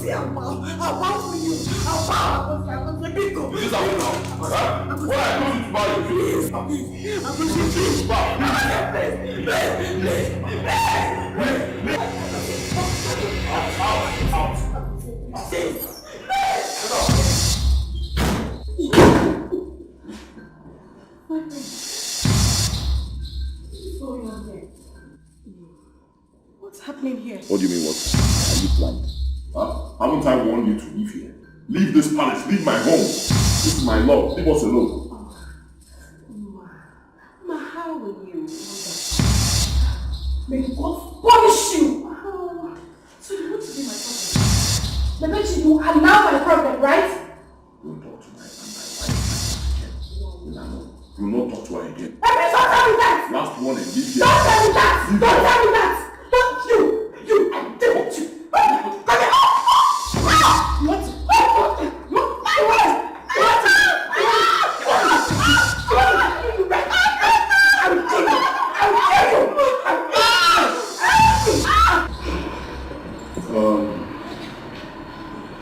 say I'll bow for you. I'll bow. I'm going to be good. This is how you know. What I do to bow you? Please. I'm going to please. Bow. What's happening here? What do you mean, what? Are you planned? Huh? Haven't I warned you to leave here? Leave this palace, leave my home. This is my love, leave us alone. Ma, how will you? May God punish you! So you want to be my problem? The bet you are now my problem, right? Don't talk to my wife again. Do not talk to her again. Please don't tell me that! Last warning, leave here. Don't tell me that! Don't tell me that! Don't you! I don't want you! Come here! What?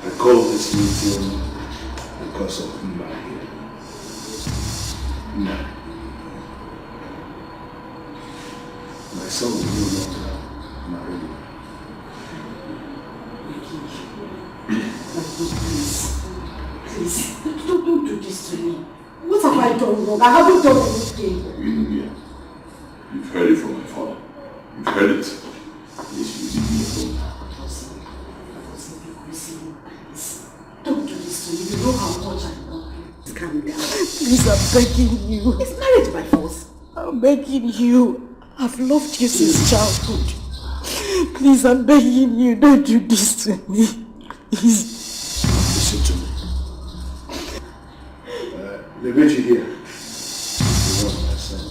I called this meeting because of Ima here. Ima. My son will no longer marry me. Please, don't do this to me. What have I done wrong? I haven't done anything. You've heard it from my father. You've heard it. Please, you leave me alone. Don't do this to me. You know how much I love you. Calm down. Please, I'm begging you. Is marriage by force? I'm begging you. I've loved you since childhood. Please, I'm begging you. Don't do this to me. Please. Listen to me. The bitch here. You want my son.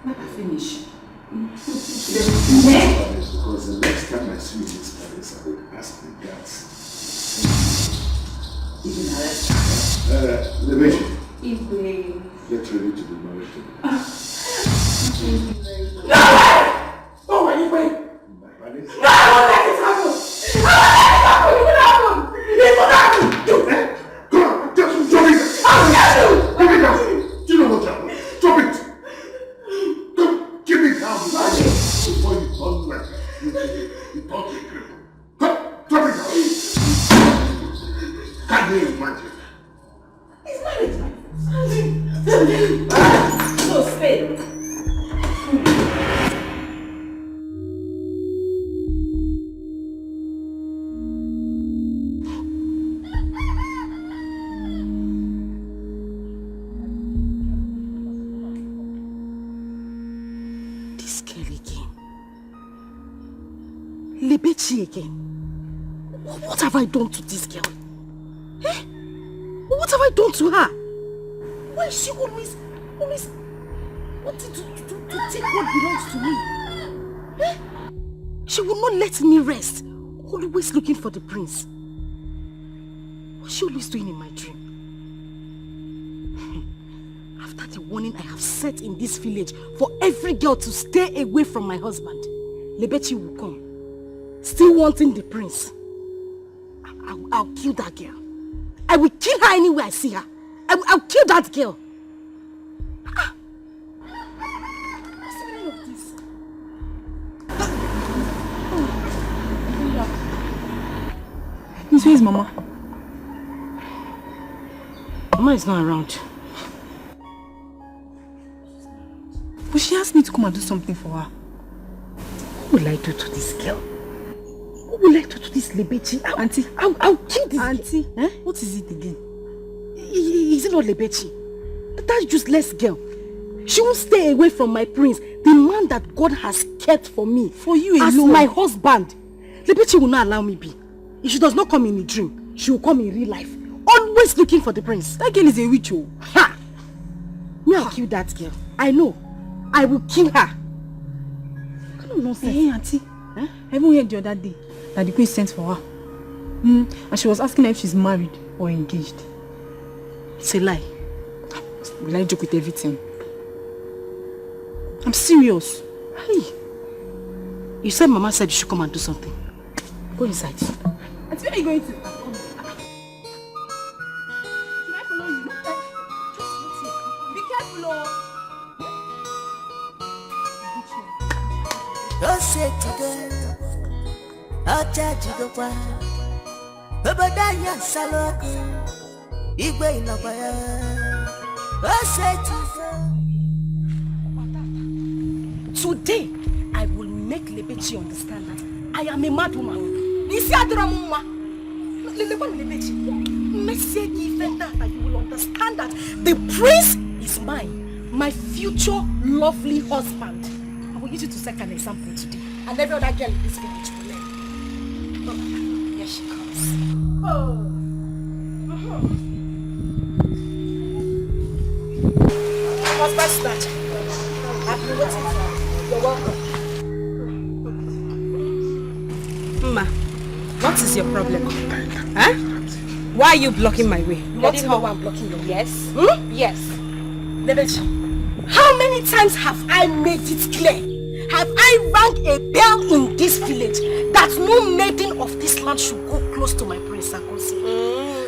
Let me finish. Because the next time I see this palace, I will ask the guards. Even arrest The bitch. Get ready to be married to me. Oh, are you wait? My palace? No, I won't let it happen! I won't let it happen! It will happen! Do it! Come on, just drop it! I'll get you! Give it down! Do you know what happened? Drop it! Don't give it down! Before you turn like you talk to cripple. Drop it down! Can you imagine? It's marriage, my no, stay. This girl again. Lebechi again. What have I done to this girl? Eh? What have I done to her? Why is she always wanting to take what belongs to me? Eh? She will not let me rest. Always looking for the prince. What's she always doing in my dream? After the warning I have set in this village for every girl to stay away from my husband, Lebechi will come, still wanting the prince. I'll kill that girl. I will kill her anywhere I see her. I'll kill that girl. What's the meaning of this? Miss, where is Mama? Mama is not around. But she asked me to come and do something for her. What will I do to this girl? What will I do to this Lebechi? Auntie. I'll kill this Auntie, girl. Eh? What is it again? Is it not Lebechi? That useless girl. She won't stay away from my prince, the man that God has kept for me. For you alone. As my husband. Lebechi will not allow me be. If she does not come in a dream, she will come in real life. Always looking for the prince. That girl is a witch. Oh. Ha! Me, I'll kill that girl. I know. I will kill her. What kind of nonsense? Hey, Auntie. Huh? I even heard the other day that the queen sent for her. And she was asking her if she's married or engaged. It's a lie. Will I joke with everything? I'm serious. Hey. You said Mama said you should come and do something. Go inside. Auntie, where are you going to? Should I follow you? Just wait here. Be careful, oh. Don't say today, I'll charge you the one. Babadaya Saloku, Igwe Inabaya. Don't say Today, I will make Lebechi understand that I am a mad woman. Nisi Adramuma. Lebechi. Message even that you will understand that the prince is mine, my future lovely husband. I will use you to set an example today, and every other girl in this village will learn. Oh, here she comes. Husband snatcher. I've been waiting for you. You're welcome. Ma, what is your problem? Huh? Why are you blocking my way? You want to know why I'm blocking your way? Yes. Yes. Lebechi, how many times have I made it clear? Have I rang a bell in this village that no maiden of this land should go close to my prince Sakosi?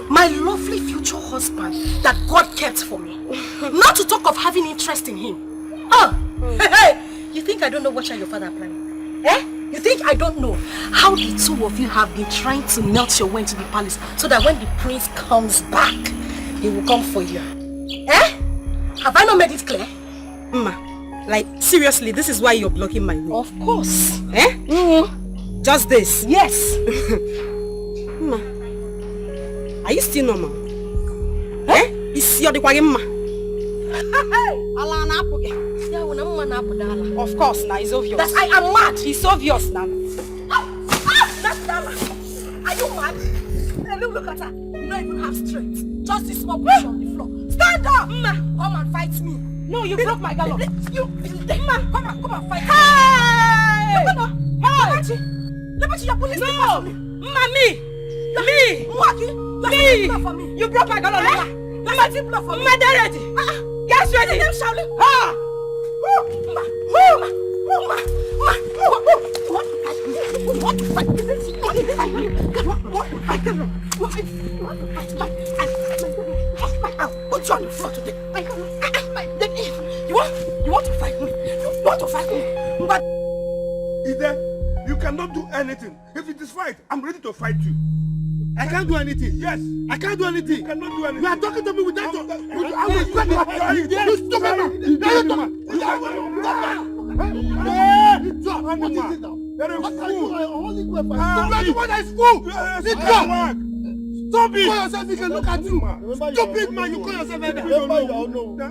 My lovely future husband that God kept for me. Not to talk of having interest in him. Hey, you think I don't know what your father are planning? Eh? You think I don't know how the two of you have been trying to melt your way into the palace so that when the prince comes back, he will come for you? Eh? Have I not made it clear? Ma, like seriously, this is why you're blocking my way. Of course. Eh? Just this? Yes. Ma, are you still normal? Eh? Is your ma? Of course, now it's obvious. That I am mad. It's obvious now. That's Dala. Are you mad? Hey, look at her. You don't even have strength. Just this small push on the floor. Stand up! Ma, come and fight me. No, you broke my gallop. You, Ma, come and fight me. Hey! Look at her. Hey! Lebechi, you're pulling me. Me! You broke my gallop. Lebechi, blow for me. Ma, they're ready. Get ready. Them shouting. You want to fight? Put you on the floor today. You want to fight me? You want to fight me? But Ide, you cannot do anything. If it is fight, I'm ready to fight you. I can't do anything. Yes. I can't do anything. You cannot do anything. You are talking to me with that. I will sweat my you stupid man. What is it now? There is fool. What is fool? Stop it. You call yourself, you can look at you. Stupid man, you call yourself that.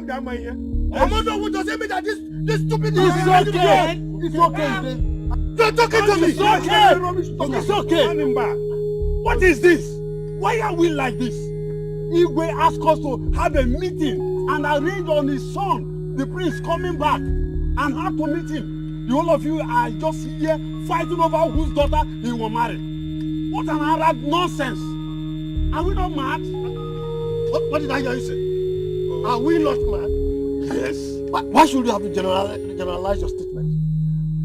That man here. I'm not what does it mean that this stupid is okay. It's okay. You're talking to me. It's okay. It's okay. What is this? Why are we like this? Igwe asked us to have a meeting and arrange on his son, the prince, coming back, and have to meet him. The whole of you are just here fighting over whose daughter he will marry. What an Arab nonsense! Are we not mad? What did I hear you say? Are we not mad? Yes. Why should you have to generalize your statement?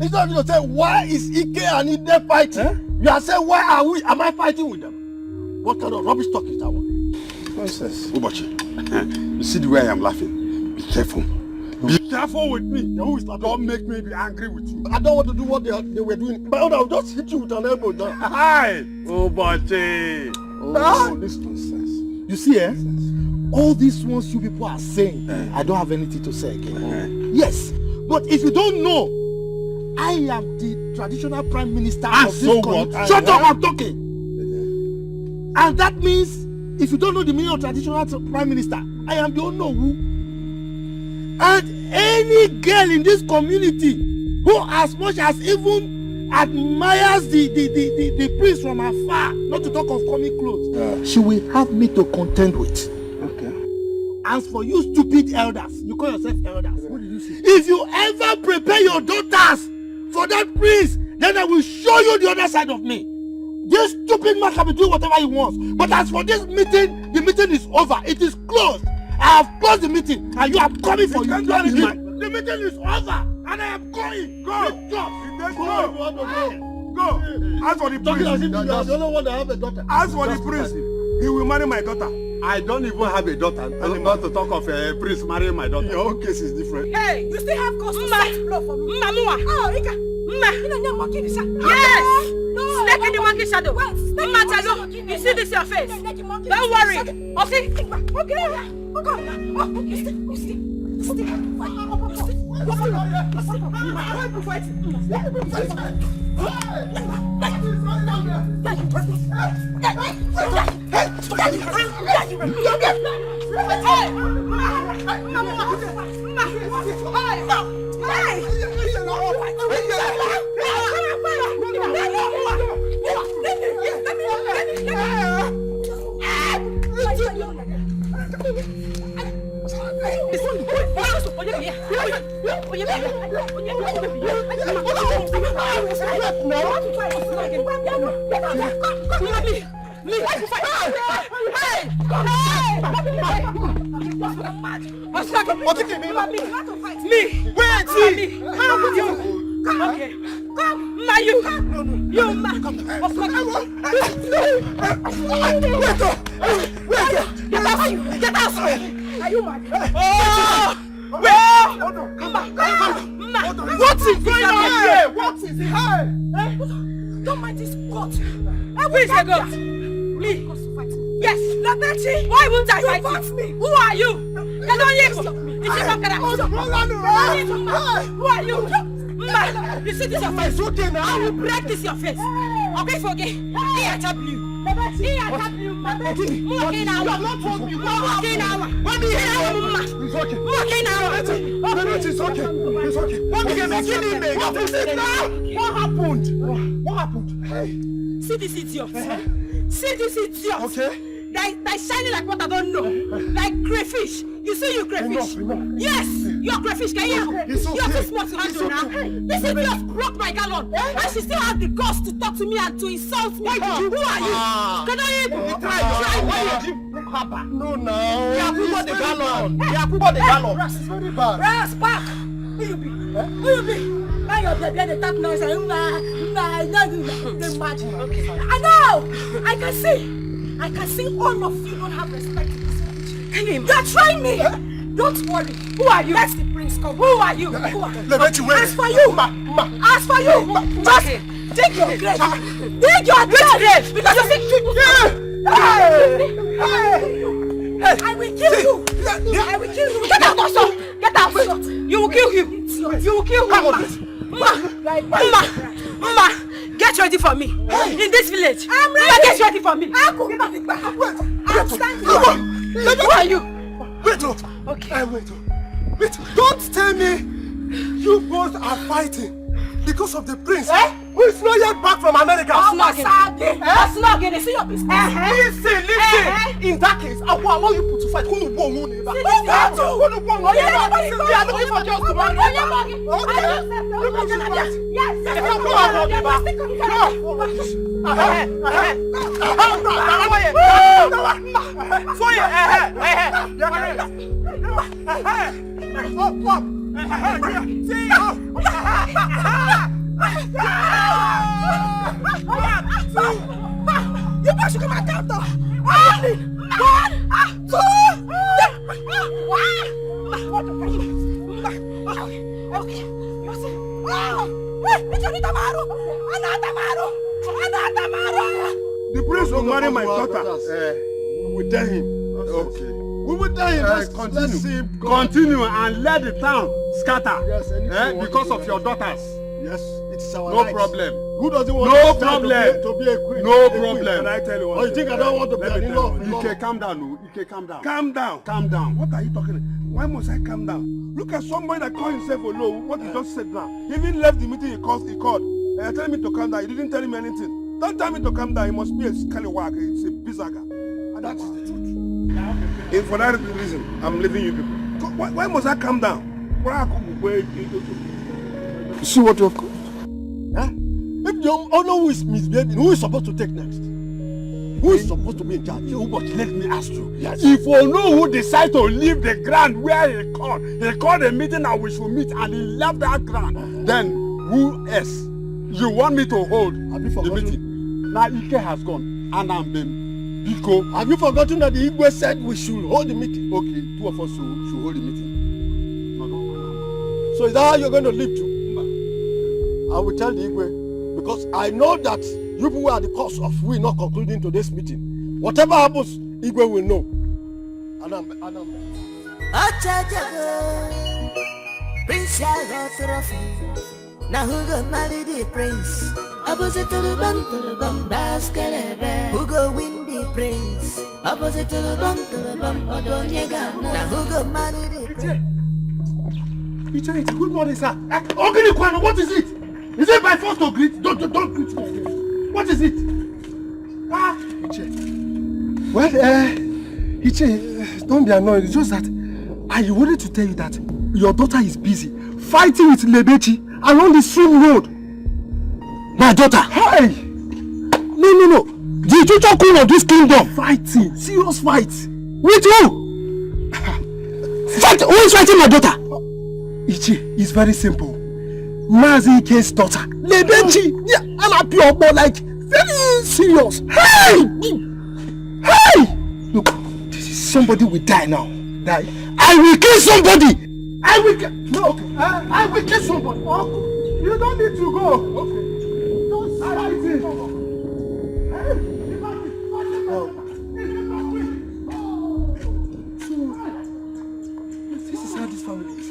Instead of say, why is Ike and Ide fighting? You are saying, why are we? Am I fighting with them? What kind of rubbish talk is that one? Nonsense. Ubochi, you see the way I am laughing? Be careful. Be careful with me. Don't make me be angry with you. I don't want to do what they were doing. But I'll just hit you with an elbow down. Hi! Ubochi! Oh, this nonsense. You see, all these ones you people are saying, I don't have anything to say again. Yes, but if you don't know, I am the traditional prime minister of this country. Shut up, I'm talking. And that means, if you don't know the meaning of traditional prime minister, I am the Onowu. And any girl in this community who as much as even admires the prince from afar, not to talk of coming close, she will have me to contend with. Okay. As for you stupid elders, you call yourself elders. What did you say? If you ever prepare your daughters for that prince, then I will show you the other side of me. This stupid man can be doing whatever he wants. But as for this meeting, the meeting is over. It is closed. I have closed the meeting and you are coming for you. The meeting is over and I am going. Go. Go. Go. Ask for the Talking as prince. if you are the only one that have a daughter. Ask for the prince. He will marry my daughter. I don't even have a daughter. I'm about to talk of a prince marrying my daughter. Your own case is different. Hey, you still have cause to set blow for me. Oh, Ika. Yes! Snake in the monkey shadow. You see this your face? Don't worry. Okay. What is going on here? What is it? Don't mind this goat. Who is a goat? Me. Yes. Labechi. Why won't I fight you? Who are you? Who are you? You see this your face? Okay, now I will break this your face. Okay, forget. He attacked you. He attacked you. Okay now. You have not told me. Okay now. What do you hear? It's okay. Okay now. It's okay. It's okay. What did you make him make? What happened? What happened? Hey. See this idiot. See this idiot. Okay. They shining like what I don't know. Like crayfish. You see you crayfish? Enough. Yes, you're crayfish. Can you? It's okay. You're too smart to handle now. This idiot broke my gallon. And she still has the guts to talk to me and to insult me. Who are you? Can I No, no. It's the gallon. Ras is very bad. Ras, back. Who you be? Who you be? Now you're the top noise. I know. I can see. I can see all of you don't have respect. You're trying me. Don't worry. Who are you? That's the prince come. Who are you? Who are you? As for you, as for you, just dig your grave. Dig your grave because you think I will kill you. I will kill you. Get out, also. Get out. You will kill him. You will kill him. Mama, get ready for me. In this village. I'm ready. Mama, get ready for me. I'm standing. Who are you? Wait, okay. Wait, don't tell me you both are fighting because of the prince who is not yet back from America. That's not getting. See your business. Listen. In that case, I will allow you to fight. Who will win? They are looking for girls to marry. You must come and count. 1, 2, 3. The prince will marry my daughter. We will tell him. Okay. We will tell him. Continue and let the town scatter. Yes, because of your daughters. Yes, it's our No problem. Who doesn't want No to problem. be a queen? No problem. Can I tell you one Oh, you think I don't want to be Let an me in-law? tell you. Ike, calm down. Ike, calm down. Calm down. What are you talking about? Why must I calm down? Look at somebody that called himself Olo. What he just said now. He even left the meeting he called. Telling me to calm down. He didn't tell him anything. Don't tell me to calm down. He must be a scallywag. It's a bizaga. And that is the truth. And for that reason, I'm leaving you people. Why must I calm down? You see what you have caused? Huh? If the owner who is misbehaving, who is supposed to take next? Who is supposed to be in charge? But let me ask you. Yes. If you know who decide to leave the ground where he called a meeting and we should meet and he left that ground, then who else You want me to hold the meeting? Now Ike has gone, and I'm been Biko. Have you forgotten that the Igwe said we should hold the meeting? Okay, 2 of us should hold the meeting. No. So is that how you're going to live too? I will tell the Igwe, because I know that you people are the cause of we not concluding today's meeting. Whatever happens, Igwe will know. Adam. Prince Trophy. Now who go marry the prince? Opposite to the bum, basket. Who go win the prince? Opposite to the bum, Odonyega. Now who go marry the prince? It's good morning, sir. Ogini Kwano, what is it? Is it by force to greet? Don't greet me. What is it? Well, Iche, don't be annoyed. It's just that I wanted to tell you that your daughter is busy fighting with Lebechi along the same road. My daughter? Hey! No. The future queen of this kingdom fighting. Serious fight. With who? Fight! Who is fighting my daughter? Ichi, it's very simple. Mazi Ike's daughter. Lebechi! Yeah, I'm a pure boy, like, very serious. Hey! Look, somebody will die now. Die. I will kill somebody! I will kill somebody. You don't need to go. Okay. Don't fight it. So, this is how this family is.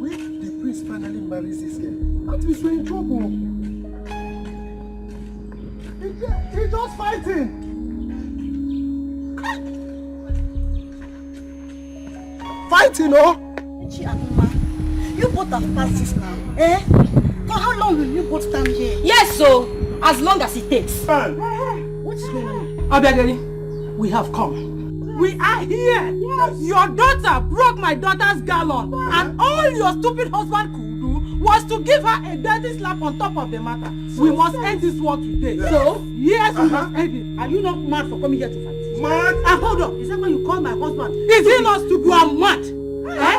When the prince finally marries this girl, that means we're in trouble. He's just fighting. Fighting, oh? You both have passed this now, eh? For how long will you both stand here? Yes, so as long as it takes. What is going on? Abegari, we have come. We are here. Yes. Your daughter broke my daughter's gallon, and all your stupid husband could do was to give her a dirty slap on top of the matter. We must end this war today. So, yes, we must end it. Are you not mad for coming here to fight? Mad? Hold on. Is that why you call my husband? Is he not stupid? You are mad.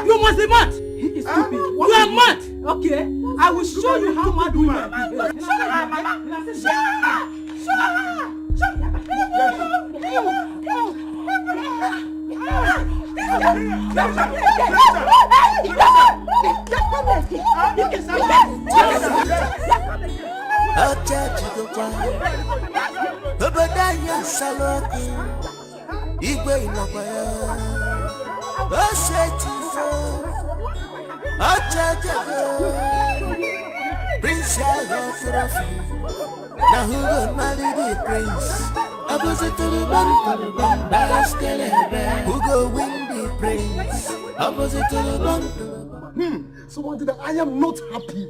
You must be mad. He is stupid. You are mad. Okay? I will show you how mad we are. Igwe inakwaya Prince Trophy. Now who go marry the prince? Opposite to the bum, basket. Who go win the prince? Opposite to the bum. So one thing that I am not happy.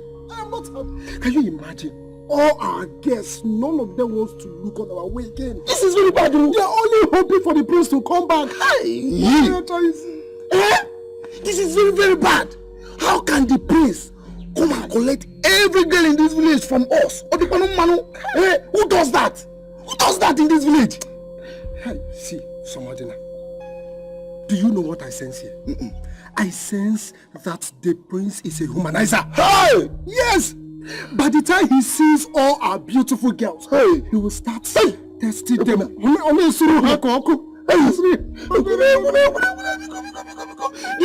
Can you imagine? All our guests, none of them wants to look on our way again. This is very bad. They are only hoping for the prince to come back. This is very, very bad. How can the prince come and collect every girl in this village from us? Who does that? Who does that in this village? Hey, see, Somadina. Do you know what I sense here? I sense that the prince is a humanizer. Hey! Yes! By the time he sees all our beautiful girls, he will start testing them. Do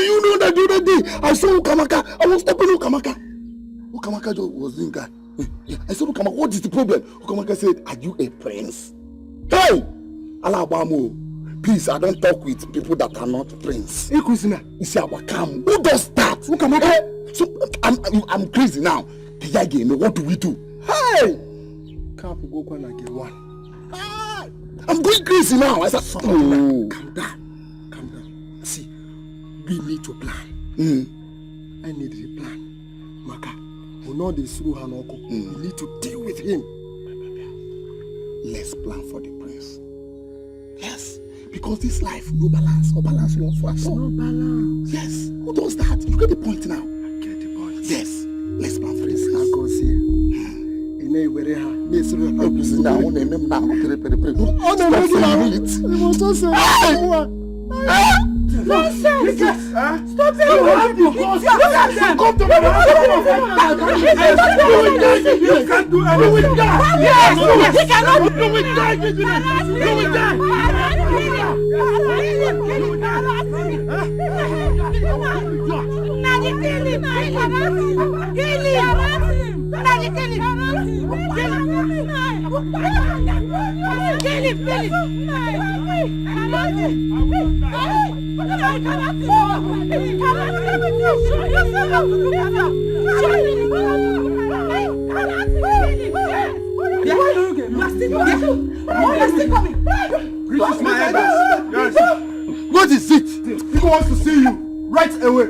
you know that the other day I saw Ukamaka? I was stepping Ukamaka. Ukamaka was doing that. I said, Ukamaka, what is the problem? Ukamaka said, are you a prince? Hey! Alabamo. Please, I don't talk with people that are not prince. Hey, Kusina, it's our cam. Who does that? Ukamaka. So I'm crazy now. What do we do? Hey! Can't go again one. I'm going crazy now. I said, calm down. See, we need to plan. I need a plan. Maka, we know this through Hanoko. We need to deal with him. Let's plan for the prince. Yes, because this life, no balance. No balance won't for us. No balance. Yes, who does that? You get the point now. I get the point. Yes. Let's plan for this. I go see. Stop it! You have the boss! Look at them! Come to my house! You can't do anything! You will die! Yes! He cannot! You will die! You will die! What is it? People want to see you right away.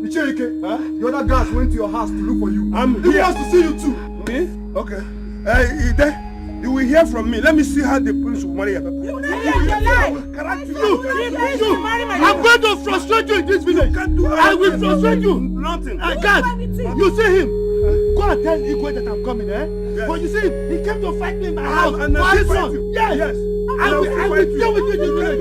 Icheke, the other guys went to your house to look for you. People want to see you too. Me? Okay. Ide, you will hear from me. Let me see how the prince will marry your daughter. I'm going to frustrate you in this village. I will frustrate you. Nothing. God, you see him. Go and tell Igwe that I'm coming, Yes. But you see him, he came to fight me in my house. And this one. Yes. I will deal with you in this village.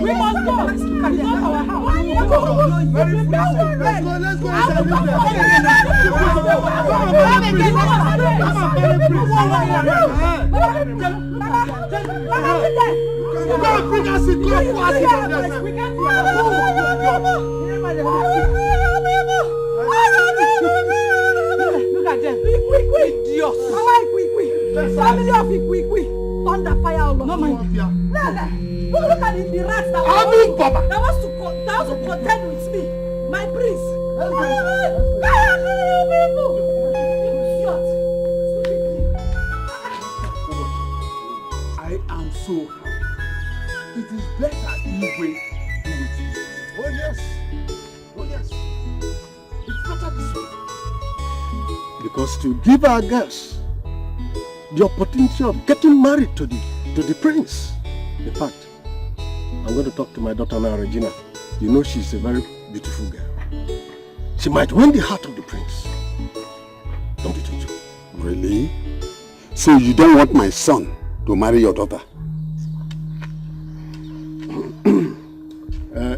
We must go. It's not our house. Let's go. Look at them. Quick. Idiots. Family of quick. Thunder fire all over. No mind. Look at the rats that was to contend with me. My prince. I am so happy. It is better Igwe do it. Oh yes. It's better this way. Because to give our girls the opportunity of getting married to the prince. In fact, I'm going to talk to my daughter now, Regina. You know she's a very beautiful girl. She might win the heart of the prince. Don't you think so? Really? So you don't want my son to marry your daughter?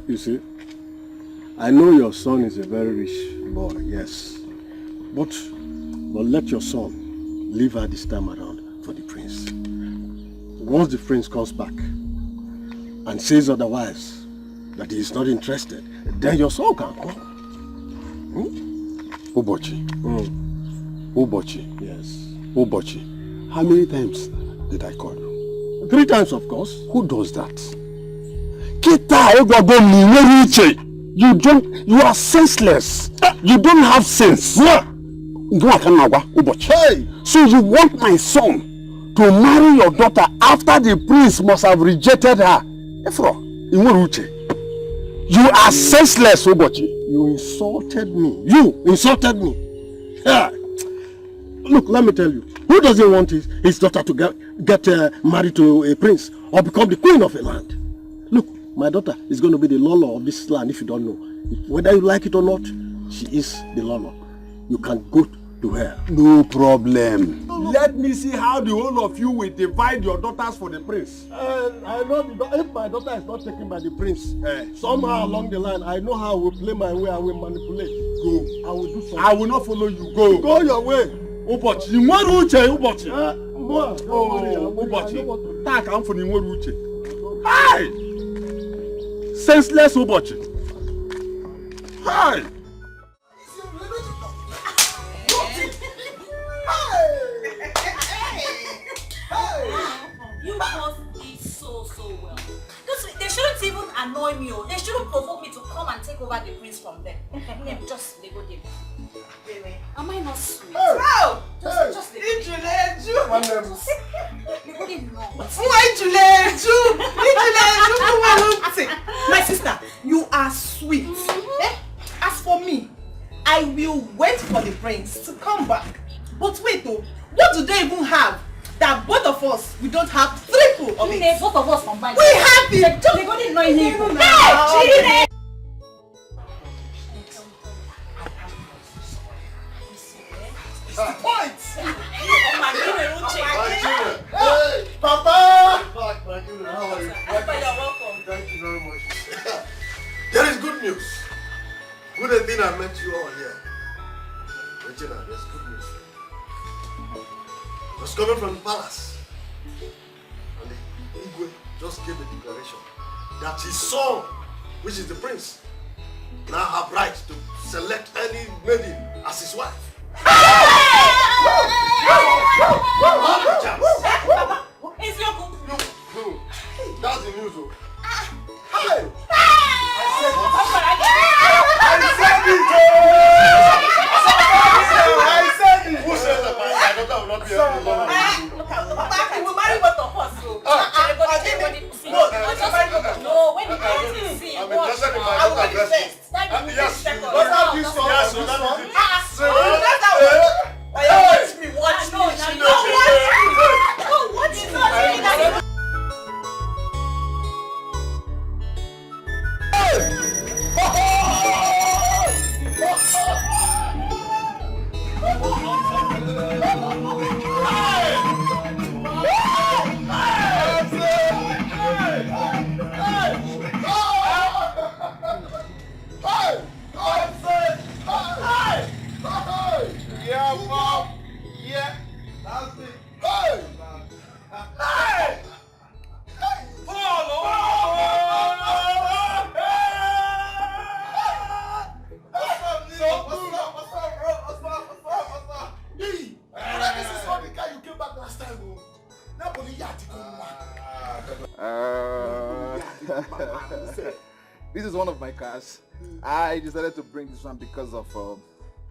You see, I know your son is a very rich boy, yes. But let your son leave her this time around for the prince. Once the prince comes back and says otherwise, that he is not interested, then your son can come. Ubochi. Ubochi. Yes. Ubochi. How many times did I call you? 3 times, of course. Who does that? You are senseless. You don't have sense. Hey! So you want my son to marry your daughter after the prince must have rejected her? You are senseless, Ubochi. You insulted me. You insulted me. Yeah. Look, let me tell you. Who doesn't want his daughter to get married to a prince or become the queen of a land? Look, my daughter is going to be the Lolo of this land if you don't know. Whether you like it or not, she is the Lolo. You can go to her. No problem. Let me see how the whole of you will divide your daughters for the prince. I know if my daughter is not taken by the prince, somehow along the line, I know how I will play my way, I will manipulate. Go. I will do something. I will not follow you. Go. Go your way. Ubochi. Ubochi. Ubochi. Tak am for Uche. Hi! Senseless Ubochi. Hi! You both did so well. They shouldn't even annoy me. They shouldn't provoke me to come and take over the prince from them. Just they go there. Really? Am I not sweet? Oh! Just they My sister, you are sweet. As for me, I will wait for the prince to come back. But wait though, what do they even have? That both of us, we don't have triple of it. Both of us combined. We have it. They go to know you. the point. My children. Hey, Papa. My children, how are you? Papa, you're welcome. Thank you very much. There is good news. Good thing I met you all here. Regina, there's good news. I was coming from the palace. And the Igwe just gave a declaration that his son, which is the prince, now have right to select any maiden as his wife. It's your book. No, that's the news. Hey! I said it! Who says that my daughter will not be able to love me? Papa, we will marry both of us. No, when the parents see, I'm interested in my I will daughter be the dressing. first. That will be the second. What have you saw? Yes, so that is it. Watch me, watch me. Watch me. Yeah, Mom. Yeah, that's it. Hey! Hey! This is one of my cars. I decided to bring this one because of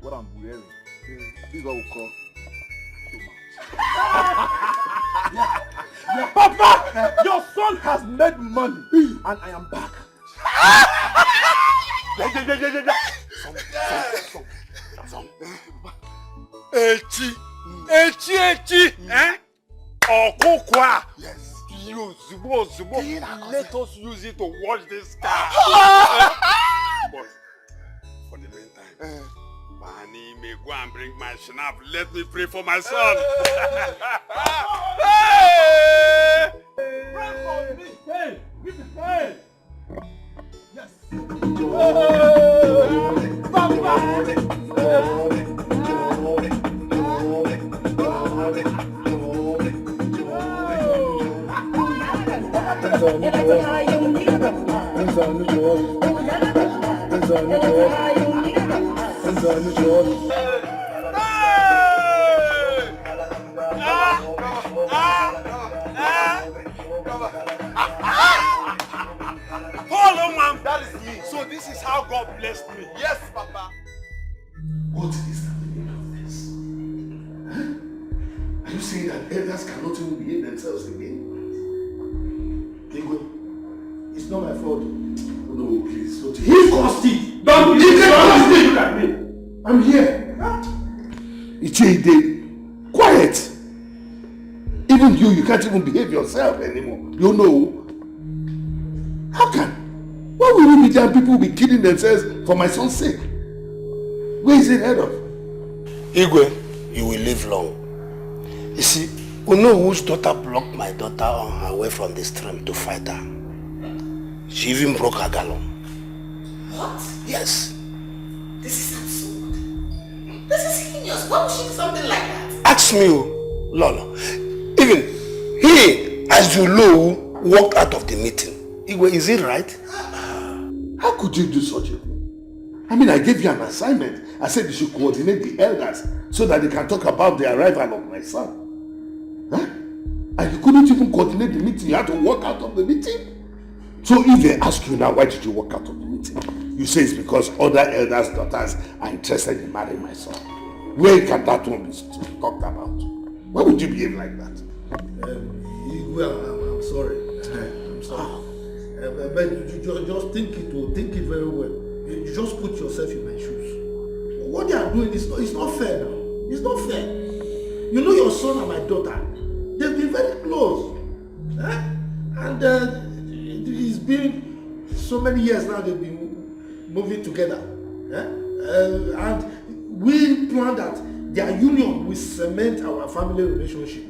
what I'm wearing. This is what we call Papa! Your son has made money and I am back. Echi, eh? Okokwa. Yes. Let us use it to wash this car. But for the meantime, Bani may go and bring my shnap. Let me pray for my son. Hey! Pray for me. Hey, give me hey. Yes. That is me. So this is how God blessed me. Yes, Papa. What is the meaning of this? Huh? Are you saying that elders cannot even behave themselves again? Igwe, it's not my fault. No, please. Don't. He caused it. Don't. He caused it. Look at me. I'm here. Ichide, quiet. Even you can't even behave yourself anymore. You know. How can? Why will we be there and people will be killing themselves for my son's sake? Where is it head of? Igwe, you will live long. You see, we know whose daughter blocked my daughter on her way from the stream to fight her. She even broke her gallon. What? Yes. This is absurd. This is heinous. Why would she do something like that? Ask me, Lolo. Even he, as you know, walked out of the meeting. Igwe, is it right? How could you do such a thing? I mean, I gave you an assignment. I said you should coordinate the elders so that they can talk about the arrival of my son. Huh? And you couldn't even coordinate the meeting. You had to walk out of the meeting. So if they ask you now, why did you walk out of the meeting? You say it's because other elders' daughters are interested in marrying my son. Where can that one be talked about? Why would you behave like that? Well, I'm sorry. I'm sorry. But you just think it very well. You just put yourself in my shoes. What they are doing is not fair now. It's not fair. You know your son and my daughter, they've been very close. And it's been so many years now they've been moving together. And we planned that Their union will cement our family relationship.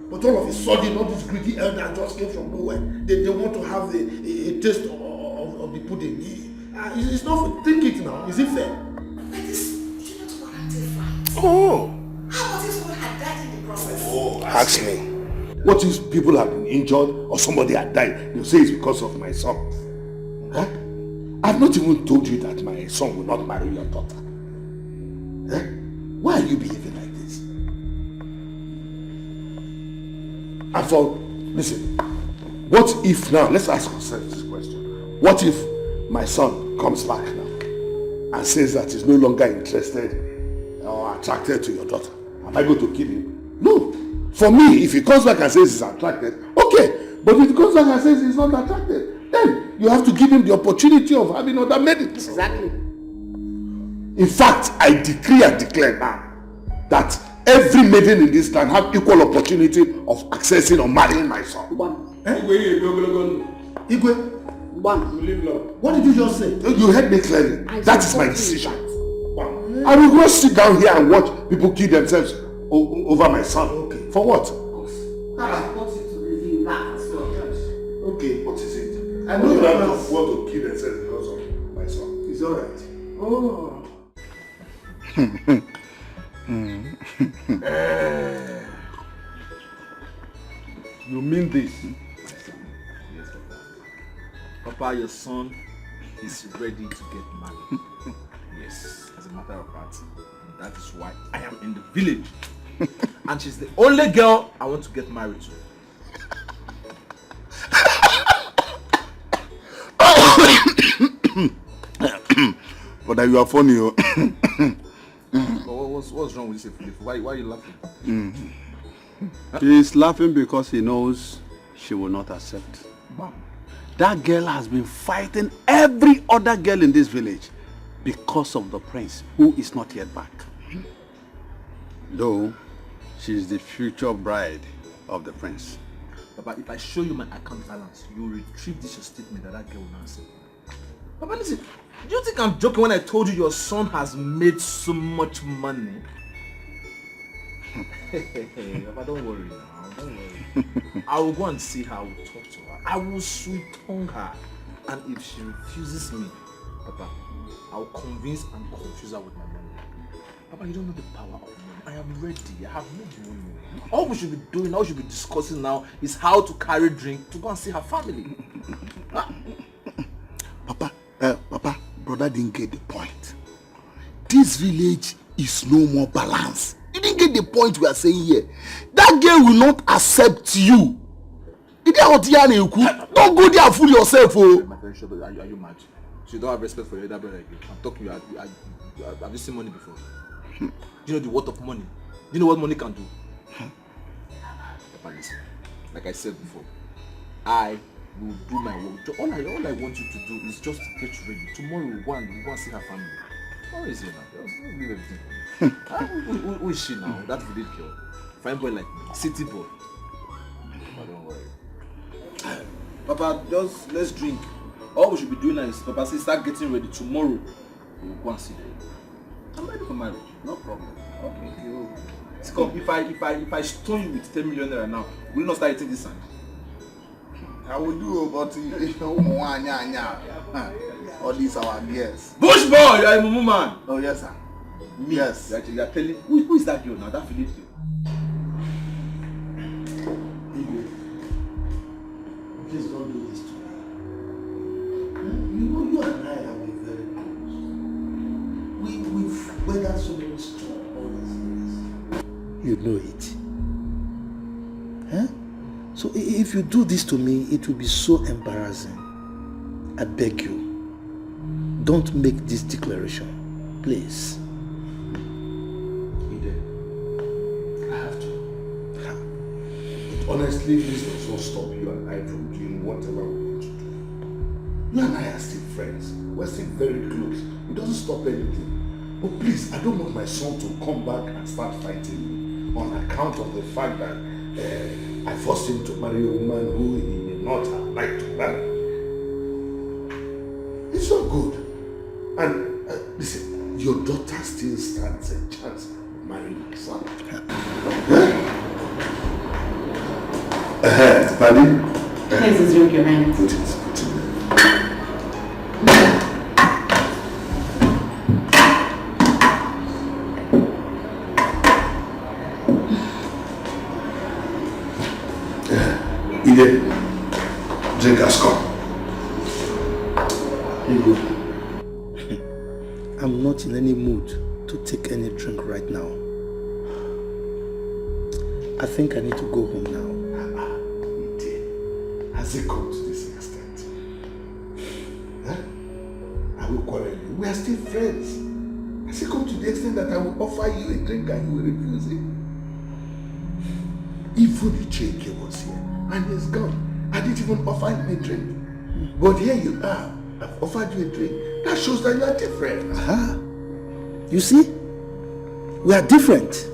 But all of a sudden, all these greedy elders just came from nowhere. They want to have a taste of the pudding. It's not fair. Think it now. Is it fair? But this shouldn't warrant it. Oh. How about if someone had died in the process? Oh, ask me. What if people have been injured or somebody had died? They'll say it's because of my son. Huh? I've not even told you that my son will not marry your daughter. Huh? Why are you behaving like this? And listen, what if now, let's ask ourselves this question. What if my son comes back now and says that he's no longer interested or attracted to your daughter? Am I going to kill him? No. For me, if he comes back and says he's attracted, okay. But if he comes back and says he's not attracted, then you have to give him the opportunity of having other maidens. Exactly. In fact, I decree and declare now that every maiden in this land have equal opportunity of accessing or marrying my son. Igwe, what did you just say? You heard me clearly. That is my decision. I will go sit down here and watch people kill themselves over my son. Okay. For what? Okay, what is it? I know you don't want to kill themselves because of my son. It's alright. Oh. You mean this? Yes, Papa. Papa, your son is ready to get married. Yes, as a matter of fact, that is why I am in the village. And she's the only girl I want to get married to. But you are funny. What's wrong with you, Philip? Why are you laughing? He's laughing because he knows she will not accept. That girl has been fighting every other girl in this village because of the prince, who is not yet back. Though she is the future bride of the prince. Papa, if I show you my account balance, you will retrieve this your statement that girl will not say. Papa, listen, do you think I'm joking when I told you your son has made so much money? Papa, don't worry now, don't worry. I will go and see her, I will talk to her, I will sweet tongue her, and if she refuses me, Papa, I will convince and confuse her with my money. Papa, you don't know the power of money. I am ready, I have no money. All we should be doing, all we should be discussing now is how to carry drink to go and see her family. Papa, brother didn't get the point. This village is no more balanced. You didn't get the point we are saying here. That girl will not accept you. Don't go there and fool yourself. Oh. My friend, are you mad? So you don't have respect for your elder brother again. I'm talking to you. Have you seen money before? Do you know the worth of money? Do you know what money can do? Papa, listen. Like I said before, I will do my work. All I want you to do is just to get ready. Tomorrow we'll go and see her family. How is it now? Just leave everything. Who is she now? That village girl. Fine boy like me. City boy. Papa, don't worry. Papa, just let's drink. All we should be doing now is Papa say start getting ready. Tomorrow we'll go and see them. I'm ready for marriage. No problem. Okay. Come, if I stone you with 10 million naira now, will you not start eating this sand? I will do, but all these our girls. Bush boy, you are a mumu man. Oh yes, sir. Me? Yes. You are telling who is that girl now? That village girl. Please don't do this to me. You know, you and I have been very close. We've weathered so many storms all these years. You know it. Huh? So if you do this to me, it will be so embarrassing. I beg you, don't make this declaration, please. I have to. Honestly, this does not stop you and I from doing whatever we want to do. You and I are still friends. We're still very close. It doesn't stop anything. But please, I don't want my son to come back and start fighting me on account of the fact that I forced him to marry a woman who he may not have liked to marry. It's not good. And listen, your daughter still stands a chance of marry my son. Pardon? Please just drink your hand. Put it there. Ide, drink as come. Ego, I'm not in any mood to take any drink right now. I think I need to go home now. Has it come to this extent? Huh? Are we quarreling? We are still friends. Has it come to the extent that I will offer you a drink and you will refuse it? Even the Dikeh was here and he's gone. I didn't even offer him a drink. But here you are. I've offered you a drink. That shows that you are different. You see? We are different.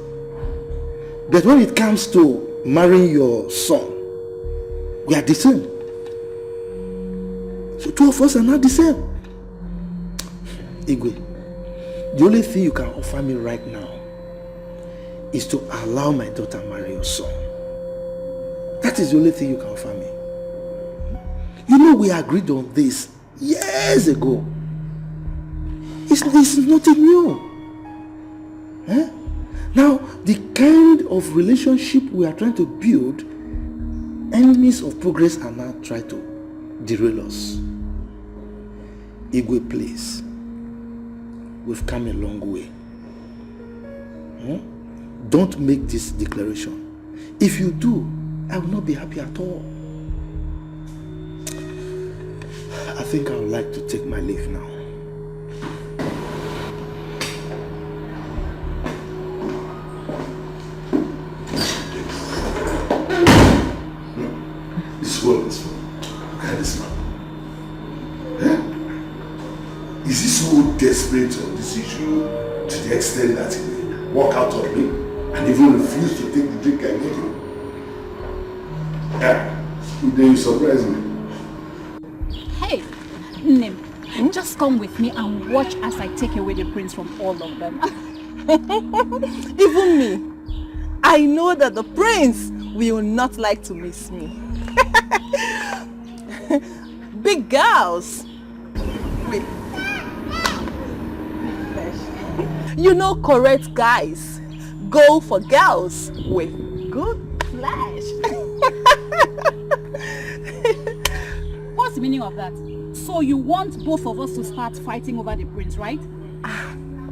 But when it comes to marrying your son, we are the same. So two of us are not the same. Igwe, the only thing you can offer me right now is to allow my daughter marry your son. That is the only thing you can offer me. You know we agreed on this years ago. It's nothing new. Eh? Now, the kind of relationship we are trying to build, enemies of progress are now trying to derail us. Igwe, please. We've come a long way. Don't make this declaration. If you do, I will not be happy at all. I think I would like to take my leave now. This world is full. Look at this man. Eh? Is he so desperate on this issue to the extent that he will walk out on me and even refuse to take the drink I gave him? Yeah. Then you surprise me. Hey, Nim, just come with me and watch as I take away the prince from all of them. Even me, I know that the prince will not like to miss me. Big girls. Wait. You know correct guys go for girls with good flesh. What's the meaning of that? So you want both of us to start fighting over the prince, right?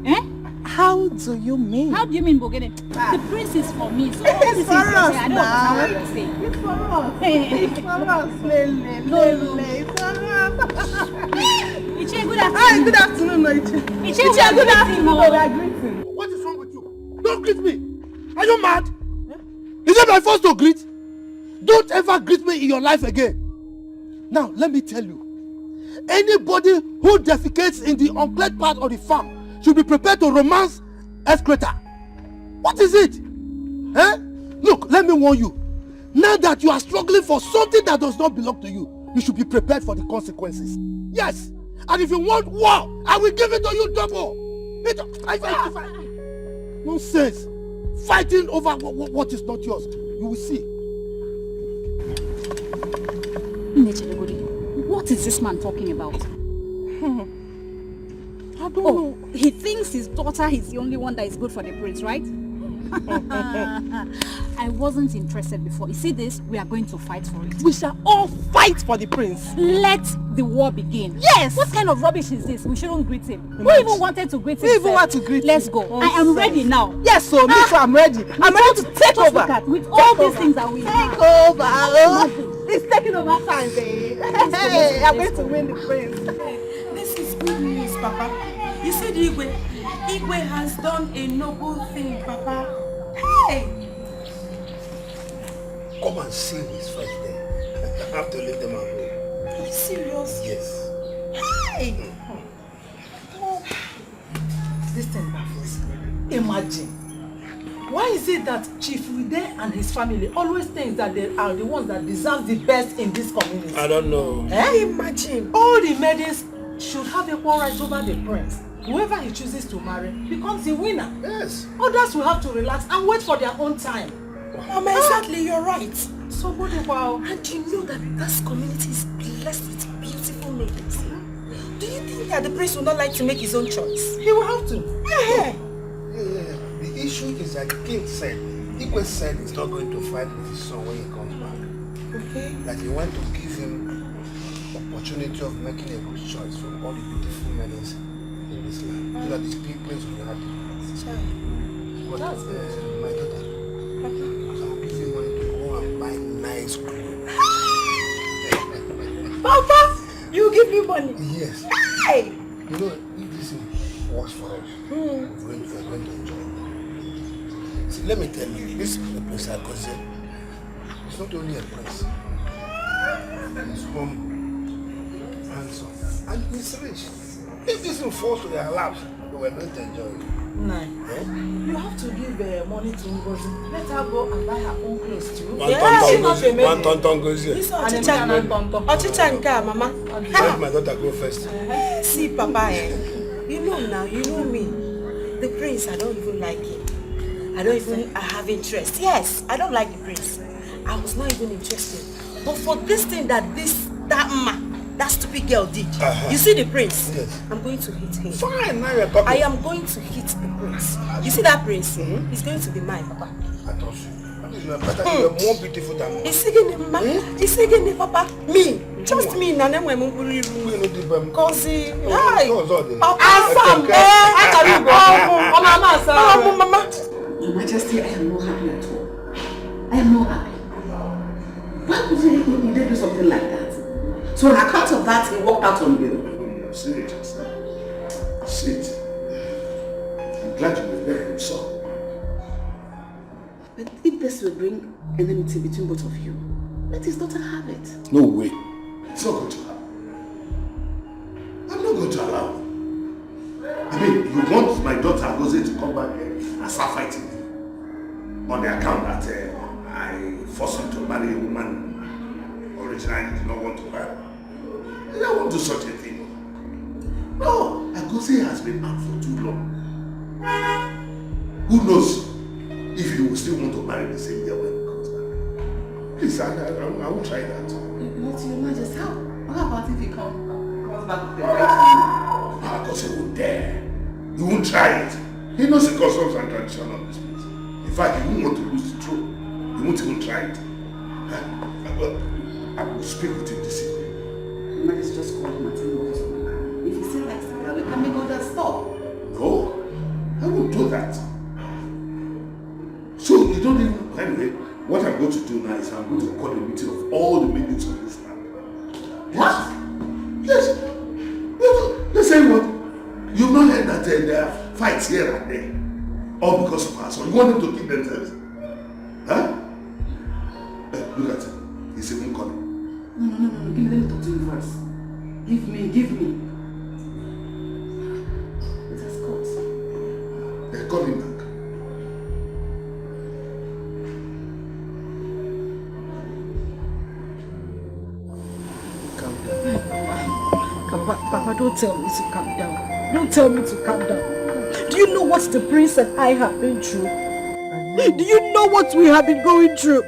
Eh? How do you mean? How do you mean, Bogene? The prince is for me, so all this is for us I don't understand what you're saying. It's for us. It's for us. Iche, good afternoon. Good afternoon, Iche. Iche, good afternoon. What is wrong with you? Don't greet me. Are you mad? Is it my first to greet? Don't ever greet me in your life again. Now, let me tell you. Anybody who defecates in the uncleared part of the farm should be prepared to romance excreta. What is it? Eh? Look, let me warn you. Now that you are struggling for something that does not belong to you, you should be prepared for the consequences. Yes. And if you want war, I will give it to you double. Nonsense. Fighting over what is not yours. You will see. What is this man talking about? I don't know. He thinks his daughter is the only one that is good for the prince, right? I wasn't interested before. You see this? We are going to fight for it. We shall all fight for the prince. Let the war begin. Yes! What kind of rubbish is this? We shouldn't greet him. Imagine. Who even wanted to greet him? We even want to greet Let's him. go. I am ready now. Yes, so me too, I'm ready. I'm ready to take over. Look at, with all these things that we take over. It's taking over time, babe. Hey, I'm going to win the prince. This is good news, Papa. You said Igwe has done a noble thing, Papa. Hey! Come and see his face there. I have to leave them alone. Are you serious? Yes. Hey! This thing baffles me. Imagine. Why is it that Chief Ude and his family always think that they are the ones that deserve the best in this community? I don't know. Imagine. All the maidens should have equal rights over the prince. whoever he chooses to marry becomes the winner. Yes. Others will have to relax and wait for their own time. Mama, exactly, you're right. So wow. And you know that this community is blessed with beautiful ladies. Do you think that the prince would not like to make his own choice? He will have to. Yeah. The issue is that the king said, Igwe said he's not going to fight with his son when he comes back. Okay. That he wants to give him the opportunity of making a good choice from all the beautiful men in this land. So that these people will be happy. But that's good. My daughter, I'll give you money to go and buy nice clothes. Papa, you give me money? Yes. Hey! You know, if this works for us, we're going to enjoy it. See, let me tell you, this place I go say, it's not only a place. It's humble, handsome, and it's rich. If this thing falls to their laps, we're going to enjoy it. Nine. You have to give money to Ngozi. Let her go and buy her own clothes too. One tonton goes here. This Ochicha Nka, Mama. Let my daughter go first. See, Papa, you know now, you know me. The prince, I don't even like him. I don't even have interest. Yes, I don't like the prince. I was not even interested. But for this thing that that stupid girl did, you see the prince? Yes. I'm going to hit him. Fine, now you're talking. I am going to hit the prince. You see that prince? He's going to be mine, Papa. I thought so. You're better, you're more beautiful than me. He's singing, Papa. Me. Trust me, Nana, when we because hi, Papa, Mama. Your Majesty, I am not happy at all. I am not happy. Why would he do something like that? So on account of that, he walked out on you. Sit. Sit. I'm glad you were there, son. But if this will bring enmity between both of you, let his daughter have it. No way. It's not going to happen. I'm not going to allow it. I mean, you want my daughter Ngozi to come back here and start fighting me on the account that I forced him to marry a woman originally did not want to marry. I won't do such a thing. No, Ngozi has been out for too long. Who knows if he will still want to marry the same girl when he comes back. Please, I won't try that. Not your Majesty. How about if he comes back with the right man? Ngozi won't dare. He won't try it. He knows the customs and tradition of this place. In fact, he won't want to lose the throne. He won't even try it. I will speak with him this evening. Majesty just call him and tell him what is going on. If he still likes the girl, we can make all that stop. No, I won't do that. So you don't even, anyway, what I'm going to do now is I'm going to call a meeting of all the maidens of this land. What? Yes. They say what? You've not heard that there are fights here and there. All because of us. So you want them to keep themselves? Huh? Look at him. He's even calling. No. Give them to you first. Give me. It has got. They're calling back. Papa, don't tell me to calm down. Don't tell me to calm down. Do you know what the prince and I have been through? Do you know what we have been going through?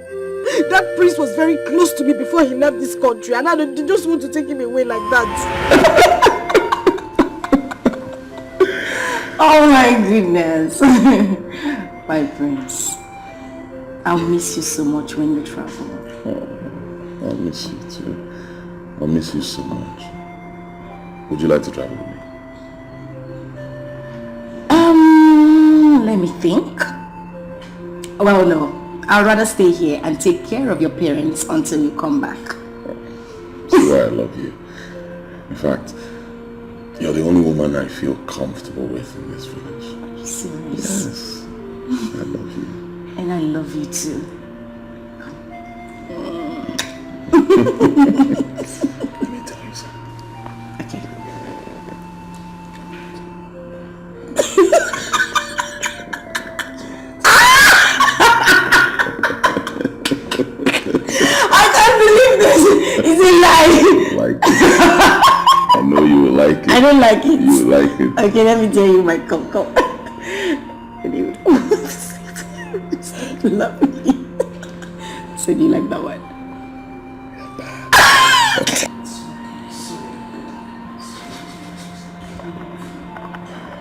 That prince was very close to me before he left this country, and I just want to take him away like that. Oh my goodness. My prince, I'll miss you so much when you travel. Oh, I'll miss you too. I'll miss you so much. Would you like to travel with me? Let me think. Well, no. I'd rather stay here and take care of your parents until you come back. See why I love you. In fact, you're the only woman I feel comfortable with in this village. Are you serious? Yes. I love you. And I love you too. Let me tell you something. Okay. It's a lie. Like, I know you will like it. I don't like it. You will like it. Okay, let me tell you my come. Anyway. Love me. So do you like that one?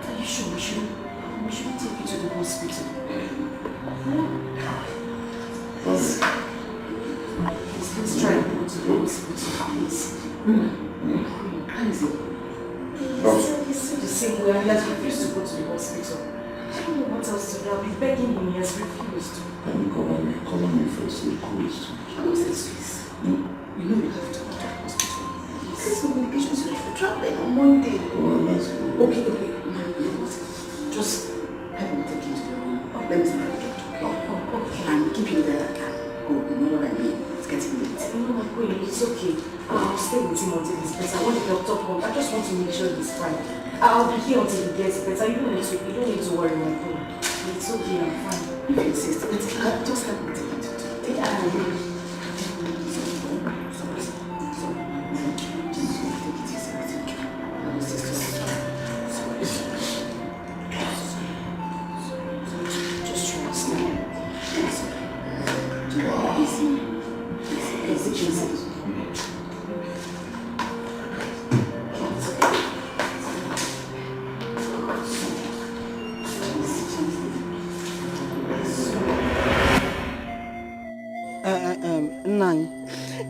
Are you sure we should take you to the hospital? Let's try and go to the hospital, please. How is it? He's still the same way. He has refused to go to the hospital. I don't know what else to do. I'll be begging him. He has refused. Can you call on me first? You're cool. Please. You know we have to go to the hospital. This is communications. We're traveling on Monday. Well, let's go. Okay. Just help me take him to the room. Let me see the doctor. Okay. And keep him there. Go. You know what I mean? It's getting late. No, it's okay. I'll stay with him until he's better. When the doctor comes, I just want to make sure he's fine. I'll be here until he gets better. You don't need to worry, my friend. It's okay, I'm fine. If you insist, just help me take him to the Just trust me. Easy.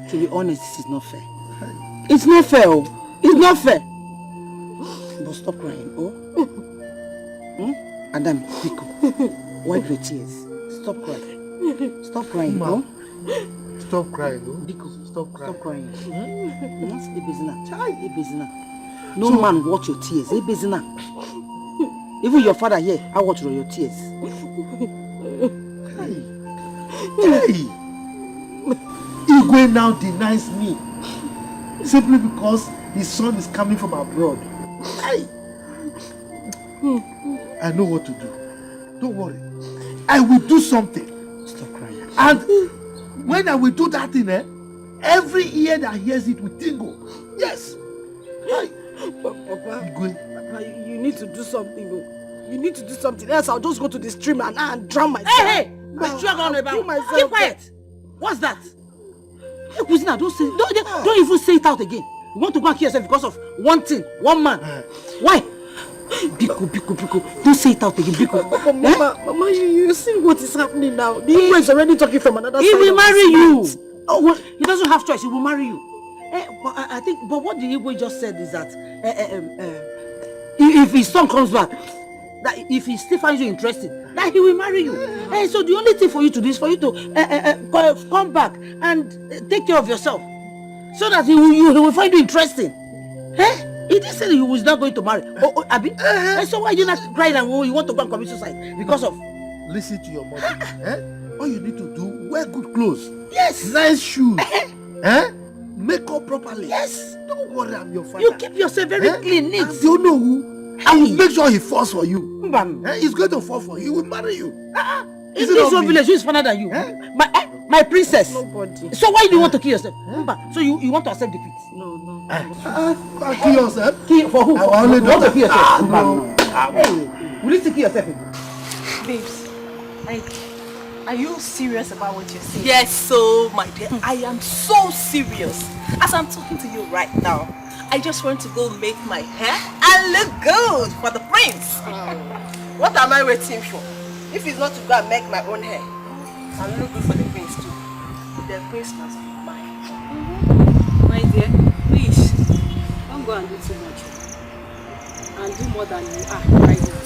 To be honest, this is not fair. It's not fair, oh. It's not fair. But stop crying, oh. Adam, Biko, wipe your tears. Stop crying. Stop crying, oh. Stop crying, oh. Biko, stop crying. No man watch your tears. Even your father here, I watch your tears. Hey! Igwe now denies me simply because his son is coming from abroad. Hey! I know what to do. Don't worry. I will do something. Stop crying. And when I will do that thing, every ear that hears it will tingle. Yes. Hey. Papa, you need to do something. You need to do something else. I'll just go to the stream and drown myself. Hey! Keep quiet. What's that? Hey, Kuzina, don't even say it out again. You want to go and kill yourself because of one thing, one man. Why? Biko. Don't say it out again, Biko. Mama, you see what is happening now. The Igwe is already talking from another side. He will marry you. Oh, well, he doesn't have choice. He will marry you. But what the Igwe just said is that if his son comes back, that if he still finds you interesting, that he will marry you. So the only thing for you to do is for you to come back and take care of yourself, so that he will find you interesting. He didn't say that he was not going to marry. Abi? So why you not crying and you want to go and commit suicide because of? Listen to your mother. All you need to do, wear good clothes. Yes. Nice shoes. Make up properly. Yes. Don't worry, I'm your father. You keep yourself very clean, neat. And you know who? I will make sure he falls for you. He's going to fall for you. He will marry you. In this whole village, who is funner than you? My princess. Nobody. So why do you want to kill yourself? So you want to accept defeat? No. Kill yourself? Kill for who? I only you want to kill yourself? No. Hey, will you still kill yourself? Babes, are you serious about what you're saying? Yes, so my dear, I am so serious. As I'm talking to you right now, I just want to go make my hair and look good for the prince. What am I waiting for? If it's not to go and make my own hair and look good for the prince too, the prince must be mine. My dear, please, don't go and do too much. And do more than you are right now.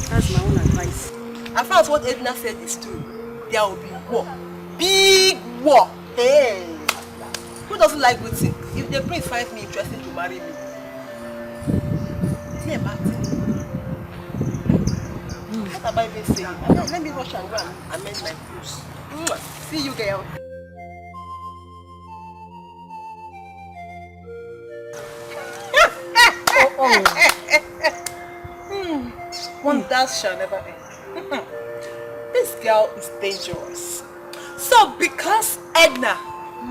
That's my own advice. I found what Edna said is true. There will be war. Big war. Hey! Who doesn't like waiting? If the prince finds me interested to marry me, is he a bad thing? What am I even saying? Let me rush and go and amend my clothes. See you, girl. Wonders shall never end. This girl is dangerous. So because Edna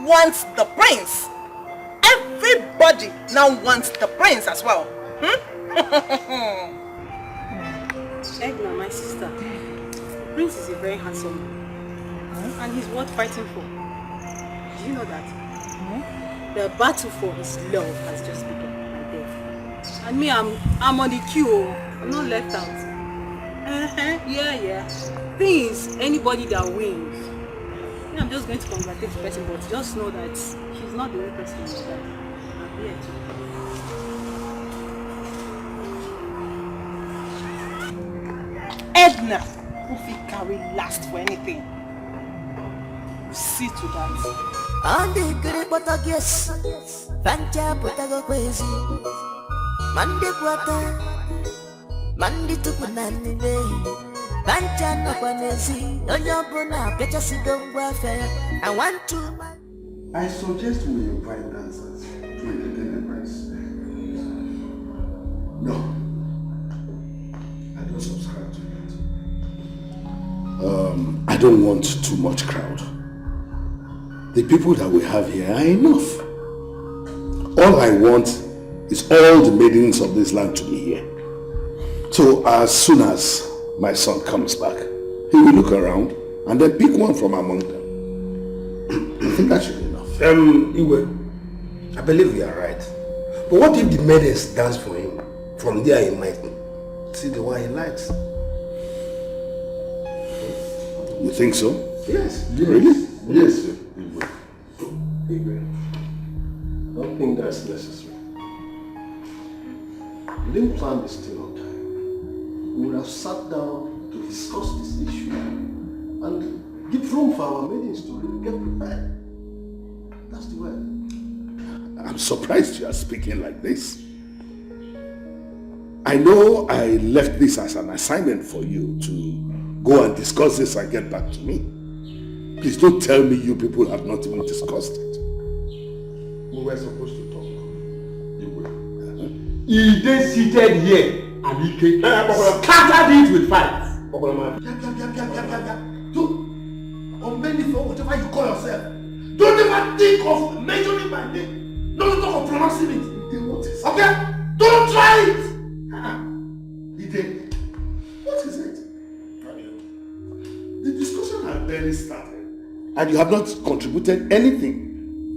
wants the prince, every everybody now wants the prince as well. Egna, my sister, the prince is a very handsome man. And he's worth fighting for. Do you know that? The battle for his love has just begun. And me, I'm on the queue. I'm not left out. Yeah. Things, anybody that wins. Yeah, I'm just going to congratulate the person, but just know that she's not the only person in your life. I'm here too. Edna, who will carry last for anything. See to that. On the good but I guess Fancha Potago crazy Monday quarter Monday to Punani Fancha no panesi on your bona better sit down welfare. I want to I suggest we invite dancers to entertain the prince. No, I don't subscribe to that. I don't want too much crowd. The people that we have here are enough. All I want is all the maidens of this land to be here. So as soon as my son comes back, he will look around and then pick one from among them. I think that should be enough. Iwe, I believe you are right. But what if the maidens dance for him? From there he might see the one he likes. You think so? Yes. Really? Yes. I don't think that's necessary. We didn't plan this thing on time. We would have sat down to discuss this issue and give room for our maidens to really get prepared. That's the way. I'm surprised you are speaking like this. I know I left this as an assignment for you to go and discuss this and get back to me. Please don't tell me you people have not even discussed it. We were supposed to talk. He then seated here and he came scattered it with fights. On many for whatever you call yourself. Don't ever think of mentioning my name. Don't talk of pronouncing it. Okay? Don't try it! What is it? The discussion has barely started. And you have not contributed anything.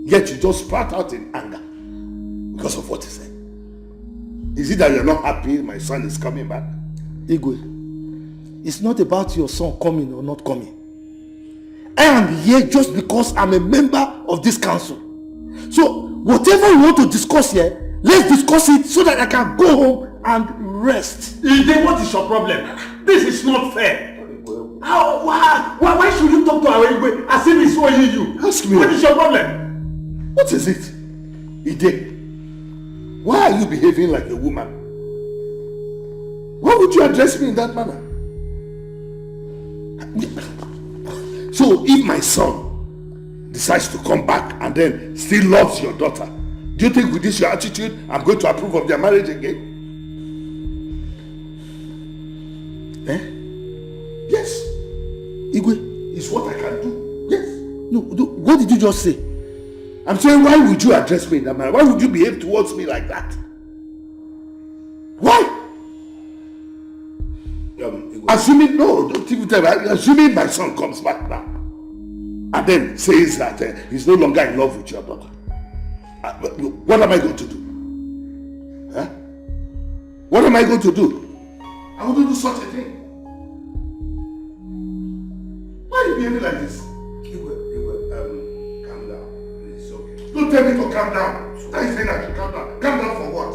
Yet you just sprout out in anger. Because of what he said. Is it that you're not happy my son is coming back? Igwe, it's not about your son coming or not coming. I am here just because I'm a member of this council. So, whatever you want to discuss here, let's discuss it so that I can go home and rest. Ide, what is your problem? This is not fair. Why should you talk to our Igwe as if it's only you? Ask me. What is your problem? What is it? Ide, why are you behaving like a woman? Why would you address me in that manner? So if my son decides to come back and then still loves your daughter, do you think with this your attitude I'm going to approve of their marriage again? Yes. Igwe, it's what I can do. Yes. No, what did you just say? I'm saying, why would you address me in that manner? Why would you behave towards me like that? Why? Assuming, no, don't even tell me. Assuming my son comes back now and then says that he's no longer in love with your daughter. What am I going to do? Huh? What am I going to do? I wouldn't do such a thing. Why are you behaving like this? Calm down. It's okay. Don't tell me to calm down. Why are you saying I should calm down? Calm down for what?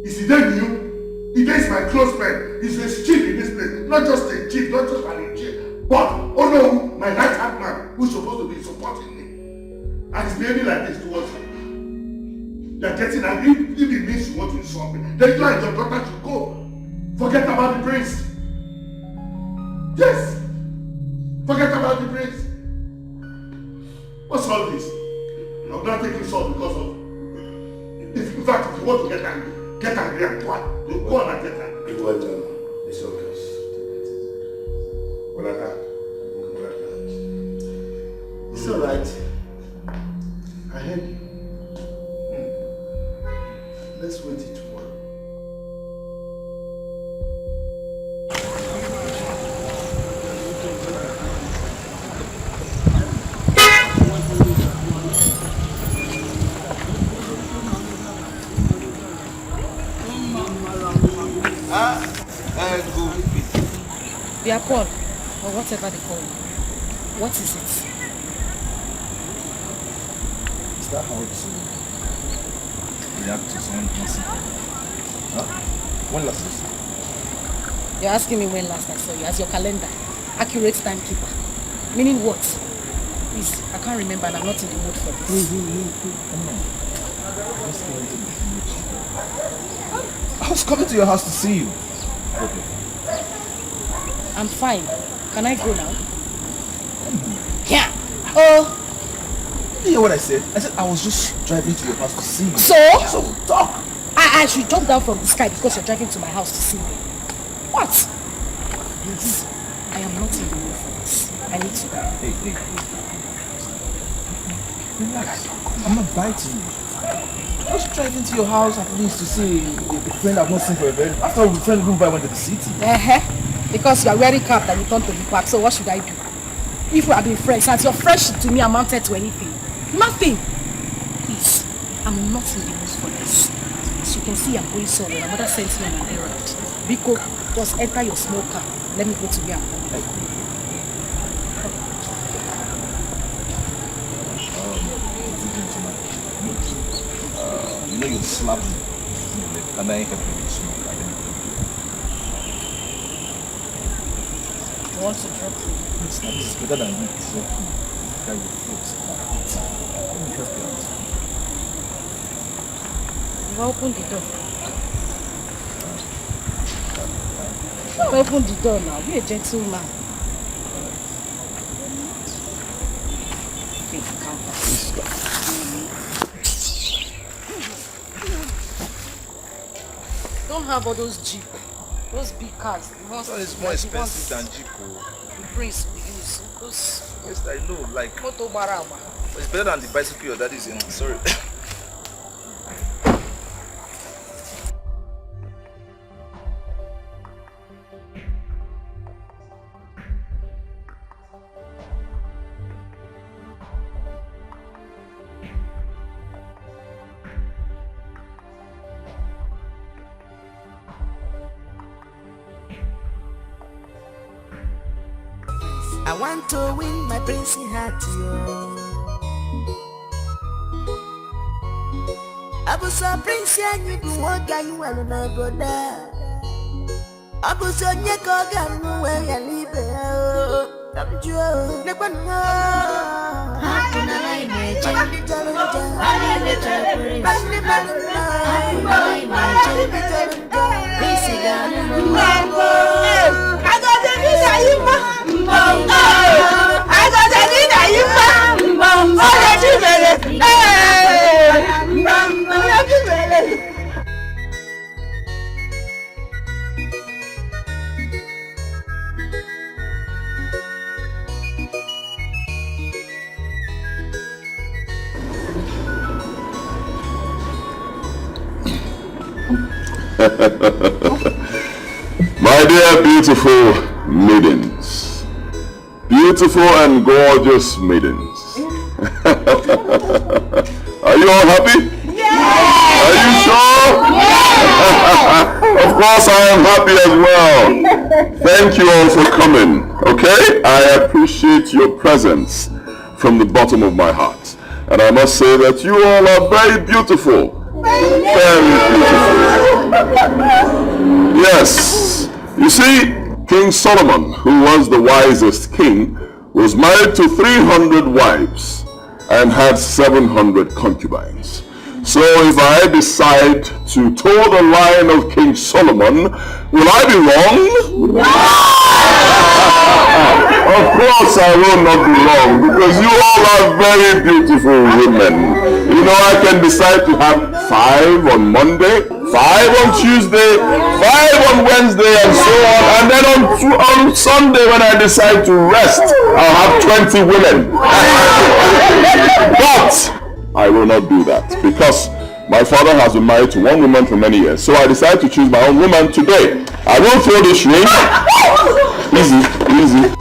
Is he then you? He is my close friend. He's a chief in this place. Not just a chief, not just an chief. But, oh no, my right hand man who's supposed to be supporting me. And he's behaving like this towards me. You're getting angry. If it means you want to insult me, then you and your daughter should go. Forget about the prince. Yes. Forget about the prince. What's all this? I'm not taking salt because of... In fact, if you want to get angry and go on and get angry. It was it's okay. It's alright. I heard you. Let's wait till tomorrow. Dear Paul, or whatever they call you. What is it? Is that how to react to someone dancing? Huh? When last did you see? You're asking me when last I saw you as your calendar. Accurate timekeeper. Meaning what? Please, I can't remember and I'm not in the mood for this. Come on. I was coming to your house to see you. Okay. I'm fine. Can I go now? Yeah. Oh. You hear what I said? I said I was just driving to your house to see you. So talk. I should jump down from the sky because you're driving to my house to see me. What? Please. I am not in the mood for this. I need to go. Hey. Relax. I'm not biting you. Just driving to your house at least to see a friend I've not seen for a very... After all, the friend who went to the city. Because you are wearing cap that you turn to the back, so what should I do? If we have been friends, and your friendship to me amounted to anything. Nothing. Please, I'm not in the mood for this. As you can see, I'm going somewhere. My mother sent me on an errand. Biko, just enter your small car. Let me go to where I'm going. You know you slapped me. And I ain't happy with you smoke. You want to drop me? It's not. It's better than me. So, carry your foot. Let me help you out. You open the door. Open the door now. Be a gentleman. Don't have all those Jeep. Those big cars. It's more expensive than Jeep. The Prince will use. Those... Yes, I know. Like... Moto Barama. It's better than the bicycle your daddy's in. Sorry. I want to win my princey heart, yo. Abuso prince anyi du woga you well na broda. Abuso nyeko ga nu we ya libe o. Tamjo ne kwanu. Hakuna na imeje. Ali ne tapuri. Bani Prince ga nu. I got the visa you ma. I got the visa you ma. Oh, let you My dear beautiful maidens, beautiful and gorgeous maidens, are you all happy? Yeah. Are you sure? Yeah. Of course I am happy as well. Thank you all for coming, okay? I appreciate your presence from the bottom of my heart. And I must say that you all are very beautiful. Very beautiful. Yes. You see, King Solomon, who was the wisest king, was married to 300 wives and had 700 concubines. So if I decide to toe the line of King Solomon, will I be wrong? No! Of course I will not be wrong, because you all are very beautiful women. You know, I can decide to have 5 on Monday, 5 on Tuesday, 5 on Wednesday, and so on. And then on Sunday, when I decide to rest, I'll have 20 women. But I will not do that, because My father has been married to one woman for many years, so I decided to choose my own woman today. I won't throw this ring. Easy, easy.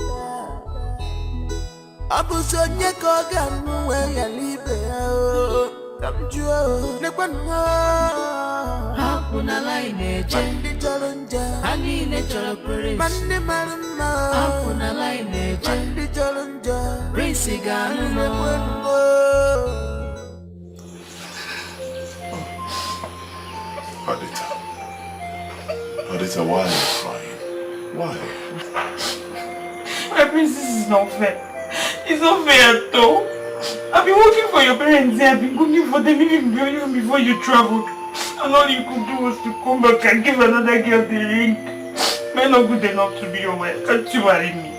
Adita, why are you crying? Why? My princess, this is not fair. It's not fair at all. I've been working for your parents here. I've been cooking for them even before you traveled. And all you could do was to come back and give another girl the ring. Men not good enough to be your wife. Can't you marry me?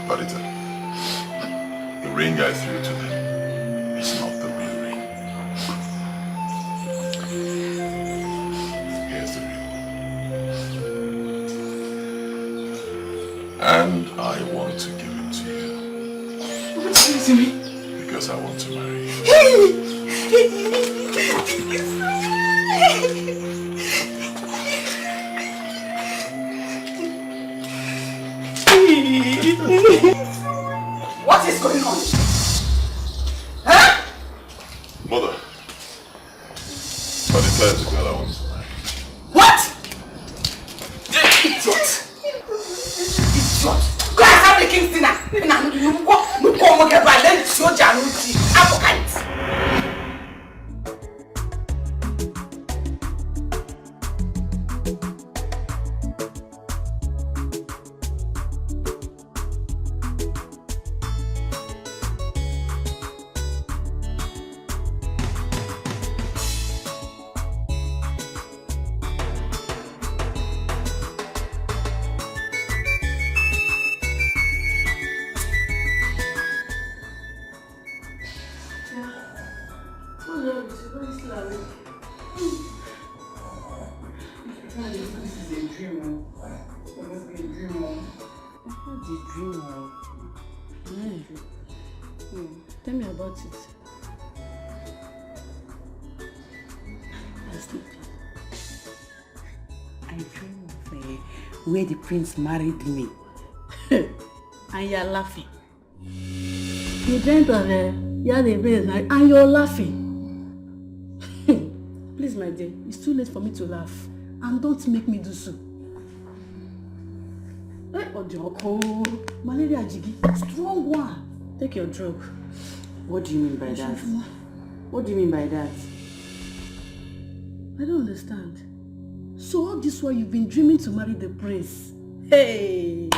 Adita, the ring I threw to them is not the real ring. Here's the real one. And I want to give it to you. What do you mean? Because I want to marry you. What is going on? Huh? Mother, Adita is the girl I want to marry. What? Idiot! Idiot! Go and have the king's dinner! Tell me about it. I dream of where the prince married me. And you're laughing. You dreamt of you're the prince and you're laughing. Please, my dear, it's too late for me to laugh. And don't make me do so. Malaria jiggy, strong one. Take your drug. What do you mean by that? What do you mean by that? I don't understand. So all this while you've been dreaming to marry the prince. Hey!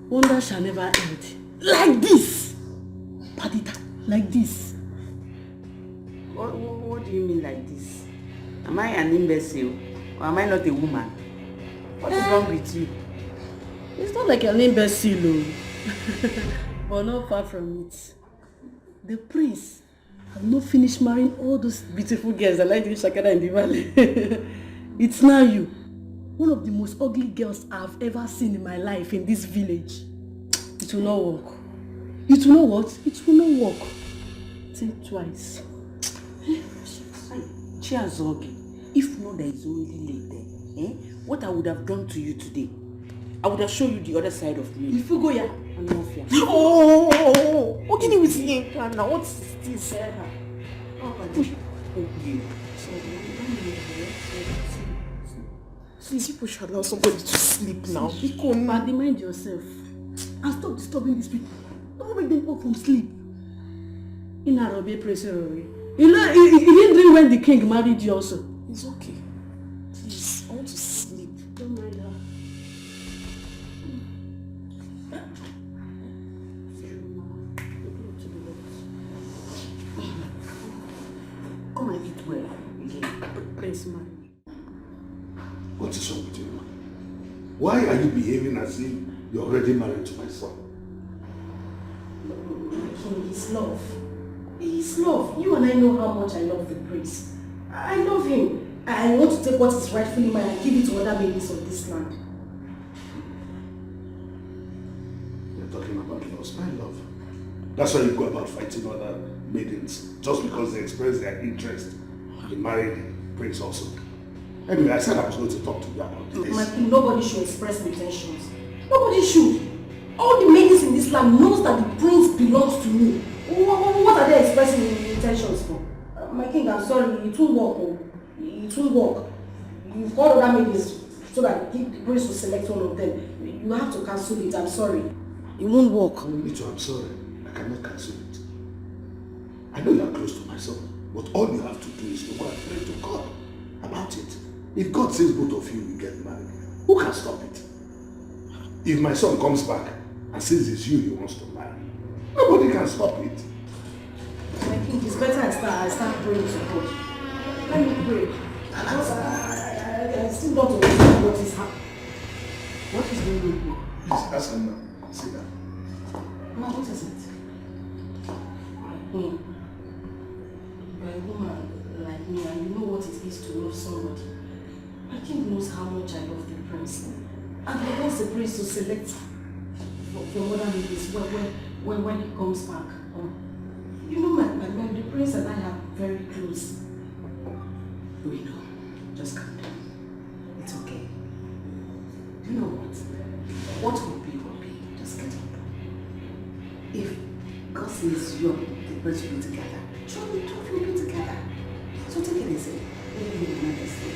Wonder shall never end. Like this! Padita, like this. What do you mean like this? Am I an imbecile? Or am I not a woman? What is wrong with you? It's not like an imbecile, but not far from it. The prince has not finished marrying all those beautiful girls that like the Shakara in the valley. It's now you. One of the most ugly girls I've ever seen in my life in this village. It will not work. It will not what? It will not work. Think twice. Chiazogi, if not there is already late there, what I would have done to you today, I would have shown you the other side of me. If you go here, I'm not fair. What can you say? Now what is this? Please, people should allow somebody to sleep now. Paddy, mind yourself. And stop disturbing these people. Don't make them up from sleep. In Arabic, you know, he didn't dream when the king married you also. It's okay. Please, I want to sleep. Don't mind her. Come and eat well. Prince marry. What is wrong with you? Why are you behaving as if you're already married to my son? His love. His love. You and I know how much I love the prince. I love him. I want to take what is rightfully mine and give it to other babies of this land. talking about loss? My love. That's why you go about fighting other maidens just because they express their interest in marrying the prince also. Anyway, I said I was going to talk to you about this. My king, nobody should express intentions. Nobody should. All the maidens in this land knows that the prince belongs to me. What are they expressing intentions for? My king, I'm sorry, it won't work. It won't work. You've got other maidens so that the prince will select one of them. You have to cancel it, I'm sorry. It won't work. Me too, I'm sorry. I cannot cancel it. I know you are close to my son, but all you have to do is to go and pray to God about it. If God says both of you will get married, who can stop it? If my son comes back and says it's you he wants to marry, nobody can stop it. I think it's better I start praying to God. Let me pray. I still don't understand what is happening. What is going on here? Please, ask him now. Sit down. Ma, what is it? My queen, you're a woman like me and you know what it is to love somebody. My king knows how much I love the prince. And he wants the prince to select for other ladies when he comes back. You know, the prince and I are very close. We know. Just calm down. It's okay. You know what? What will be, will be. Just get up. If God says you and the prince will be together, sure, we two will be together. So take it easy. Maybe you can understand.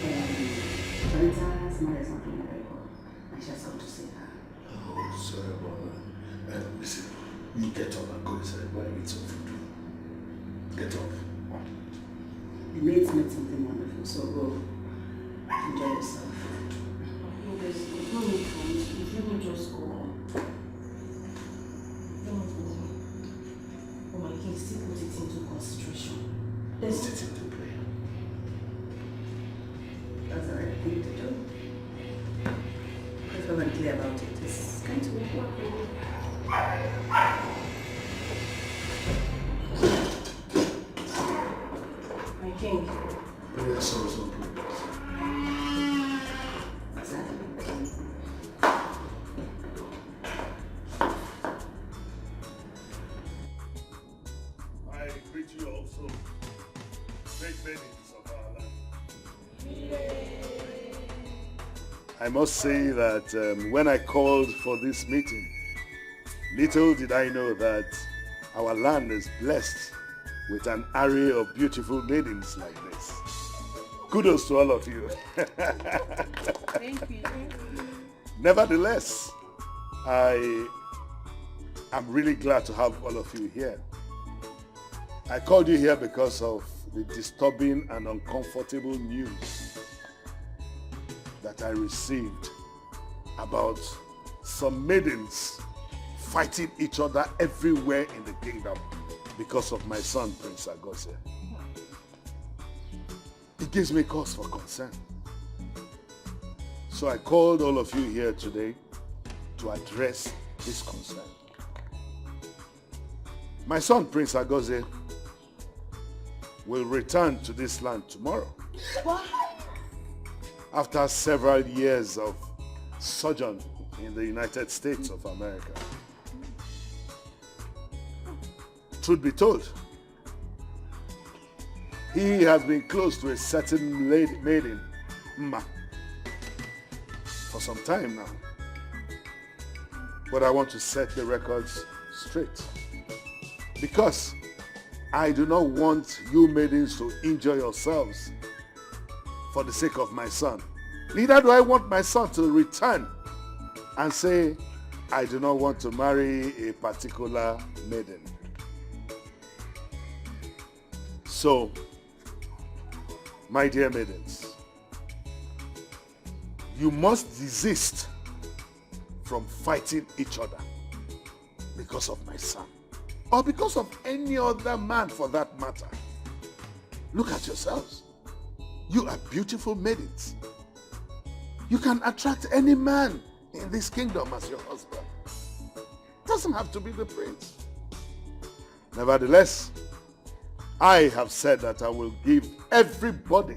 Charita's married something very well. I just want to say that. Oh, sorry about that. Listen, you get up and go inside while I eat some food. Get up. The maids made something wonderful, so go. Enjoy yourself. There's no need for me. If you will just go on. Don't go. Oh my king, still put it into consideration. Let's put it into prayer. That's the right thing to do. If I'm clear about it, it's going to work well. My king. Prayer solves all problems. I greet you also, great maidens of our land. I must say that when I called for this meeting, little did I know that our land is blessed with an array of beautiful maidens like this. Kudos to all of you. Thank you. Nevertheless, I am really glad to have all of you here. I called you here because of the disturbing and uncomfortable news that I received about some maidens fighting each other everywhere in the kingdom because of my son, Prince Agose. It gives me cause for concern. So I called all of you here today to address this concern. My son, Prince Agose, will return to this land tomorrow. What? After several years of sojourn in the United States of America. Truth be told, he has been close to a certain maiden, Ma, for some time now. But I want to set the records straight. Because I do not want you maidens to injure yourselves for the sake of my son. Neither do I want my son to return and say, I do not want to marry a particular maiden. So, my dear maidens, you must desist from fighting each other because of my son, or because of any other man for that matter. Look at yourselves. You are beautiful maidens. You can attract any man in this kingdom as your husband. Doesn't have to be the prince. Nevertheless, I have said that I will give everybody,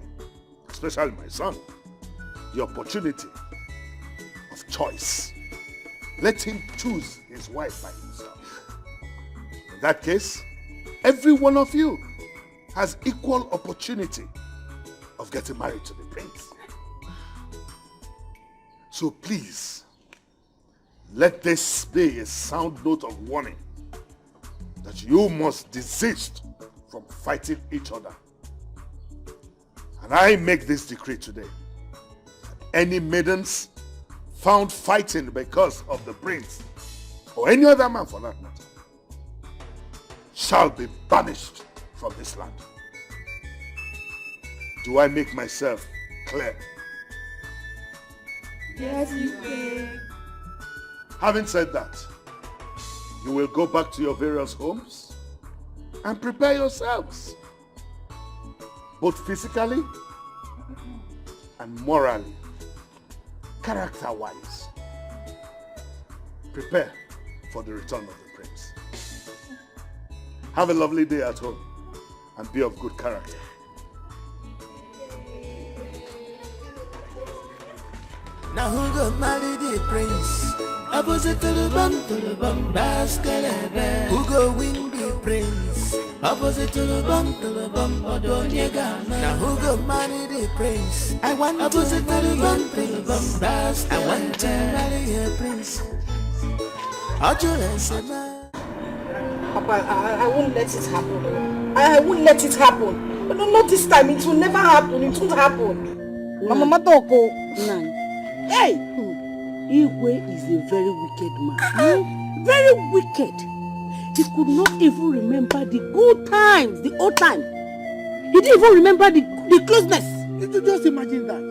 especially my son, the opportunity of choice. let him choose his wife by himself. In that case, every one of you has equal opportunity of getting married to the prince. So please, let this be a sound note of warning that you must desist from fighting each other. And I make this decree today. Any maidens found fighting because of the prince, or any other man for that matter, shall be banished from this land. Do I make myself clear? Yes, you can. Having said that, you will go back to your various homes and prepare yourselves, both physically and morally, character-wise. Prepare for the return of the prince. Have a lovely day at home and be of good character. Now who go marry the prince? Opposite to the bum, baskelebe. Who go win the prince? Opposite to the bum, odonyega. Now who go marry the prince? I want opposite to the bum, baskelebe. I want to marry a prince. Papa, I won't let it happen. I won't let it happen. But not this time. It will never happen. It won't happen. Mama Matoko. Hey! Igwe is a very wicked man. Very wicked. He could not even remember the good times, the old times. He didn't even remember the closeness. Just imagine that.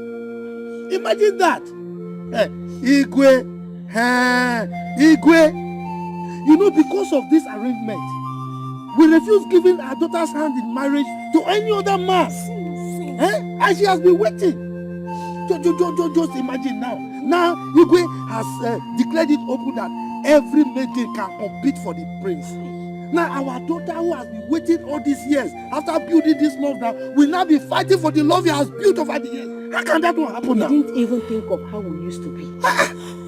Imagine that. Igwe. Igwe. You know, because of this arrangement, we refuse giving our daughter's hand in marriage to any other man. And she has been waiting. Just imagine now. Now, Igwe has declared it open that every maiden can compete for the prince. Now, our daughter who has been waiting all these years, after building this love now, will now be fighting for the love he has built over the years. How can that one happen now? He didn't even think of how we used to be.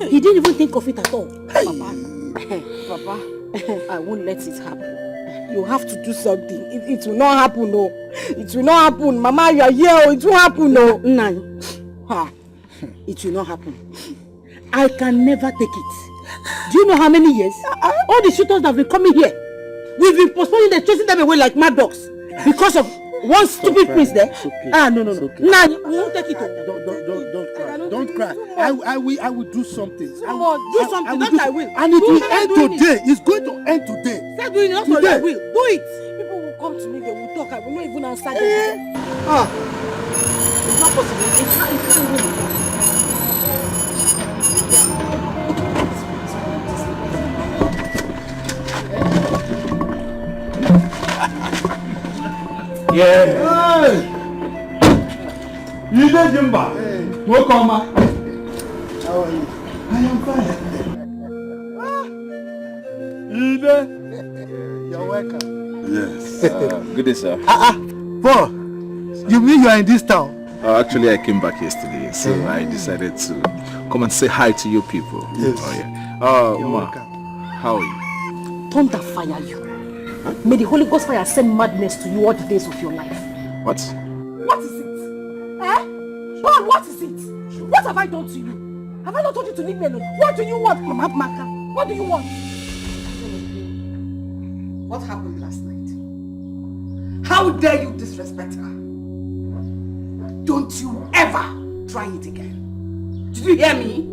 He didn't even think of it at all. Papa, I won't let it happen. You have to do something. It will not happen, no. It will not happen. Mama, you are here. It will happen, no. No. It will not happen. I can never take it. Do you know how many years? All the shooters that have been coming here, we've been postponing them, chasing them away like mad dogs because of one stupid prince there. No. Okay. Nah, you won't take it. Don't cry. Don't cry. I will do something. Come on, do something. That I will. And it will end today. It's going to end today. Start doing it. Not today. I will. Do it. People will come to me. They will talk. I will not even answer them. It's not possible. It can't really be. Yeah. Hey. You did Jimba. Hey. Welcome. How are you? I am fine. You're welcome. Yes. Good day, sir. Paul, you mean you are in this town? Actually, I came back yesterday, so I decided to come and say hi to you people. Yes. Oh, yeah. You're Ma, welcome. how are you? Thunder fire you. May the Holy Ghost fire send madness to you all the days of your life. What? What is it? Paul, what is it? What have I done to you? Have I not told you to leave me alone? What do you want, Mama Maka? What do you want? What happened last night? How dare you disrespect her? Don't you ever try it again. Did you hear me?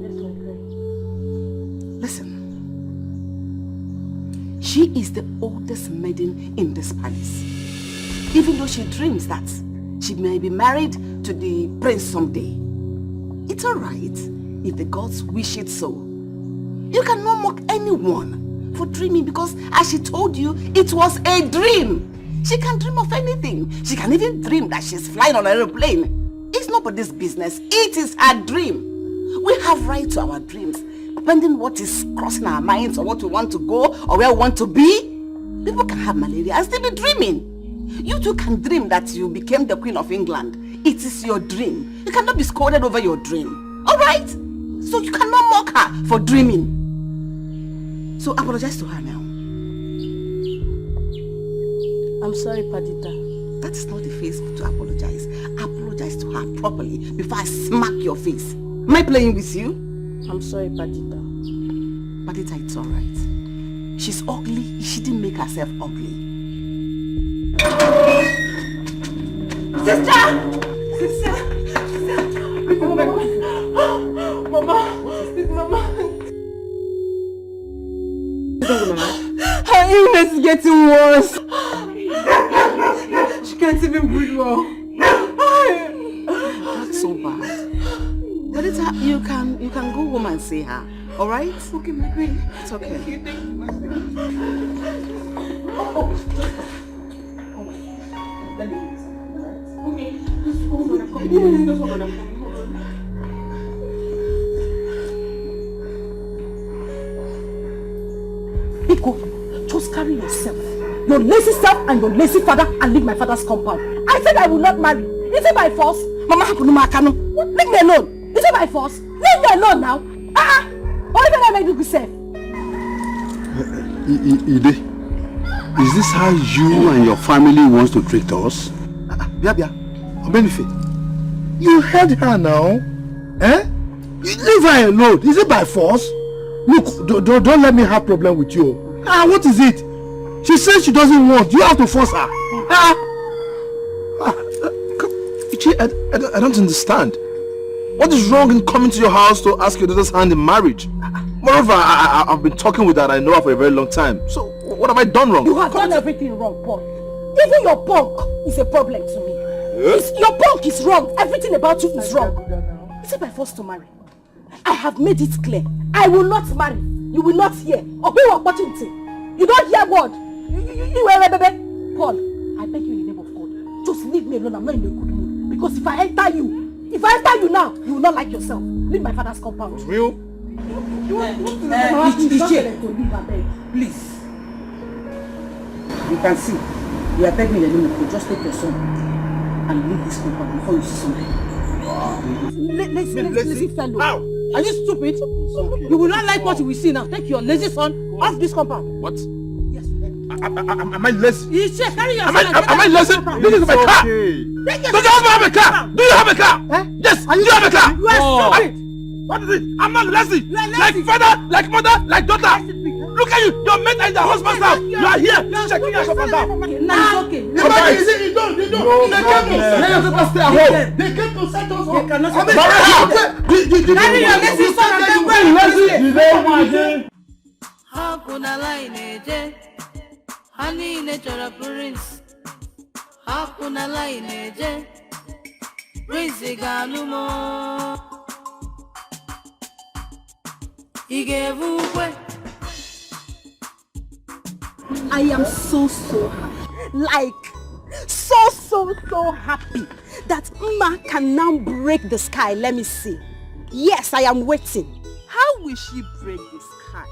Listen. She is the oldest maiden in this palace. Even though she dreams that she may be married to the prince someday. It's alright if the gods wish it so. You cannot mock anyone for dreaming because, as she told you, it was a dream. She can dream of anything. She can even dream that she's flying on an aeroplane. It's nobody's business. It is her dream. We have right to our dreams. Depending what is crossing our minds or what we want to go or where we want to be, people can have malaria and still be dreaming. You too can dream that you became the Queen of England. It is your dream. You cannot be scolded over your dream. Alright? So you cannot mock her for dreaming. So apologize to her now. I'm sorry, Padita. That is not the face to apologize. Apologize to her properly before I smack your face. Am I playing with you? I'm sorry, Padita. Padita, it's alright. She's ugly. She didn't make herself ugly. Sister! Mama! Her illness is getting worse. She can't even breathe well. That's so bad. But you can go home and see her. All right? Okay, my queen. It's okay. Thank you. Let me do this. Okay. Biko, just carry yourself, your lazy self and your lazy father, and leave my father's compound. I said I will not marry. Is it by force? Mama, leave me alone. Is it by force? Leave me alone now. What even I made you say? Ide, is this how you and your family wants to treat us? Bia, you heard her now. Eh? Leave her alone. Is it by force? Look, don't let me have problem with you. What is it? She says she doesn't want. You have to force her. I don't understand. What is wrong in coming to your house to ask your daughter's hand in marriage? Moreover, I've been talking with her and I know her for a very long time. So, what have I done wrong? You have done everything wrong, Paul. Even your punk is a problem to me. Your punk is wrong. Everything about you is wrong. Is it by force to marry? I have made it clear. I will not marry. You will not hear. Opportunity. You don't hear word. Paul, I beg you in the name of God, just leave me alone. I'm not in a good mood. Because if I enter you now, you will not like yourself. Leave my father's compound. Real? Please. You can see. You are begging me in the name of God. Just take your son and leave this compound before you see something. Lazy fellow. How? Are you stupid? Okay. You will not like what you will see now. Take your lazy son off this compound. What? Yes. Am I lazy? You should carry your son. Am I lazy? This is my car. Does your husband have a car? Do you have a car? Yes. Do you have a car? You are stupid. What is it? I'm not lazy. Like father, like mother, like daughter. Look at you. Your mate and your husband's house. You are here checking us up and down. Now it's okay. You don't. They came to stay at home. They came to set us up. They cannot carry your lazy son and then go lazy. Hakuna line je, hani ne chora prince. Hakuna line je, prince ganumo. Igevukwe. I am so happy. Like, so happy that Mma can now break the sky. Let me see. Yes, I am waiting. How will she break the sky?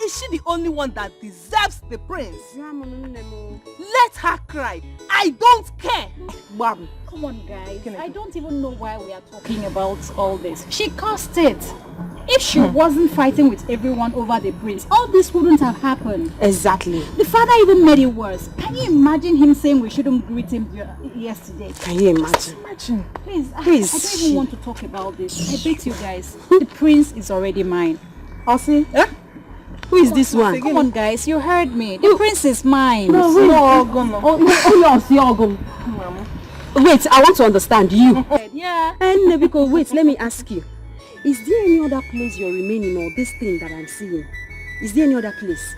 Is she the only one that deserves the prince? Let her cry. I don't care. Bam. Come on, guys. I don't even know why we are talking about all this. She caused it. If she wasn't fighting with everyone over the prince, all this wouldn't have happened. Exactly. The father even made it worse. Can you imagine him saying we shouldn't greet him yesterday? Can you imagine? Please. I don't even want to talk about this. I bet you guys, the prince is already mine. Osi? Who is this one? Come on, guys. You heard me. The prince is mine. Wait, I want to understand you. Yeah. And because wait, let me ask you. Is there any other place you're remaining or this thing that I'm seeing? Is there any other place?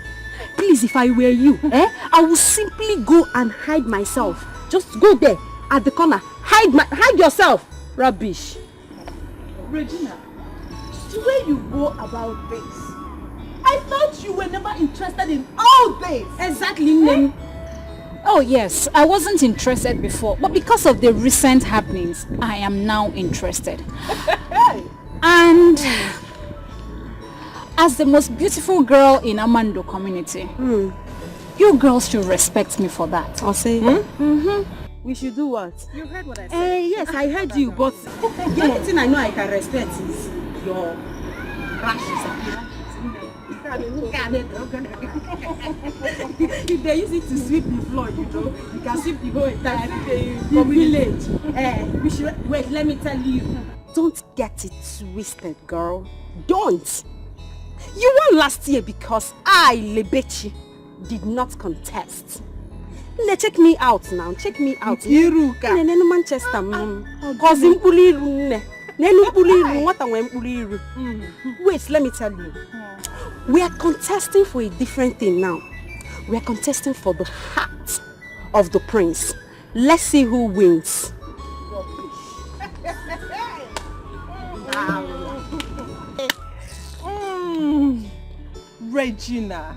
Please, if I were you, I would simply go and hide myself. Just go there at the corner. Hide yourself. Rubbish. Regina, the way you go about this, I thought you were never interested in all this. Exactly. Oh yes, I wasn't interested before, but because of the recent happenings, I am now interested. And as the most beautiful girl in Amando community, you girls should respect me for that. I'll say. We should do what? You heard what I said. Yes, I heard you, but the only thing I know I can respect is your rashes. If they use it to sweep the floor, you can sweep the whole entire village. We should wait. Let me tell you. Don't get it twisted, girl. Don't. You won last year because I, Lebechi, did not contest. Check me out now. Check me out. Manchester. Wait, let me tell you. We are contesting for a different thing now. We are contesting for the heart of the prince. Let's see who wins. Regina.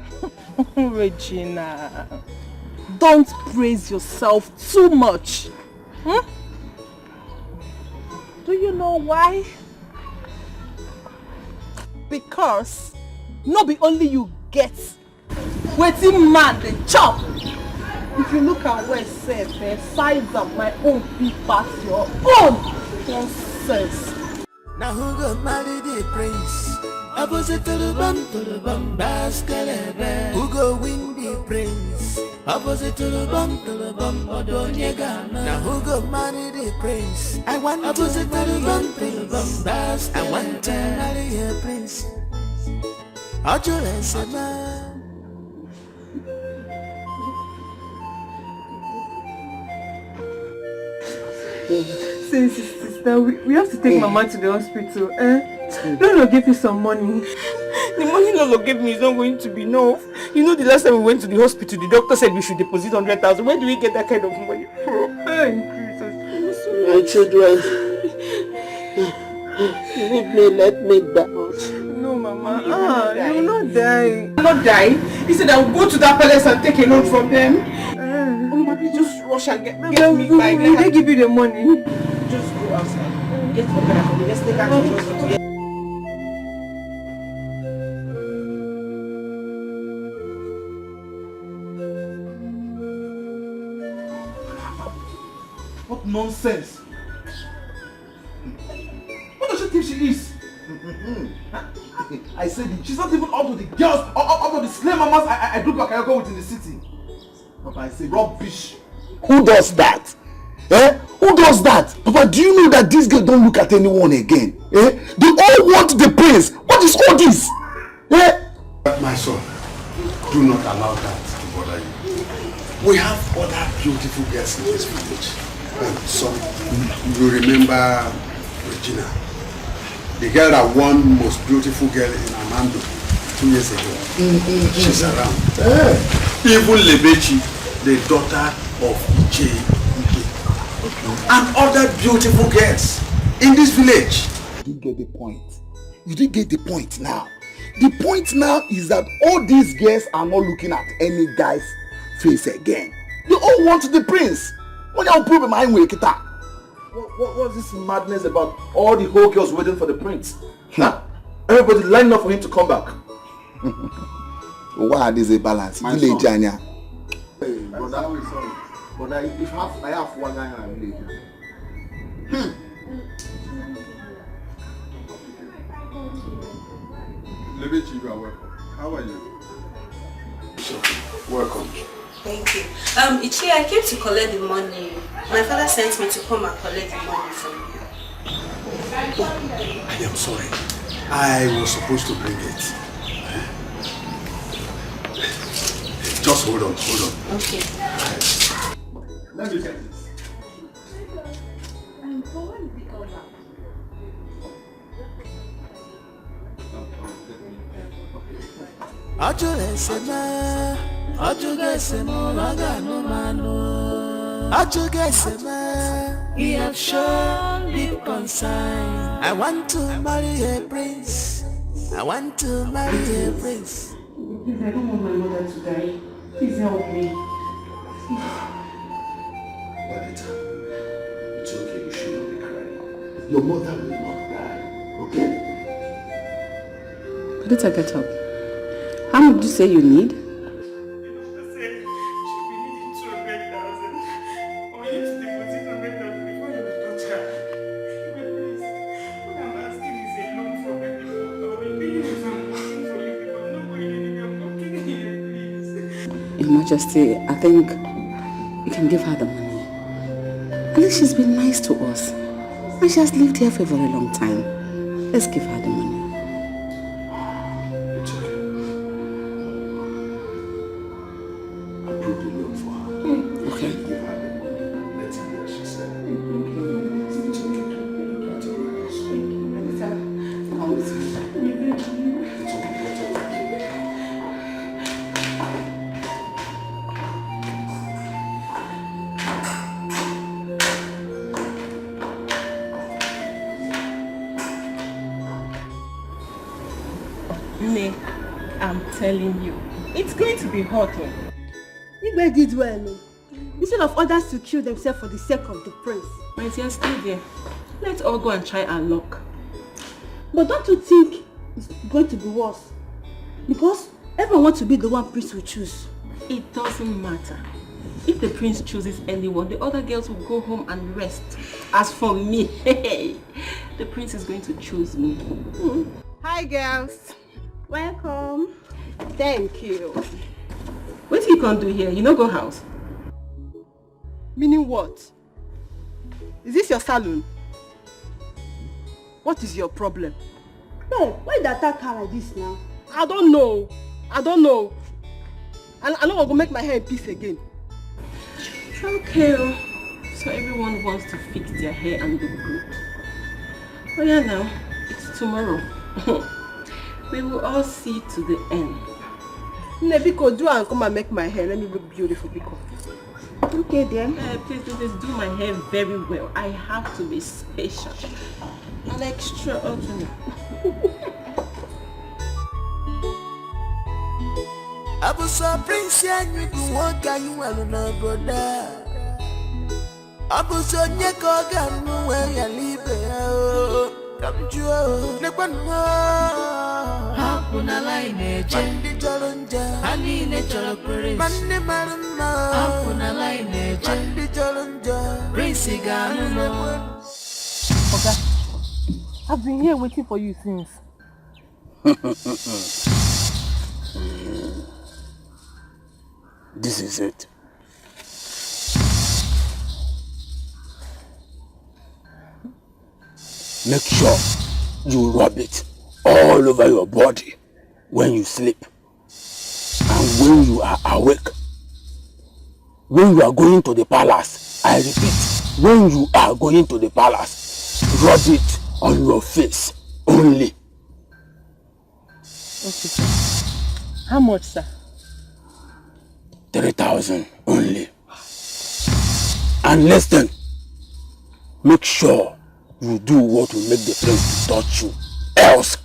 Regina. Don't praise yourself too much. Do you know why? Because not be only you get waiting man the chop. If you look at where said the size of my own big past your own nonsense. Now who go marry the prince? Opposite to the bum baskelebe. Who go win the prince? Opposite to the bum odonyega. Now who go marry the prince? I want opposite to the bum baskelebe. I want to marry a prince. Ajulesema. Sister, we have to take Mama to the hospital. Lolo give you some money. The money Lolo gave me is not going to be enough. You know the last time we went to the hospital, the doctor said we should deposit 100,000. Where do we get that kind of money from? My children, leave me, let me die. No, Mama. You will not die. You will not die? He said I will go to that palace and take a loan from them. Mama, please just rush and get me by now. Will they give you the money? Just go outside. Get for me. Let's take her to the hospital. What nonsense! What does she think she is? I said it. She's not even up to the girls, up to the slave mamas I do back I go with in the city. Papa, I say rubbish. Who does that? Who does that? Papa, do you know that these girls don't look at anyone again? They all want the prince. What is all this? My son, do not allow that to bother you. We have other beautiful girls in this village. So, you remember Regina, the girl that won most beautiful girl in Amando 2 years ago. She's around. Even Lebechi, the daughter of Ije, and other beautiful girls in this village. You didn't get the point. You didn't get the point now. The point now is that all these girls are not looking at any guy's face again. They all want the prince. What's this madness about all the whole girls waiting for the prince? Everybody lining up for him to come back. Why is a balance? My Village son. Anya. Hey, brother, sorry. But I have one guy in a village. Lebechi, you are welcome. How are you? Welcome. Thank you. Ichi, I came to collect the money. My father sent me to come and collect the money from you. I am sorry. I was supposed to bring it. Just hold on. Okay. Let me get this. He have shown deep concern. I want to marry a prince. I want to marry a prince. Please, I don't want my mother to die. Please help me. Babita, it's okay, you should not be crying. Your mother will not die, okay? Babita, get up. How much did you say you need? Your Majesty, I think you can give her the money. At least she's been nice to us. And she has lived here for a very long time. Let's give her the money. It's okay. I broke the loan for her. Okay. Give her the money. Let's hear what she said. It's okay. Nne, I'm telling you, it's going to be hot. Igwe did well, no? Instead of others to kill themselves for the sake of the prince. My dear, stay there. Let's all go and try our luck. But don't you think it's going to be worse? Because everyone wants to be the one prince will choose. It doesn't matter. If the prince chooses anyone, the other girls will go home and rest. As for me, the prince is going to choose me. Hi girls. Welcome. Thank you. What do you can do here? You no go house? Meaning what? Is this your salon? What is your problem? Babe, why they attack her like this now? I don't know. And I'm not going to make my hair in peace again. Okay. So everyone wants to fix their hair and look good. Oh yeah, now. It's tomorrow. We will all see to the end. Nebiko, do and come and make my hair. Let me look beautiful, Biko. Okay then. Please do my hair very well. I have to be special and extraordinary. I was a prince and you do what can you well no brother. I was a nyakoga no where you live. Come to the one. Hakuna line, Jendi Jolonja, Ani Nature Prince, Mande Marama, Hakuna line, Jendi Jolonja, Prince Gano. Okay, I've been here waiting for you since. This is it. Make sure you rub it all over your body when you sleep and when you are awake. When you are going to the palace, I repeat, when you are going to the palace, rub it on your face only. Okay, sir. How much, sir? 3,000 only. And listen, make sure you do what will make the prince touch you. Else.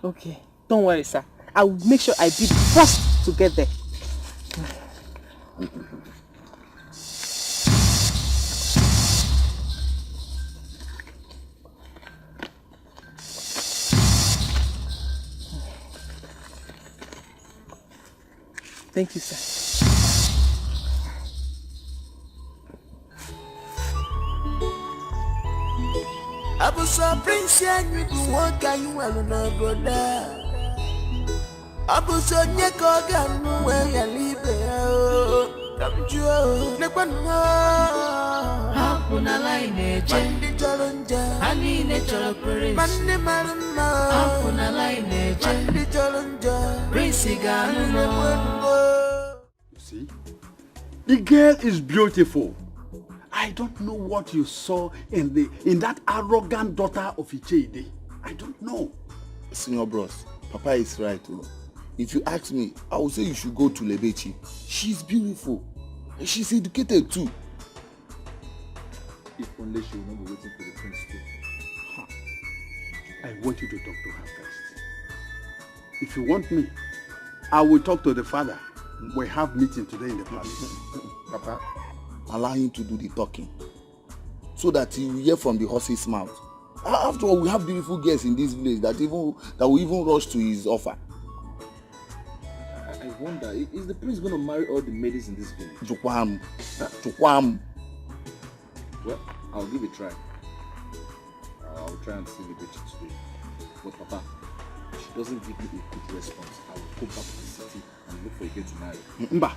Okay, don't worry, sir. I will make sure I be the first to get there. Thank you, sir. I was a prince and you do what can you well no brother. I was a nyakoga no where you live. Come to the one. Hakuna line, Jendi Jolonja, Ani Nature Prince, Mande Marama, Hakuna line, Jendi Jolonja, Prince Gano. You see, the girl is beautiful. I don't know what you saw in that arrogant daughter of Ichede. I don't know. Senior bros, Papa is right. If you ask me, I would say you should go to Lebechi. She's beautiful. She's educated too. If only she will not be waiting for the prince too. I want you to talk to her first. If you want me, I will talk to the father. We have meeting today in the palace. Papa, allow him to do the talking so that he will hear from the horse's mouth. After all, we have beautiful girls in this village that will even rush to his offer. I wonder, is the prince going to marry all the maidens in this village? Chukwam. Well, I'll give it a try. I'll try and see the bitch today. But Papa, she doesn't give me a good response, I will go back to the city and look for a girl to marry. Mba.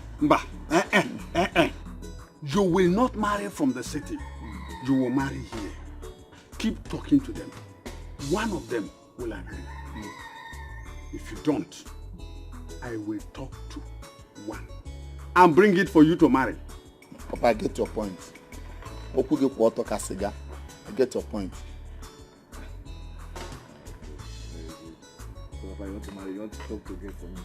You will not marry from the city. You will marry here. Keep talking to them. One of them will agree. If you don't, I will talk to one and bring it for you to marry. Papa, I get your point. I get your point. Papa, you want to marry? You want to talk to a girl for me?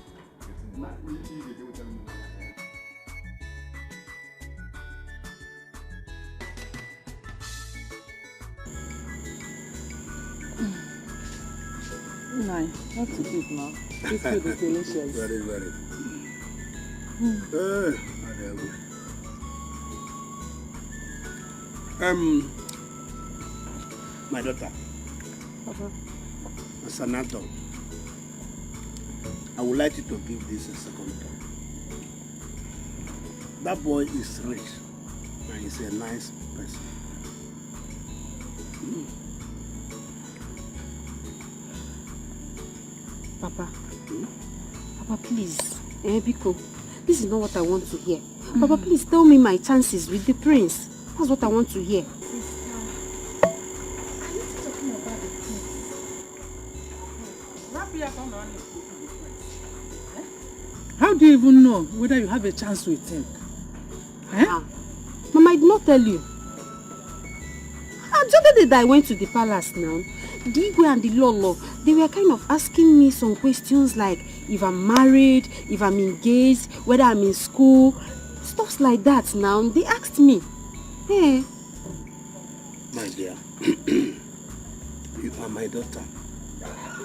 Nine, not to eat now. This food is delicious. Very. My daughter. Papa. As an adult, I would like you to give this a second thought. That boy is rich and he's a nice person. Papa. Papa, please. Biko, this is not what I want to hear. Papa, please tell me my chances with the prince. That's what I want to hear. How do you even know whether you have a chance with him? Mama, I did not tell you. The other day that I went to the palace now, Dikeh and the Lolo, they were kind of asking me some questions like if I'm married, if I'm engaged, whether I'm in school, stuff like that now. They asked me. Hey. My dear, you are my daughter,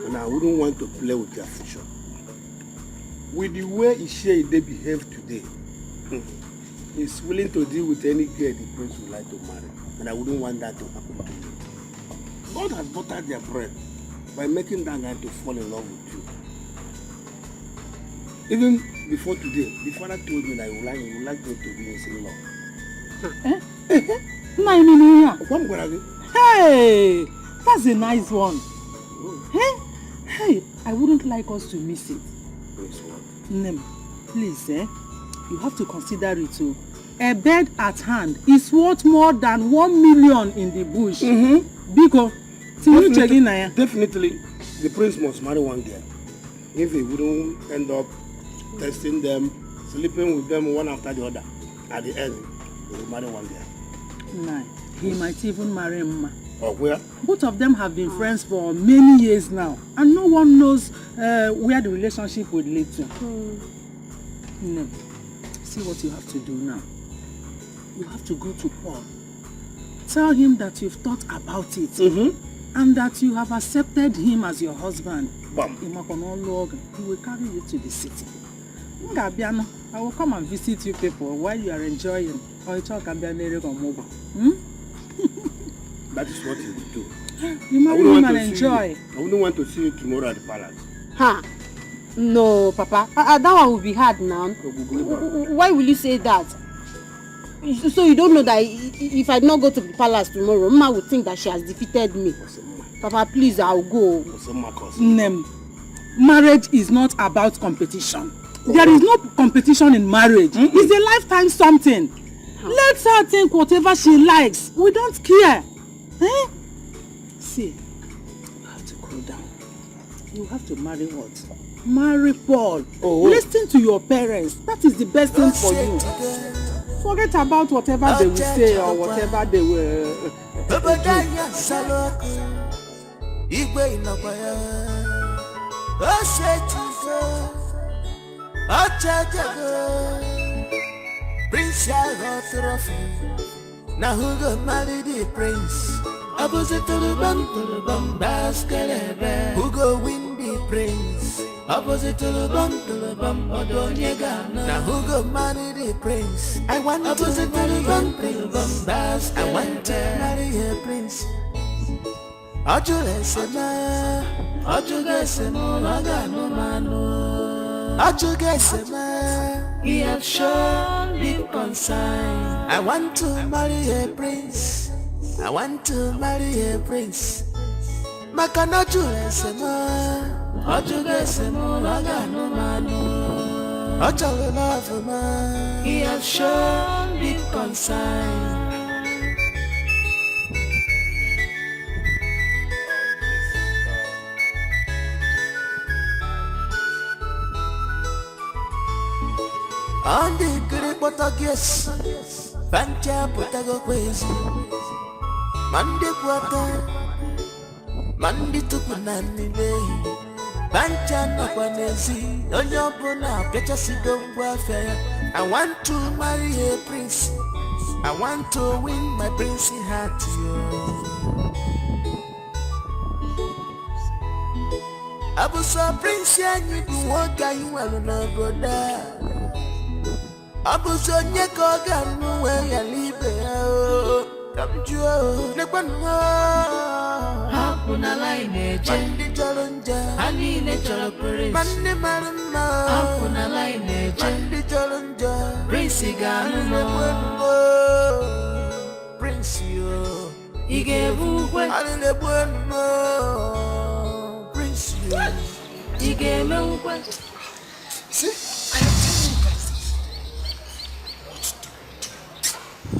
and I wouldn't want to play with your future. With the way they behave today, he's willing to deal with any girl the prince would like to marry, and I wouldn't want that to happen to you. God has buttered their bread by making that guy to fall in love with you. Even before today, the father told me that he would like you to be his in-law. Hey, that's a nice one. Hey, I wouldn't like us to miss it. Nem, please, you have to consider it too. A bed at hand is worth more than 1 million in the bush. Because definitely, the prince must marry one girl. If he wouldn't end up testing them, sleeping with them one after the other, at the end, he will marry one girl. Nah, he might even marry Mma. Or where? Both of them have been friends for many years now, and no one knows where the relationship would lead to. No. See what you have to do now. You have to go to Paul. Tell him that you've thought about it, and that you have accepted him as your husband. He will carry you to the city. I will come and visit you people while you are enjoying. That is what you will do. You marry him and enjoy. I wouldn't want to see you tomorrow at the palace. No, Papa. That one will be hard now. Why will you say that? So you don't know that if I not go to the palace tomorrow, Mama would think that she has defeated me. Papa, please, I'll go. Nem, marriage is not about competition. There is no competition in marriage. It's a lifetime something. Let her think whatever she likes. We don't care. See, you have to cool down. You have to marry what? Marry Paul. Listen to your parents. That is the best thing for you. Forget about whatever they will say or whatever they will do. Prince now who go marry the prince? Opposite to the bum, basket. Who go win the prince? Opposite to the bum, now who go marry the prince? I want opposite to the bum, basket. I want to marry a prince. He have sure been consigned. I want to marry a prince. I want to marry a prince. Makanoju esema. He has shown deep concern. On the great Portuguese, Pancha Potago Quays, Monday quarter, Monday to Punani Bay, Pancha Napanesi, Onyopona, Petasigo Warfare. I want to marry a prince. I want to win my princely heart. I was a prince, and you do what I will not go there. I was on your garden where you live. Come to never know. Hakuna line, Chandi Jalunja, Ani Natural Prince, Mandi Marama, Hakuna line, Chandi Jalunja, Prince Gano, Prince yo, Ige when I didn't know, Prince yo, Ige Melbourne. See? I am telling you guys this.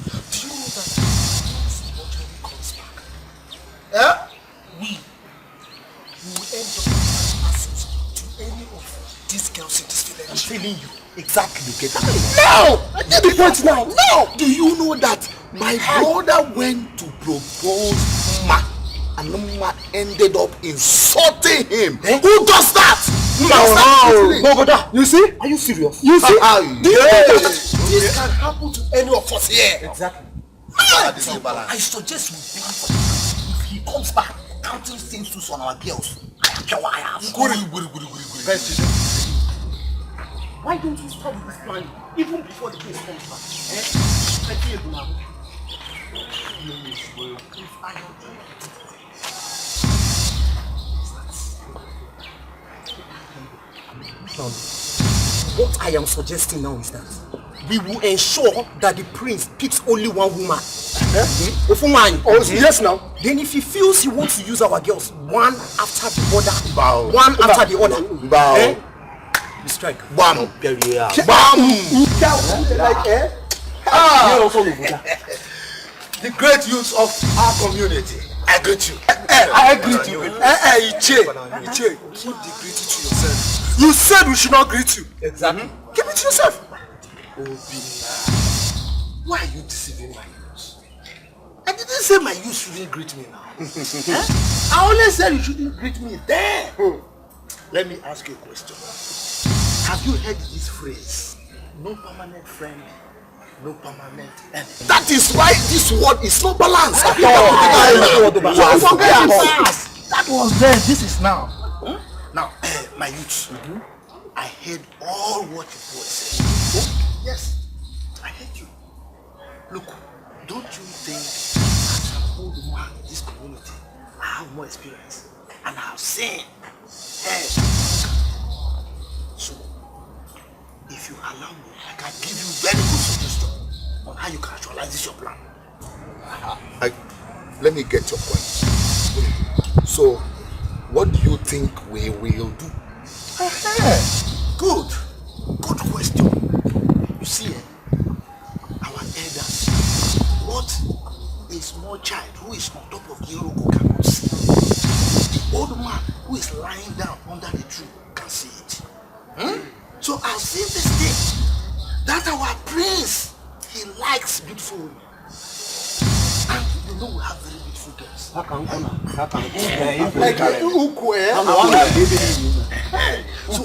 What do you know that once Nigerian comes back, we will end up giving access to any of these girls in this village. I'm telling you. Exactly. No! I get the point now. No! Do you know that my brother went to propose Ma and Ma ended up insulting him? Who does that? No, brother. You see? Are you serious? You see? Do you know that this can happen to any of us here? Exactly. I suggest we plan for him. If he comes back, counting things on our girls. Why don't you stop this plan even before the case comes back? I feel it now. If I don't do it. What I am suggesting now is that we will ensure that the prince picks only one woman. Yes, now. Then if he feels he wants to use our girls one after the other, one after the other, we strike. Bam! Bam! The great youth of our community. I greet you. I greet you. Iche, keep the greeting to yourself. You said we should not greet you. Exactly. Keep it to yourself. Why are you deceiving my youth? I didn't say my youth shouldn't greet me now. I only said you shouldn't greet me there. Let me ask you a question. Have you heard this phrase? No permanent friend, no permanent enemy. That is why this word is so balanced. That was then, this is now. Now, my youth, I heard all what you said. Yes, I heard you. Look, don't you think as an old man in this community, I have more experience and I have seen. So, if you allow me, I can give you very good suggestion on how you can actualize this your plan. Let me get your point. So, what do you think we will do? Good question. You see, our elders, what a small child who is on top of the Yoroko cannot see. The old man who is lying down under the tree can see it. So I've seen this thing that our prince, he likes beautiful women. And you know we have very beautiful girls. So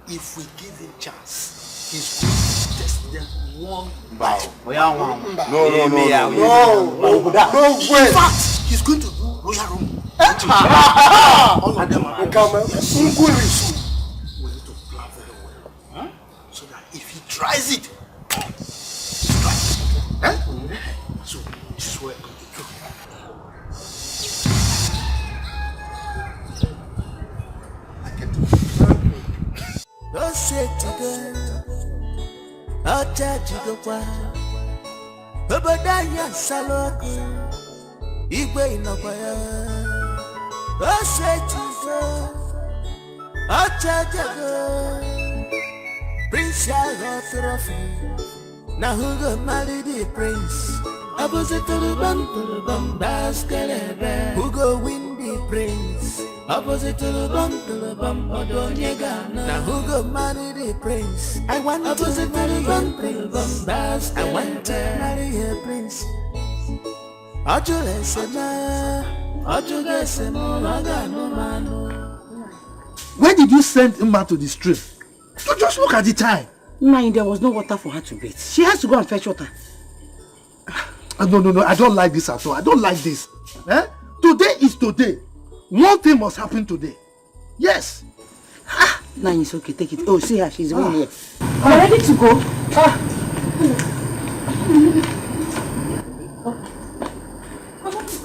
if we give him chance, he's going to test them one by one. No. In fact, he's going to do royal room. All of them are we need to plan very well. So that if he tries it, he's trying. So this is what I'm going to do. I get it. Don't say to girl, I'll charge you the one. Obadiah Saloko, Igwe Inopaya. Don't say to girl, Prince Yago trophy. Now who go marry the prince? Opposite to the bum, baskelebe. Who go win the prince? Opposite to the bum, odonyega. Now who go marry the prince? I want opposite to the bum, baskelebe. I want to marry a prince. Where did you send Ima to the stream? So just look at the time. Nine, there was no water for her to bathe. She has to go and fetch water. No, I don't like this at all. I don't like this. Eh? Today is today. One thing must happen today. Yes. Nine, it's okay. Take it. Oh, see her. She's going here. I'm ready to go.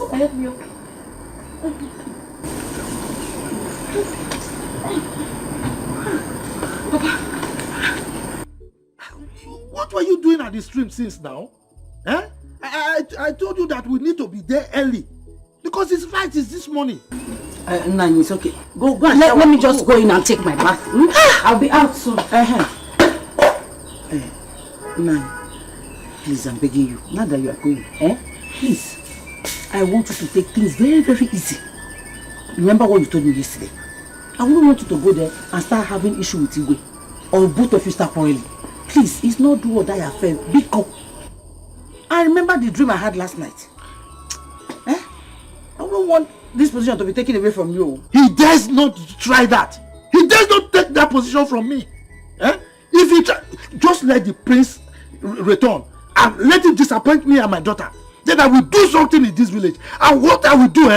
Help me, okay? What were you doing at the stream since now? Eh? I told you that we need to be there early. Because his flight is this morning. Nine, it's okay. Go and let me just go in and take my bath. I'll be out soon. Nine, please, I'm begging you. Now that you are going, please. I want you to take things very, very easy. Remember what you told me yesterday. I wouldn't want you to go there and start having issue with Igwe. Or both of you start quarreling. Please, it's not do or die affair. Be calm. I remember the dream I had last night. I don't want this position to be taken away from you. He dares not try that. He dares not take that position from me. If he try, just let the prince return and let him disappoint me and my daughter. Then I will do something in this village. And what I will do,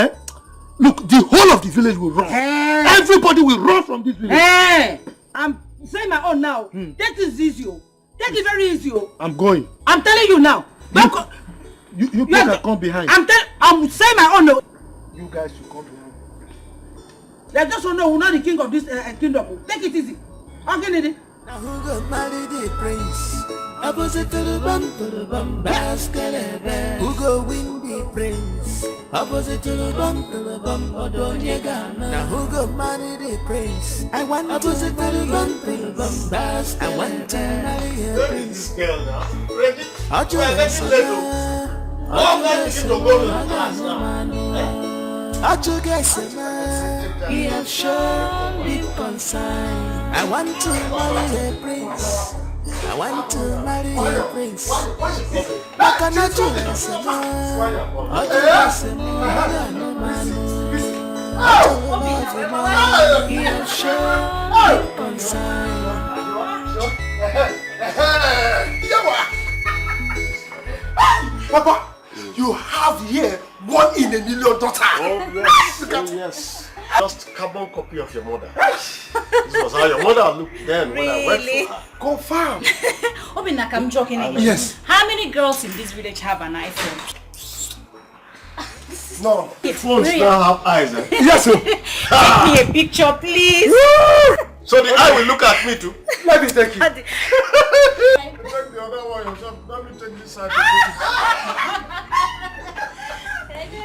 look, the whole of the village will run. Everybody will run from this village. I'm saying my own now. That is easy. That is very easy. I'm going. I'm telling you now. You can come behind. I'm saying my own. You guys should come behind. They just don't know who's not the king of this kingdom. Take it easy. Okay, Nidi. Now who go marry the prince? Opposite to the bum, baskelebe. Who go win the prince? Opposite to the bum, odonyega. Now who go marry the prince? I want opposite to the bum, baskelebe. I want to marry a prince. Girl now. Ready? How do let me let go. I'm not to go to the class now. How to guess a man? He have shown deep concern. I want to marry a prince. I want to marry a prince. I cannot do this a man. I do this a man. No man. I do love a man. He have shown deep concern. Papa, you have here 1 in a million daughter. Oh yes, yes. Just carbon copy of your mother. This was how your mother looked then when I went for her. Confirm. Obinaka, I'm joking again. Yes. How many girls in this village have an iPhone? No, phones now have eyes. Yes, sir. Take me a picture, please. So the eye will look at me too. Let me take you. Take the other one yourself. Let me take this side. Can you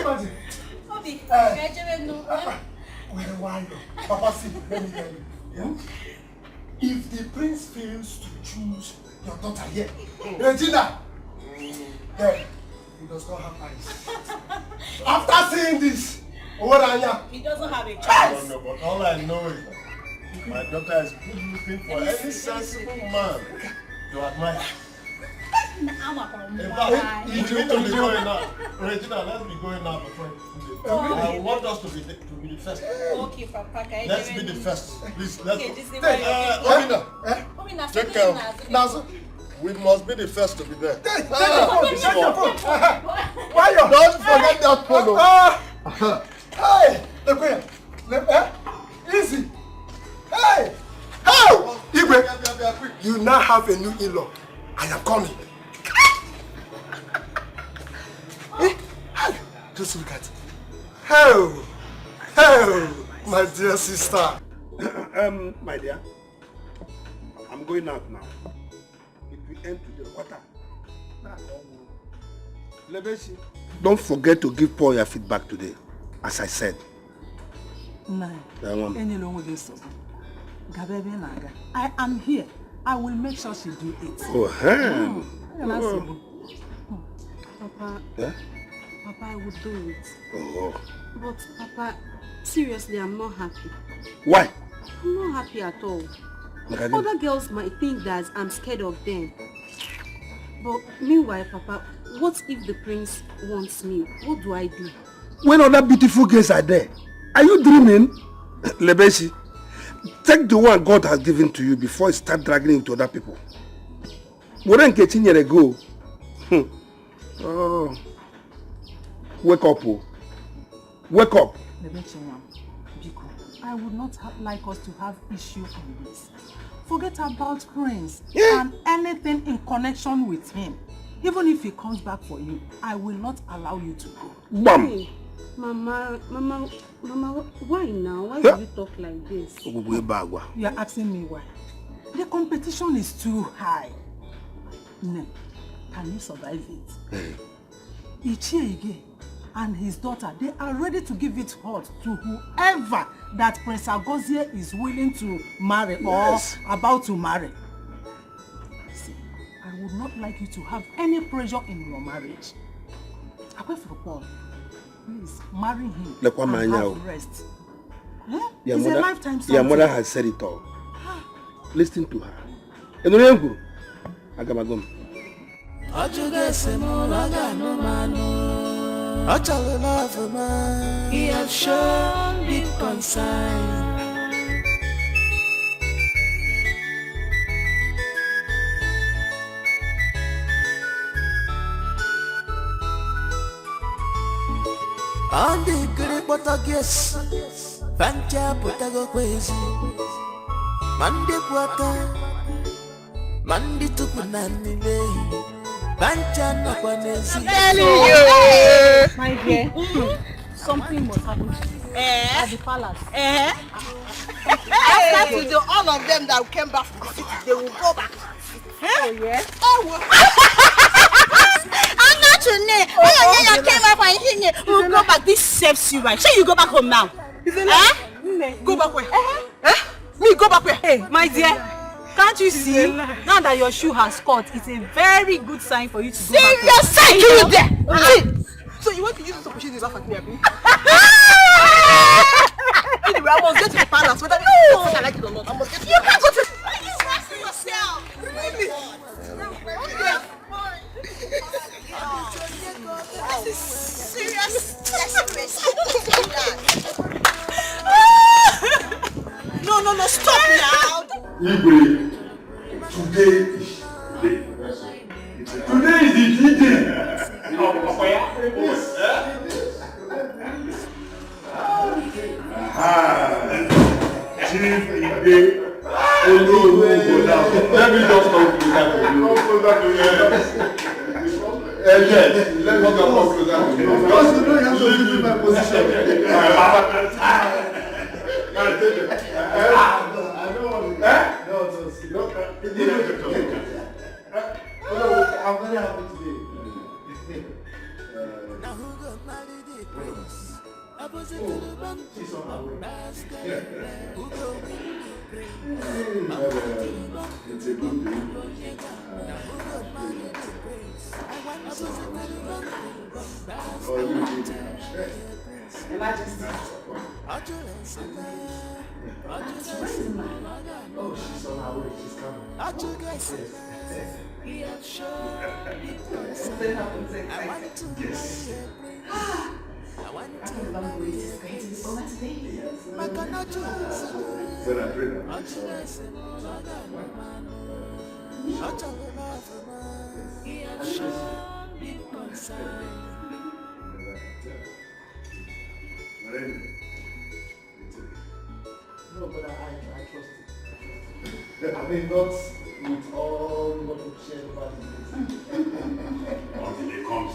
imagine? Papa, see, let me tell you. Yeah? If the prince fails to choose your daughter here, Regina, then he does not have eyes. After seeing this, what are you? He doesn't have a choice. No, but all I know is that my daughter is good looking for any sensible man to admire. In fact, you need to be going now. Regina, let's be going now before I want us to be the first. Okay, Papa. Let's be the first. Please, let's Okay, go. this is Obina, take care of Nazo. We must be the first to be there. Take your phone. Why you? Don't forget that phone. Hey, look here. Easy. Hey. How? Igwe, you now have a new in-law. I am coming. Just look at it. Oh, my dear sister. My dear, I'm going out now. If we end today, water. Don't forget to give Paul your feedback today, as I said. I am here. I will make sure she do it. Papa. Yeah? Papa, I would do it. Oh. But Papa, seriously, I'm not happy. Why? I'm not happy at all. Other girls might think that I'm scared of them. But meanwhile, Papa, what if the prince wants me? What do I do? When other beautiful girls are there, are you dreaming? Lebeshi, take the one God has given to you before you start dragging it to other people. More than getting here ago. Oh. Wake up, oh. Wake up. I would not like us to have issue on this. Forget about Prince and anything in connection with him. Even if he comes back for you, I will not allow you to go. Bam! Hey, Mama, why now? Why do you talk like this? You are asking me why. The competition is too high. No, can you survive it? Ichie and his daughter, they are ready to give it hot to whoever that Prince Agozie is willing to marry or about to marry. See, I would not like you to have any pressure in your marriage. Apart from Paul, please marry him and have rest. It's a lifetime something. Your mother has said it all. Listen to her. He has shown big concern. On the great Portuguese, Pancha Potago crazy. Mandi Quata, Mandi Tupunani Bay. Telling you, my dear, something must happen to you at the palace. After to all of them that came back from the city, they will go back. Oh yeah. I'm not your name. Oh, you came back from here. We'll go back. This saves you, right? Say you go back home now. Go back where? Me go back where? Hey, my dear. Can't you see? Now that your shoe has caught, it's a very good sign for you to go back. Serious sign, you there. So you want to use this opportunity to laugh at me? Anyway, I must get to the palace. Whether I like it or not, I must get to the palace. You can't go to. Are you asking yourself? Really? This is serious desperation. No, stop now. Ibre, today is the day. Today is the day. Chief Ibre, go down. Let me just come closer to you. Yes, let me come closer to you. Because you know you have to leave my position. I don't want to. No, see. I'm very happy today. She's on her way. It's a good day. Your Majesty. Oh, she's on her way. She's coming. Yes. No, but I trust it. I mean, not with all what we share about it. Until it comes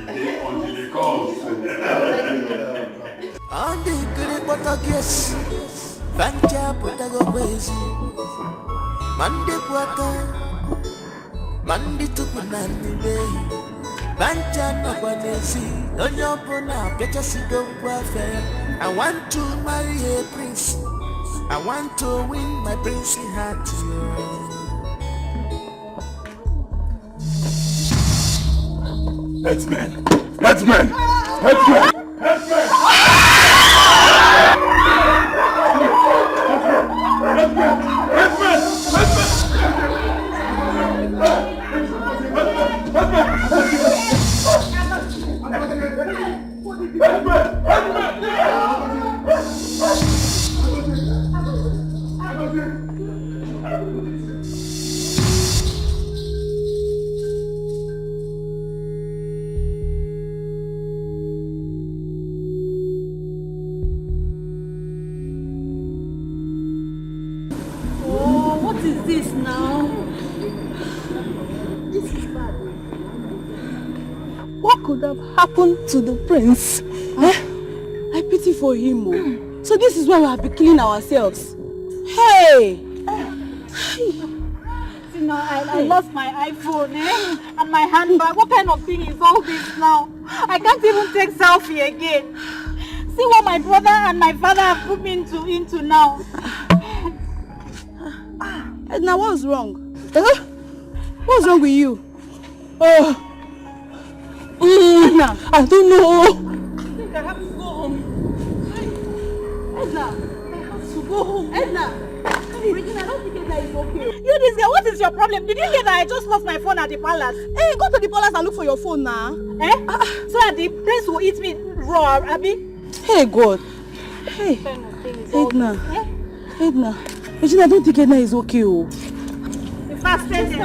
until it comes. On the great Portuguese, Pancha Potago crazy. Mandi Quata, Mandi Tupunani Bay. Pancha Napanesi, Onyopona, Petasigo Quafe. I want to marry a prince. I want to win my princely heart. Headsman! Headsman! Headsman! Headsman! What is this now? This is bad. What could have happened to the prince? I pity for him. So this is why we have been killing ourselves. Hey! You know, I lost my iPhone and my handbag. What kind of thing is all this now? I can't even take selfie again. See what my brother and my father have put me into now. Now what's wrong? What's wrong with you? I don't know. I think I have to go home. Edna, I have to go home. Edna! Regina, I don't think Edna is okay. You this girl, what is your problem? Did you hear that I just lost my phone at the palace? Hey, go to the palace and look for your phone now. So that the prince will eat me raw, Abby? Hey God. Hey. Edna. Edna. Regina, I don't think Edna is okay. The fastest.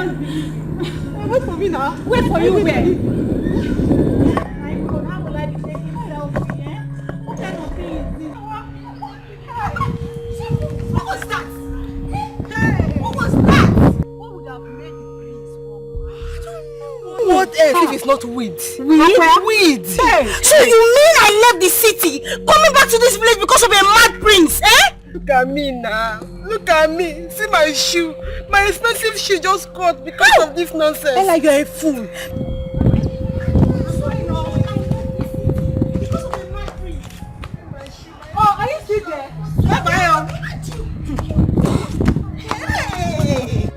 Wait for me now. Wait for you where? How will I be taking selfie? What kind of thing is this? What was that? What was that? What would have made the prince walk? I don't know. What else if it's not weed? Weed? Hey. So you mean I left the city, coming back to this village because of a mad prince, eh? Look at me now. Look at me. See my shoe. My expensive shoe just caught because of this nonsense. Ella, you're a fool. Oh, are you still there? Bye-bye. Hey.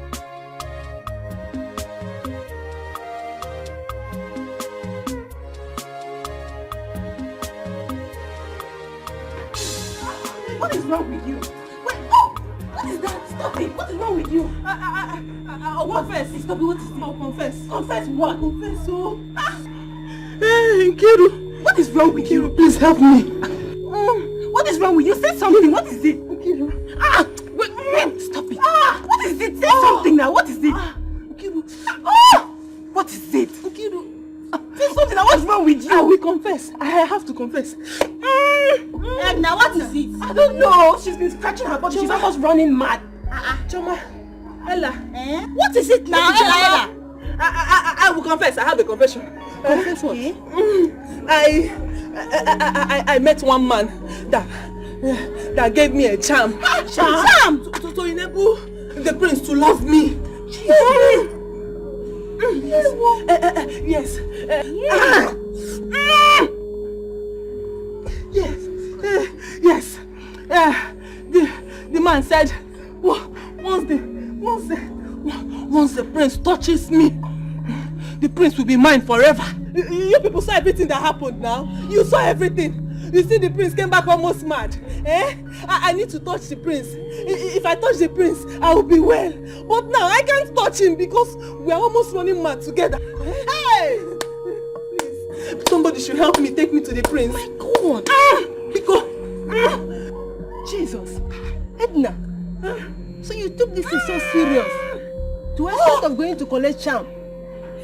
What is wrong with you? Wait, oh! What is that? Stop it! What is wrong with you? I'll confess. Stop it, what is it? I'll confess. Confess what? Confess, oh! Hey, Nkiru! What is wrong with you? Please help me. What is wrong with you? Say something. What is it? Nkiru. Wait, stop it. What is it? Say something now. What is it? Nkiru. What is it? Nkiru. Say something now. What's wrong with you? I will confess. I have to confess. Now what is it? I don't know. She's been scratching her body. She's almost running mad. Choma. Ella. What is it now? Ella. I will confess. I have a confession. Confess what? I met one man that gave me a charm. Charm? To enable the prince to love me. Yes. Yes. The man said, once the prince touches me, the prince will be mine forever. You people saw everything that happened now. You saw everything. You see the prince came back almost mad. I need to touch the prince. If I touch the prince, I will be well. But now I can't touch him because we are almost running mad together. Hey! Please, somebody should help me, take me to the prince. My God! Because Jesus, Edna, so you took this thing so serious to extent of going to college charm.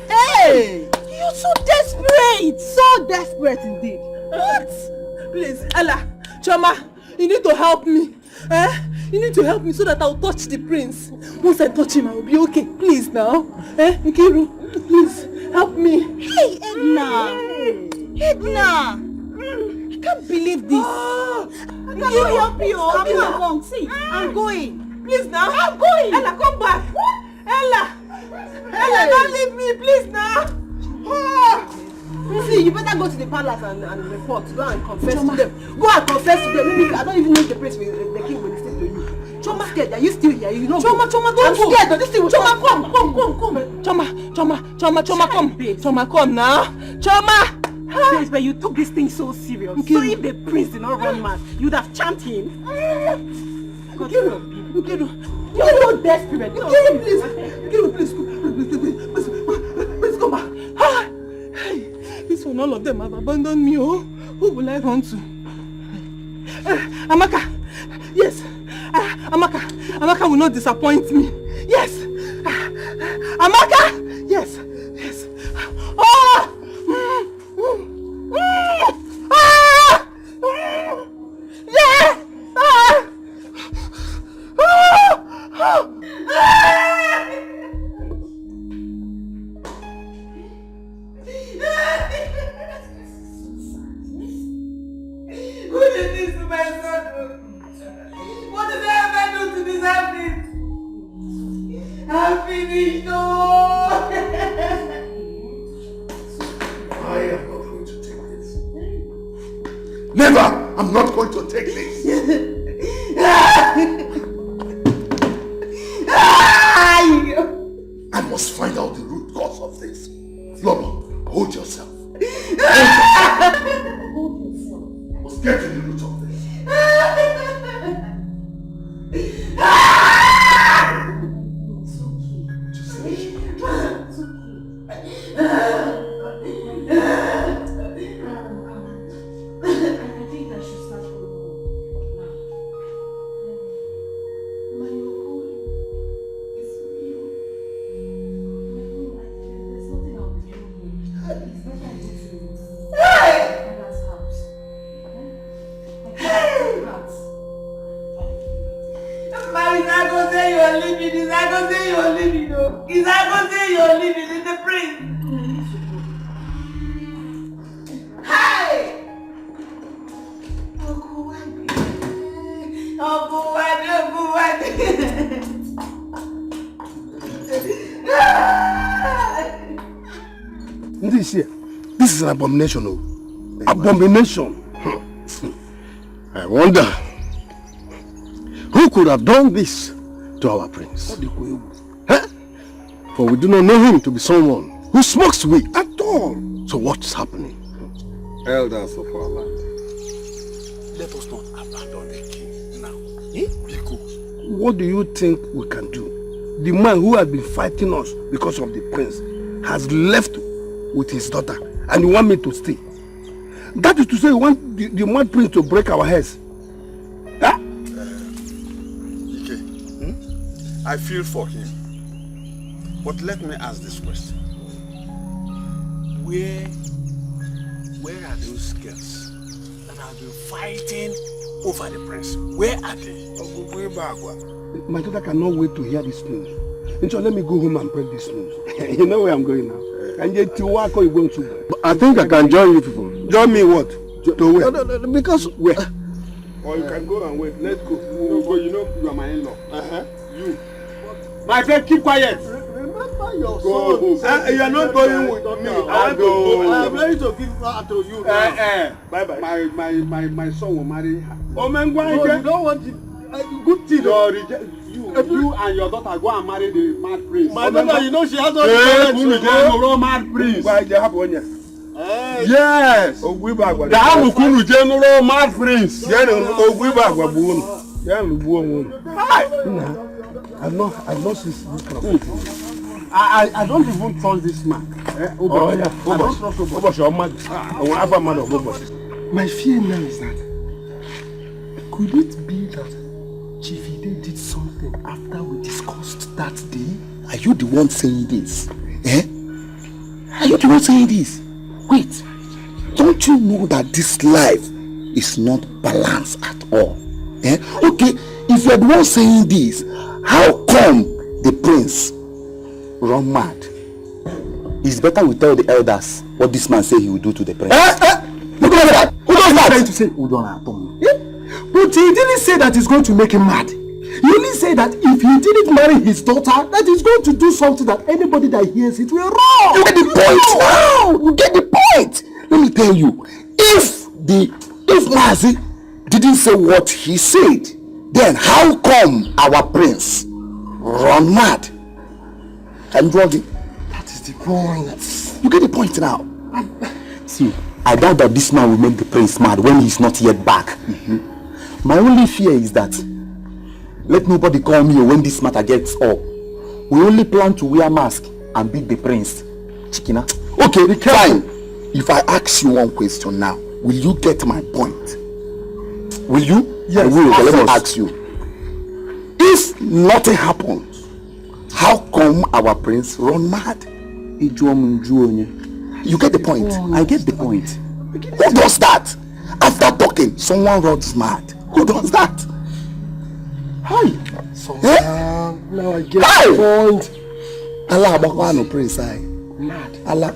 Hey! You're so desperate! So desperate indeed. What? Please, Ella, Choma, you need to help me. You need to help me so that I'll touch the prince. Once I touch him, I will be okay. Please now. Nkiru, please, help me. Hey, Edna! Edna! I can't believe this. I can't help you. I'm not wrong. See, I'm going. Please now. I'm going. Ella, come back. Ella, don't leave me, please now. See, you better go to the palace and report. Go and confess to them. Go and confess to them. Maybe I don't even know if the prince will, the king will listen to you. Choma, scared. Are you still here? You know. Choma, don't go. I'm scared. This thing will Choma, come. Choma, come. Choma, come now. Choma. Yes, but you took this thing so serious. Okay. So if the prince did not run mad, you'd have charmed him. You're so desperate. Please come back. This one, all of them have abandoned me. Oh, who will I run to? Amaka. Yes. Amaka will not disappoint me. Yes. Amaka. Yes. Oh! Yeah! Who did this to my son? What did I ever do to deserve this? I'm finished. Oh! I am not going to take this. Never! I'm not going to take this. I must find out the root cause of this. Lolo, hold yourself. Let's get to the root of this. This is an abomination. Abomination. I wonder who could have done this to our prince. Huh? For we do not know him to be someone who smokes weed at all. So what's happening? Elders of our land, let us not abandon the king now. Because what do you think we can do? The man who has been fighting us because of the prince has left with his daughter, and you want me to stay? That is to say, you want the mad prince to break our heads. Huh? Dikeh, I feel for him. But let me ask this question. Where are those girls that have been fighting over the prince? Where are they? My daughter cannot wait to hear this news. And so let me go home and break this news. You know where I'm going now. And yet to work or you going to? I think I can join you people. Join me what? To where? No, because where? Or you can go and wait. Let's go. You know you are my in-law. You. My friend, keep quiet. Remember your go son. You are not going with me. I want to go. I am ready to give her to you now. Bye-bye. My son will marry her. Oh, man, no, you don't want it. Good thing. You and your daughter go and marry the mad prince. My daughter, you know she has all the parents to go. Mad prince. Why they have 1 year? Yes. The Amukunu General Mad Prince. I've not seen this kind of people. I don't even trust this man. My fear now is that could it be that Chief Ide did something after we discussed that day? Are you the one saying this? Are you the one saying this? Wait, don't you know that this life is not balanced at all? Okay, if you're the one saying this, how come the prince run mad? It's better we tell the elders what this man say he will do to the prince. Look at that! Who does that? Trying to say but he didn't say that he's going to make him mad. He only said that if he didn't marry his daughter, that he's going to do something that anybody that hears it will wrong. You get the point now! You get the point! Wait, let me tell you. If Mazi didn't say what he said, then how come our prince run mad? I'm wondering. That is the point. You get the point now. See, I doubt that this man will make the prince mad when he's not yet back. My only fear is that let nobody call me when this matter gets up. We only plan to wear mask and beat the prince. Chikina. Okay, fine. If I ask you one question now, will you get my point? Will you? Yes. I will. Let me ask you. If nothing happens, how come our prince run mad? You get the point. I get the point. Who does that? After talking, someone runs mad. Who does that? Hi. So now I get the point. Allah Bakwano prince I. Mad. Allah.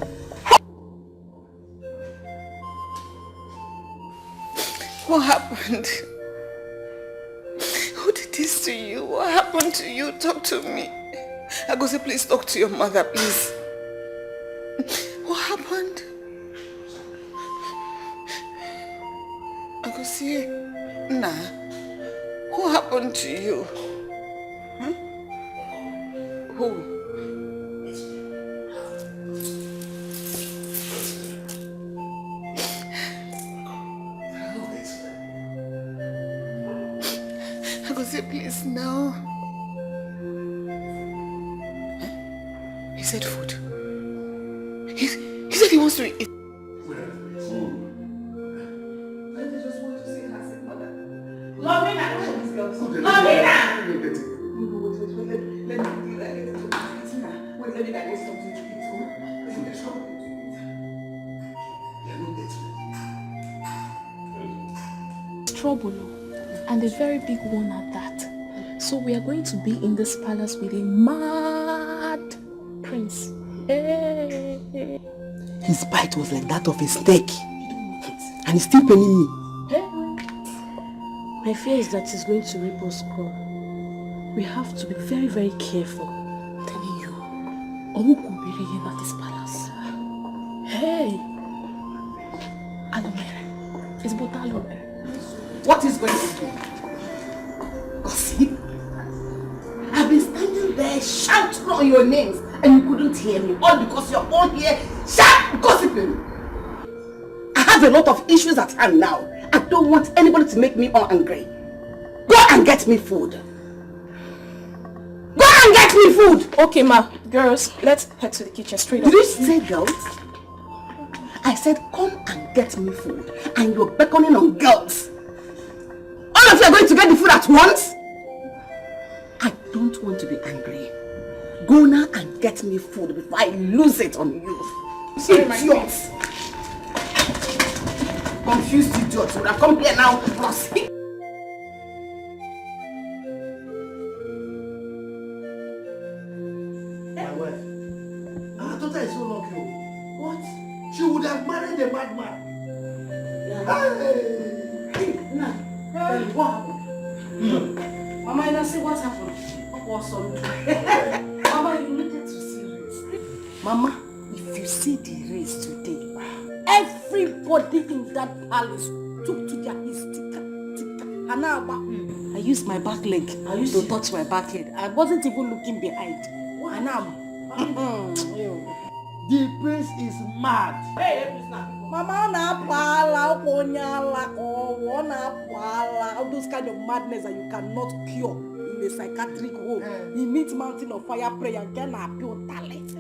What happened? Who did this to you? What happened to you? Talk to me. I go say, please talk to your mother, please. What happened? I go say, nah. What happened to you? Huh? Who? I go say, please, now. Huh? He said food. He said he wants to eat. Trouble, and a very big one at that. So we are going to be in this palace with a mad prince. Hey. His bite was like that of a snake. And he's still paining me. Hey. My fear is that he's going to rape us all. We have to be very, very careful. I'm telling you. Omu could be reigning at this palace. Hey. Alomere. It's but Alomere. What is going to do? Gossip? I've been standing there shouting on your names and you couldn't hear me. All because you're all here shout gossiping. I have a lot of issues at hand now. I don't want anybody to make me angry. Go and get me food. Go and get me food! Okay, ma. Girls, let's head to the kitchen straight up. Did you say girls? I said come and get me food. And you're beckoning on girls. All of you are going to get the food at once? I don't want to be angry. Go now and get me food before I lose it on you. Sorry, my idiots. Confused idiots. Would I come here now? Proceed. My wife. Our daughter is so lucky. What? She would have married a madman. Hey, nah. What happened? Mama, you don't see what happened. What was on? Mama, you needed to see race. Mama, if you see the race today, everybody in that palace took to their tika. I used my back leg to touch my back head. I wasn't even looking behind. The prince is mad. Hey, Mama, all those kind of madness that you cannot cure in a psychiatric home. He meets mountain of fire prayer and can appeal talent.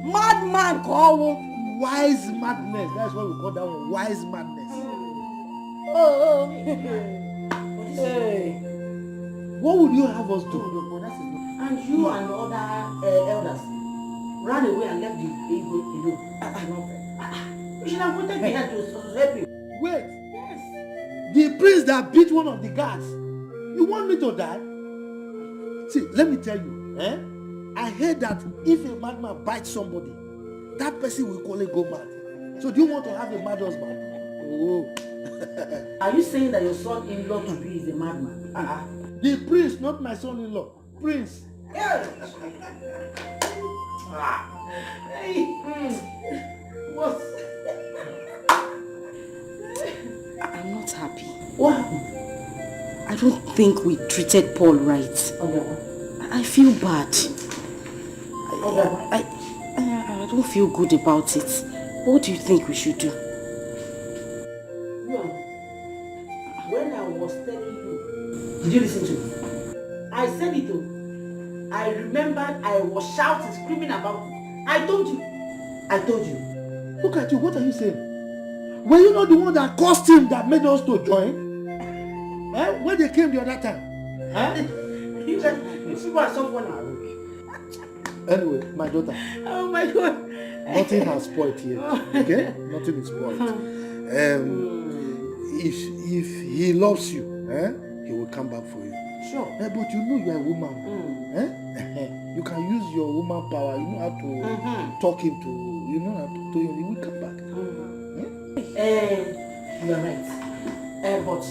Madman call wise madness. That's what we call that one. Wise madness. Hey. What would you have us do? And you and the other elders ran away and left the ego alone. You should have wanted me here to help you. Wait. Yes. The prince that beat one of the guards. You want me to die? See, let me tell you. I heard that if a madman bites somebody, that person will call it go mad. So do you want to have a mad husband? Oh. Are you saying that your son-in-law to be is a madman? The prince, not my son-in-law. Prince. What? I'm not happy. What happened? I don't think we treated Paul right. I feel bad. I don't feel good about it. What do you think we should do? When I was telling you, did you listen to me? I said it though. I remembered I was shouting, screaming about it. I told you. Look at you, what are you saying? Were you not the one that caused him that made us to join? When they came the other time? You people are so funny. Anyway, my daughter. Oh my God. Nothing has spoiled here. Okay? Nothing is spoiled. If he loves you, he will come back for you. Sure. But you know you are a woman. You can use your woman power. You know how to talk him to. You know how to talk to him. He will come back. You are right. But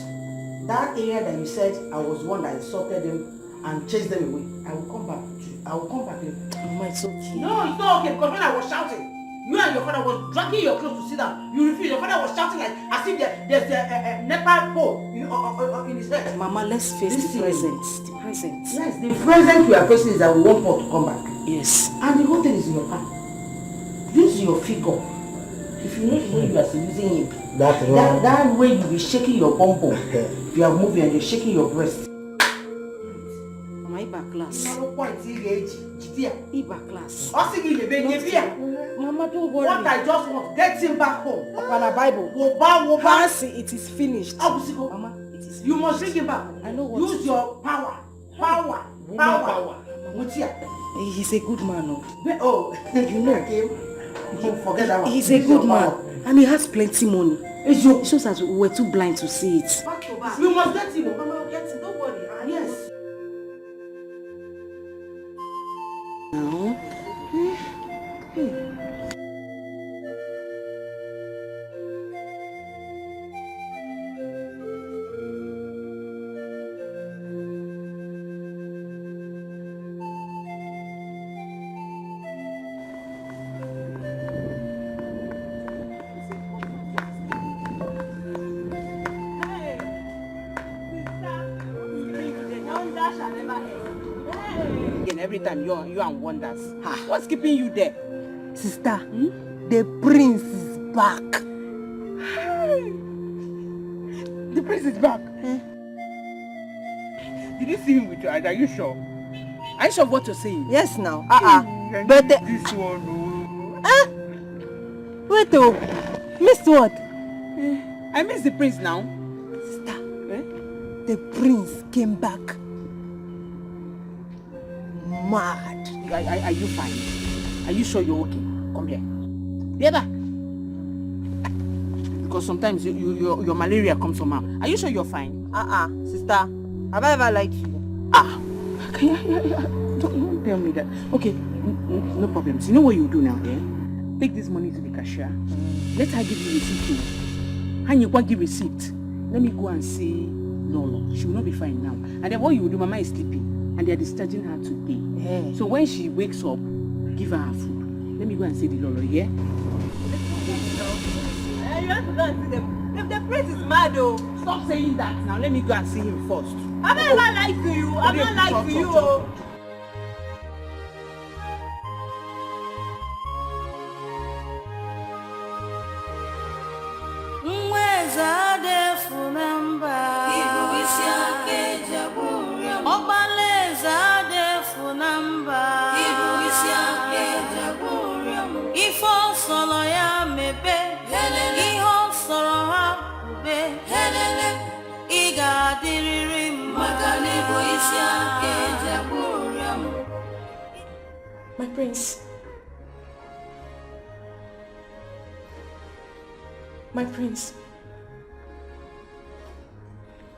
that area that you said I was one that insulted them and chased them away, I will come back to you. I will come back there. Mama, it's okay. No, it's not okay because when I was shouting, you and your father was dragging your clothes to sit down. You refused. Your father was shouting like as if there's a Nepal pole in his head. Mama, let's face the present. The present. Yes, the present we are facing is that we want Paul to come back. Yes. And the whole thing is in your hand. Use your figure. If you know the way you are using him, that way you be shaking your bum bum. If you are moving and you're shaking your breast. Mama, Iba class. Iba class. Mama, don't worry. What I just want, get him back home. Upon a Bible. Fancy, it is finished. Mama, it is. You must bring him back. I know what. Use your power. Power. He's a good man. Oh, you know. Forget that one. He's a good man. And he has plenty money. It shows that we were too blind to see it. Back to back. We must get him. Mama, get him. Don't worry. Yes. Now. Every time you and wonders. What's keeping you there? Sister, the prince is back. The prince is back. Did you see him with your eyes? Are you sure? Are you sure of what you're saying? Yes, now. But this one. Wait, missed what? I missed the prince now. Sister, the prince came back. Mad. Are you fine? Are you sure you're okay? Come here. Together. Because sometimes your malaria comes somehow. Are you sure you're fine? Sister. Have I ever lied to you? Don't tell me that. Okay, no problems. You know what you do now, yeah? Take this money to the cashier. Let her give you receipt. And you give receipt. Let me go and see Lolo. She will not be fine now. And then what you will do, Mama is sleeping. And they are discharging her today. So when she wakes up, give her food. Let me go and see the Lolo, yeah? You have to go and see them. If the prince is mad though. Stop saying that now. Let me go and see him first. I'm not lying to you. I'm not lying to you. My prince. My prince.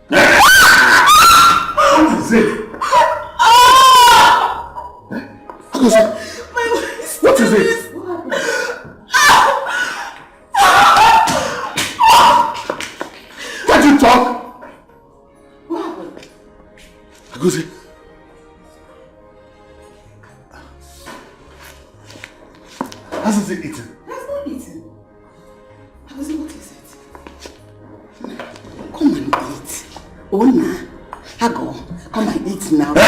What is it? What is it? Can't you talk? What happened? Agosi. Hasn't it eaten? Has not eaten. Ona, Hago, come and eat now. Look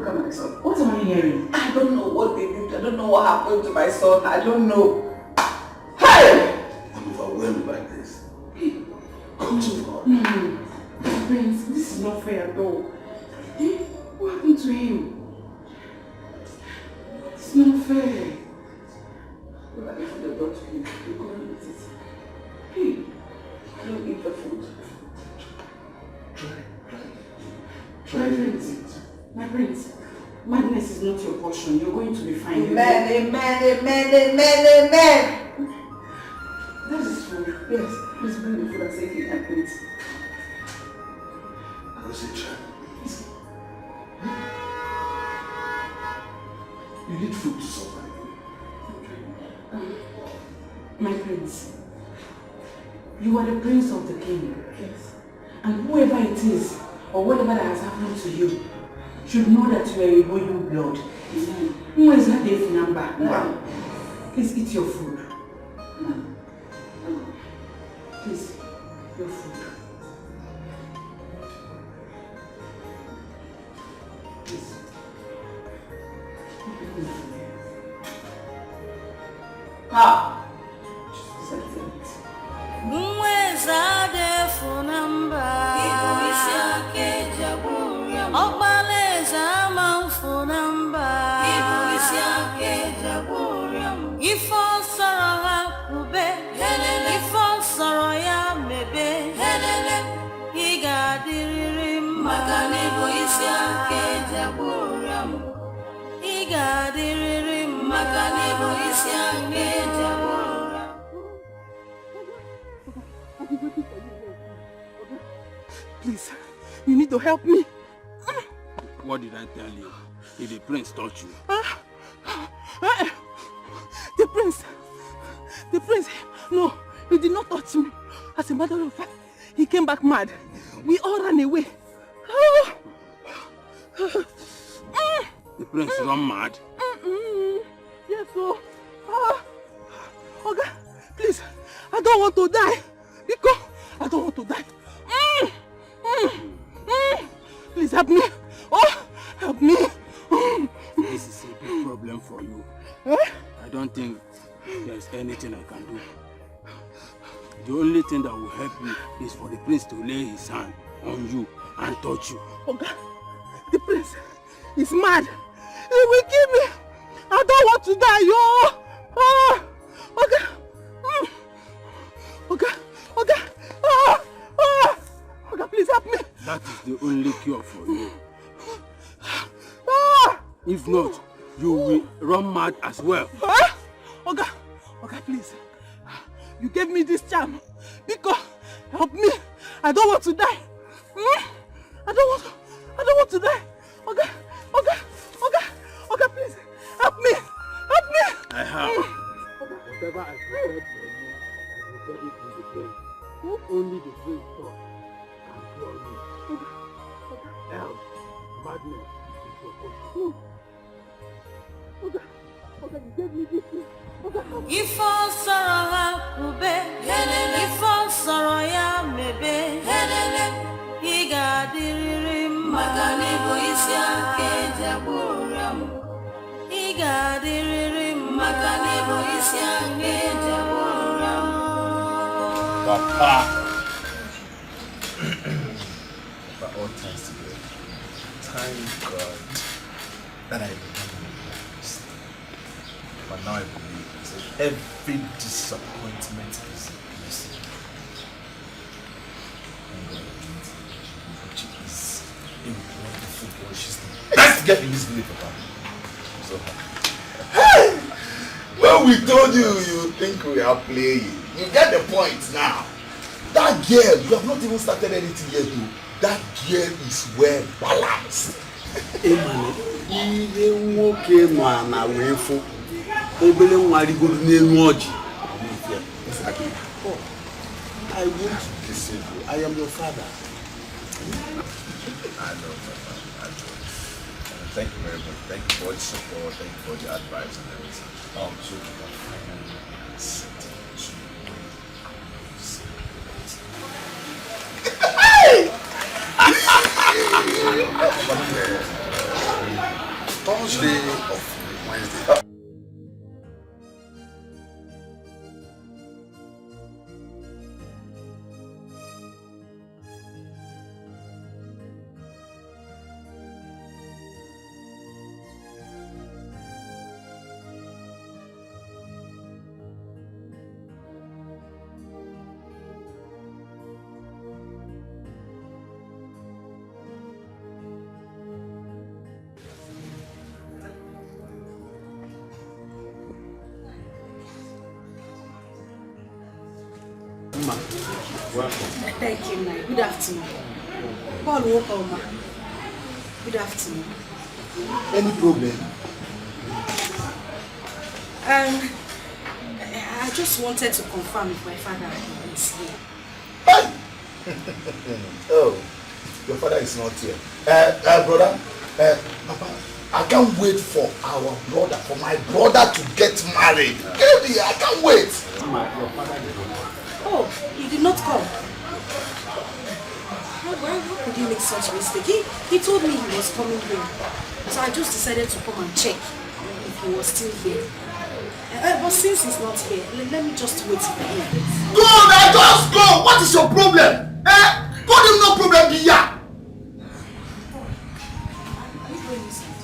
at my son. What am I hearing? I don't know what they did. I don't know what happened to my son. I don't know. Hey! I'm overwhelmed by this. Come to God. No. Prince, this is not fair at all. What happened to him? It's not fair. Look at the food I brought to you. You go and eat it. Hey, don't eat the food. My prince, madness is not your portion. You're going to be fine. Amen. That is food. Yes, please bring the food and say it, my prince. You need food to survive. My prince, you are the prince of the king. Yes. And whoever it is, or whatever that has happened to you, should know that you are a royal blood. Who is that Dave number? No. Please eat your food. No. Please, your food. Please. Ah! Please, you need to help me. What did I tell you? Did the prince touch you? The prince, no, he did not touch me. As a matter of fact, he came back mad. We all ran away. The prince ran mad? Yes, so. Okay, please, I don't want to die. Because I don't want to die. Please help me. Oh, help me. This is a big problem for you. I don't think there's anything I can do. The only thing that will help you is for the prince to lay his hand on you and touch you. Okay, the prince is mad. He will kill me. I don't want to die, yo. Okay. Okay, please help me. That is the only cure for you. If not, you will run mad as well. Okay, please. You gave me this charm. Because help me. I don't want to die. I don't want to die. Okay, please. Help me. I have. Whatever I prepared for you, I prepared it in the place. Only the great God can cure you. Health, madness is your portion. Okay, you gave me this thing. If all sorrow happen, if all sorrow ya mebe, he got the rim, Maganibo is ya kejaburam. He got the rim, Maganibo is ya kejaburam. Papa. For all times together, thank God that I remember this. But now I believe that every disappointment is a blessing. And God is a wonderful boy. She's the best girl in this village, Papa. So When we told you, you think we are playing. You get the point now. That girl, you have not even started anything yet, though. That girl is well balanced. Ihe nwoke nọ na wefu obele nwa rigoro n'elu ọjị. I want to listen to you. I am your father. I know, Papa. I know. Thank you very much. Thank you for the support. Thank you for the advice and everything. So we can finally accept Thursday of Wednesday. Thank you, ma. Good afternoon. Paul, welcome, ma. Good afternoon. Any problem? I just wanted to confirm if my father is here. Oh, your father is not here. Brother, Papa, I can't wait for my brother to get married. I can't wait. Your father did not come. Oh, he did not come. How could he make such a mistake? He told me he was coming here. So I just decided to come and check if he was still here. But since he's not here, let me just wait for him. Go now, just go! What is your problem? Told him no problem be here.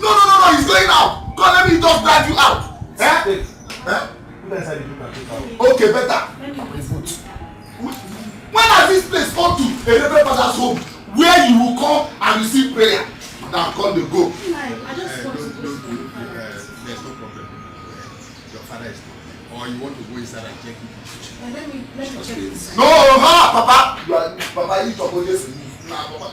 No, he's going out. Go, let me just drive you out. Okay, better. When has this place come to a Reverend Father's home where you will come and receive prayer? Now come the go. I just want to go. There's no problem. Your father is not. Or you want to go inside and check it? Let me check this. No, Papa. Papa, you talk about this. Nah, Papa.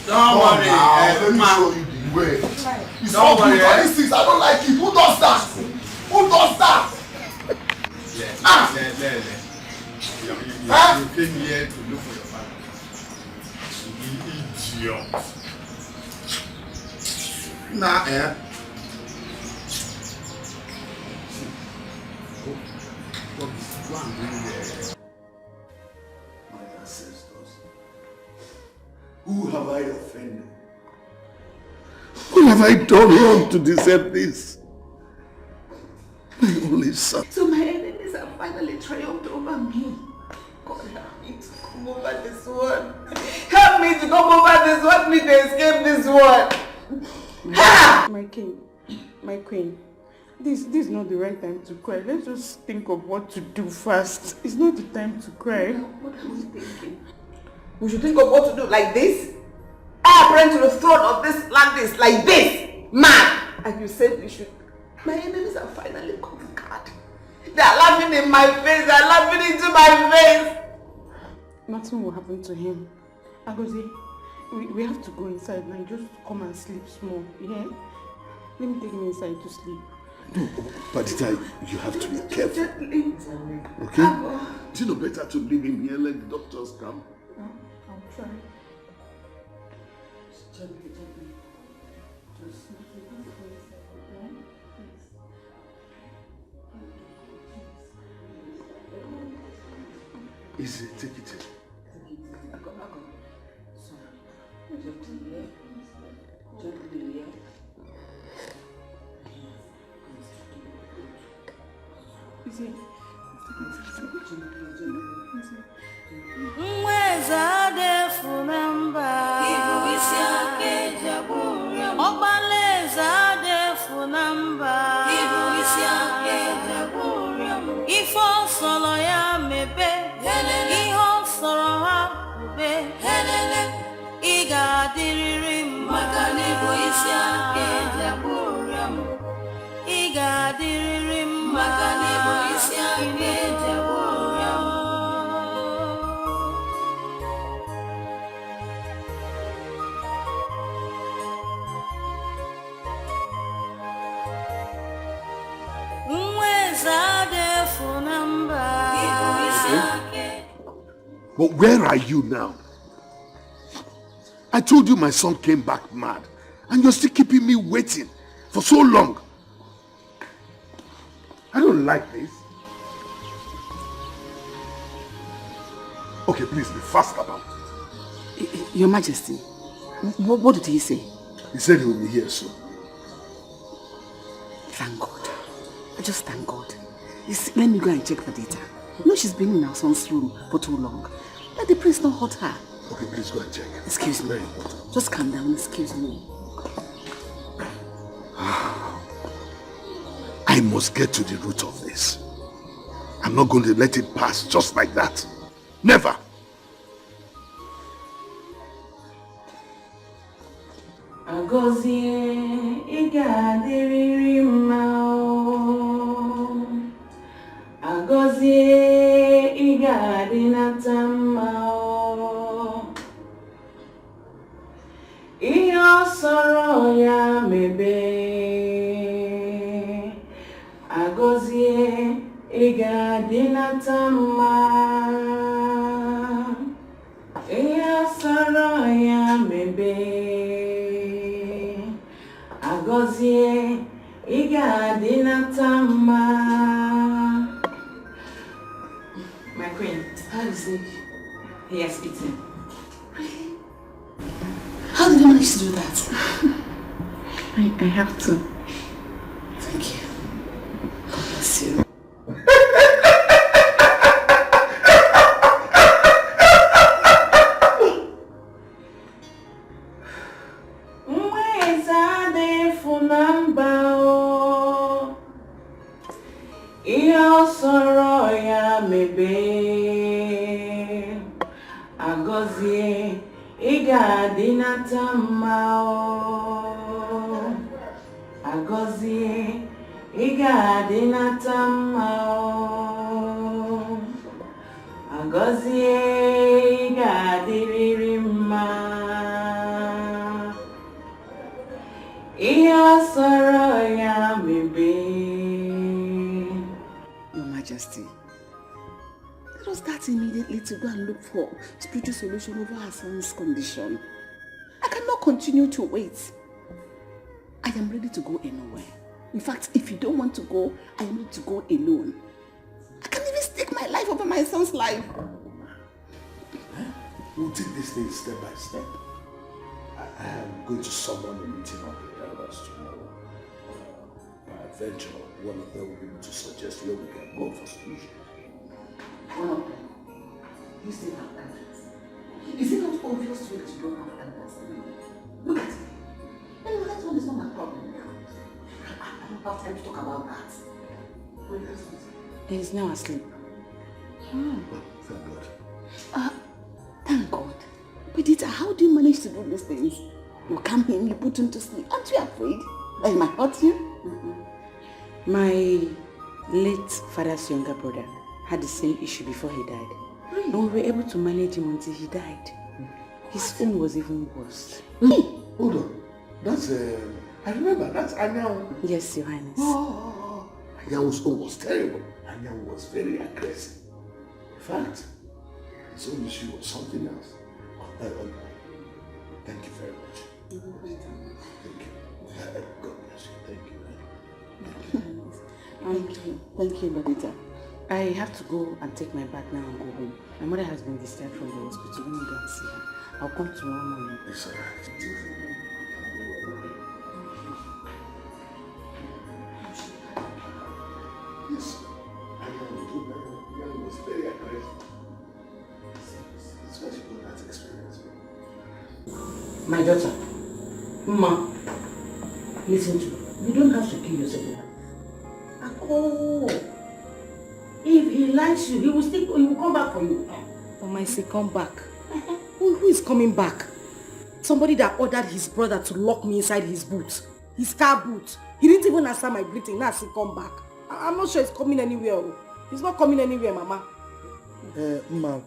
Don't worry. Let me show you the way. It's not good for these things. I don't like it. Who does that? Who does that? You came here to look for your father. You idiot. Nah, Go and bring My ancestors. Who have I offended? What have I done wrong to deserve this? My only son. So my enemies have finally triumphed over me. God, help me to come over this one. Help me to come over this one. Help me to escape this one. My king, my queen, this is not the right time to cry. Let's just think of what to do first. It's not the time to cry. What are you thinking? We should think of what to do like this? I pray to the throne of this land is like this, man. And you said we should. My enemies are finally conquered. They are laughing in my face. They are laughing into my face. Nothing will happen to him. Agozi, we have to go inside now. Just come and sleep small. Yeah? Let me take him inside to sleep. No, Padita, you have to be careful. Okay? Do you know better to leave him here? Let the doctors come. I'll try. Gently. Just Easy, take it in. Mweza defu namba Ibu isi ake jaburia Obaleza defu namba Ibu isi ake jaburia Ifo solo ya mebe Helele Iho soro ha ube Helele Iga diriri maka Ibu isi ake jaburia Iga diriri maka Ibu isi ake jaburia But where are you now? I told you my son came back mad. And you're still keeping me waiting for so long. I don't like this. Okay, please be fast about it. Your Majesty, what did he say? He said he will be here soon. Thank God. Just thank God. You see, let me go and check the data. You know she's been in our son's room for too long. Let the prince not hurt her. Okay, please go and check. Excuse me. Very important. Just calm down, excuse me. I must get to the root of this. I'm not going to let it pass just like that. Never. Agozie igadiriri mao. Agozie igadinata mao. Iyo soro ya mebe. Agozie igadinata mao. Iyo soro ya mebe. Agozie igadinata mao. My queen, how is it? He has eaten. How did you manage to do that? I have to. Thank you. God bless you. Mwezade funambao. Iyo soro ya mebe. Agozie igadinata mao. Agozie igadinata mao. Agozie igadiriri mao. Iyo soro ya mebe. Your Majesty, let us start immediately to go and look for spiritual solution over our son's condition. I cannot continue to wait. I am ready to go anywhere. In fact, if you don't want to go, I am ready to go alone. I can't even stake my life over my son's life. We'll take this thing step by step. I am going to summon a meeting of the elders tomorrow. Peradventure, one of them will be able to suggest where we can go for solution. One of them. You still have elders. Is it not obvious to you that you don't have elders? Look at me. Anyway, that one is not my problem now. I don't have time to talk about that. He is now asleep. Thank God. Thank God. Perdita, how do you manage to do these things? You come in, you put him to sleep. Aren't you afraid that he might hurt you? My late father's younger brother had the same issue before he died. And we were able to manage him until he died. His own was even worse. Hold on. That's, I remember, that's Anyan. Yes, Your Highness. Anyan's own was terrible. Anyan was very aggressive. In fact, his own issue was something else. Thank you very much. Thank you. God bless you. Thank you. Thank you, Perdita. I have to go and take my bath now and go home. My mother has been discharged from the hospital. Let me go and see her. I'll come tomorrow morning. It's alright. Yes. Anyan was very aggressive. That's why she got that experience. My daughter, Ma, listen to me. You don't have to kill yourself. Oh, if he likes you, he will come back for you. Oh, my say, come back. Who is coming back? Somebody that ordered his brother to lock me inside his boot. His car boot. He didn't even answer my greeting. Now he come back. I'm not sure he's coming anywhere. He's not coming anywhere, Mama. Ma,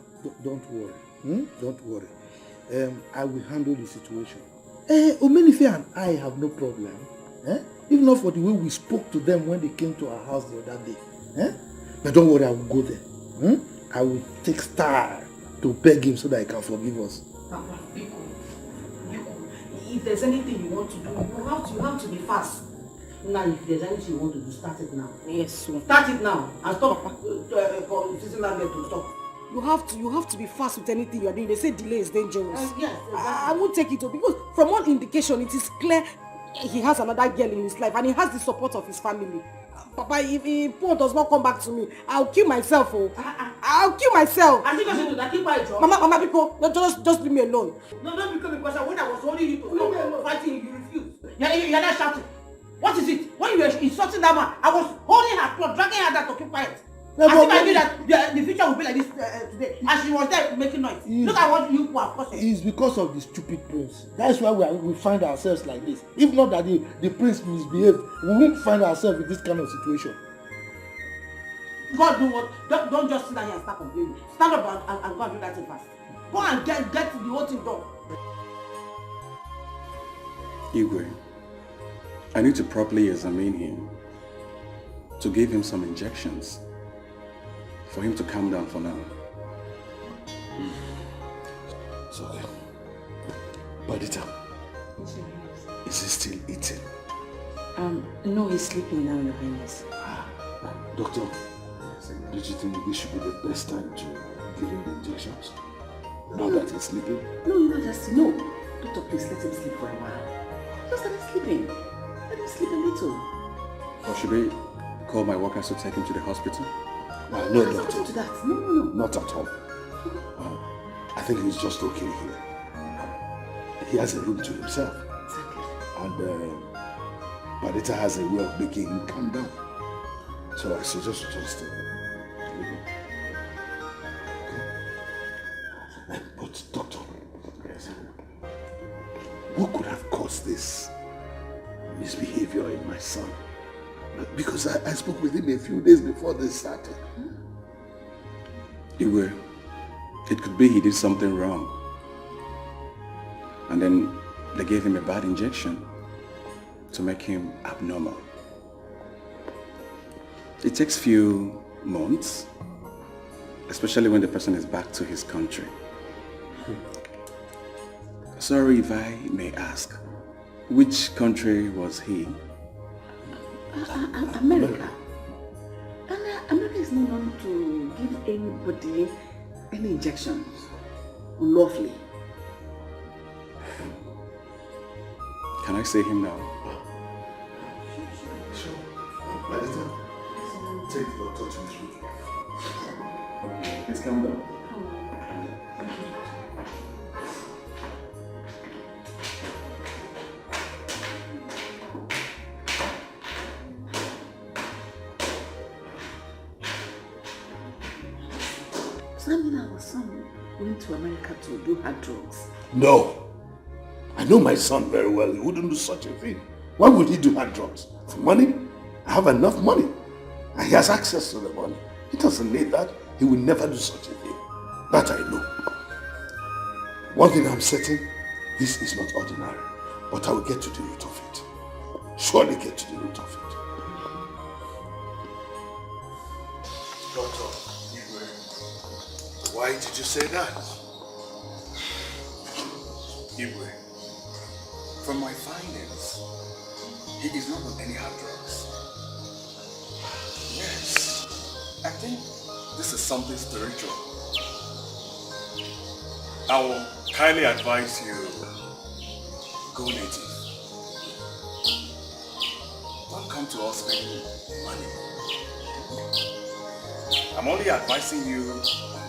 don't worry. Don't worry. I will handle the situation. Omenife and I have no problem. If not for the way we spoke to them when they came to our house the other day. But don't worry, I will go there. I will take style to beg him so that he can forgive us. if there's anything you want to do, you have to be fast. Now, if there's anything you want to do, start it now. Yes, sir. Start it now and stop sitting down there to stop. You have to be fast with anything you are doing. They say delay is dangerous. Yes, exactly. I won't take it because from one indication it is clear he has another girl in his life and he has the support of his family. Papa, if Paul does not come back to me, I'll kill myself. I'll kill myself. I think I should do that. Keep quiet, John. Mama, people, just leave me alone. No, don't become because when I was holding you to stop fighting, you refused. You're not shouting. What is it? When you were insulting that man, I was holding her clothes, dragging her down to keep quiet. As if I knew that the future would be like this today. And she was there making noise. Look at what you are causing. It's because of the stupid prince. That's why we find ourselves like this. If not that the prince misbehaved, we won't find ourselves in this kind of situation. God, do what? Don't just sit down here and start complaining. Stand up and go and do that thing fast. Go and get the whole thing done. Igwe, I need to properly examine him, to give him some injections, for him to calm down for now. Sorry. Badita, is he still eating? No, he's sleeping now, Your Highness. Doctor, do you think this should be the best time to give him the injections? Now that he's sleeping? No, Your Majesty, no. Doctor, please let him sleep for a while. Just let him sleeping. Let him sleep a little. Or should we call my workers to take him to the hospital? No, doctor. To that. No. Not at all. I think he's just okay here. He has a room to himself. Exactly. And Badita has a way of making him calm down. So I suggest you just leave him. Okay? But doctor, what could have caused this misbehavior in my son? Because I spoke with him a few days before this started. Igwe, it could be he did something wrong. And then they gave him a bad injection to make him abnormal. It takes few months, especially when the person is back to his country. Sorry if I may ask, which country was he? America. And America is not known to give anybody any injections unlawfully. Can I see him now? Sure. Badita, take the doctor to his room. Please calm down. So that means our son went to America to do hard drugs. No. I know my son very well. He wouldn't do such a thing. Why would he do hard drugs? For money? I have enough money. And he has access to the money. He doesn't need that. He will never do such a thing. That I know. One thing I'm certain, this is not ordinary. But I will get to the root of it. Surely get to the root of it. Doctor, why did you say that? Igwe, from my findings, he is not on any hard drugs. Yes, I think this is something spiritual. I will kindly advise you, go native. Don't come to us spending money. I'm only advising you on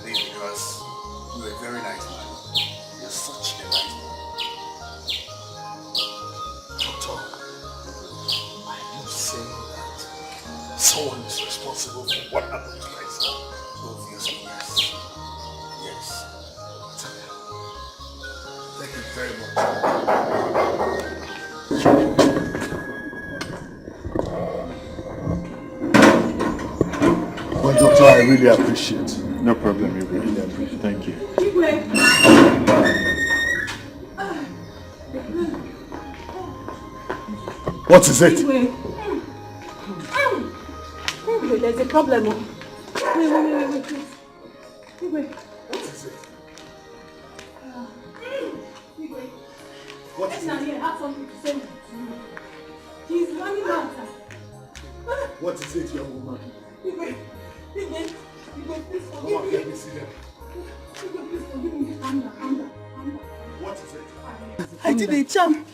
this because you're a very nice man. You're such a nice man. Doctor, are you saying that someone is responsible for what happened to my son? Obviously, yes. Yes. Thank you very much. Well, doctor, I really appreciate it. No problem, you really appreciate it. Thank you. What is it? There's a problem. Wait, please. What is it? What is it? I have something to say to you. He's running out. What is it, young woman? Please forgive Come on, me. let me see them. Please forgive me. Calm down. What is it? I did a charm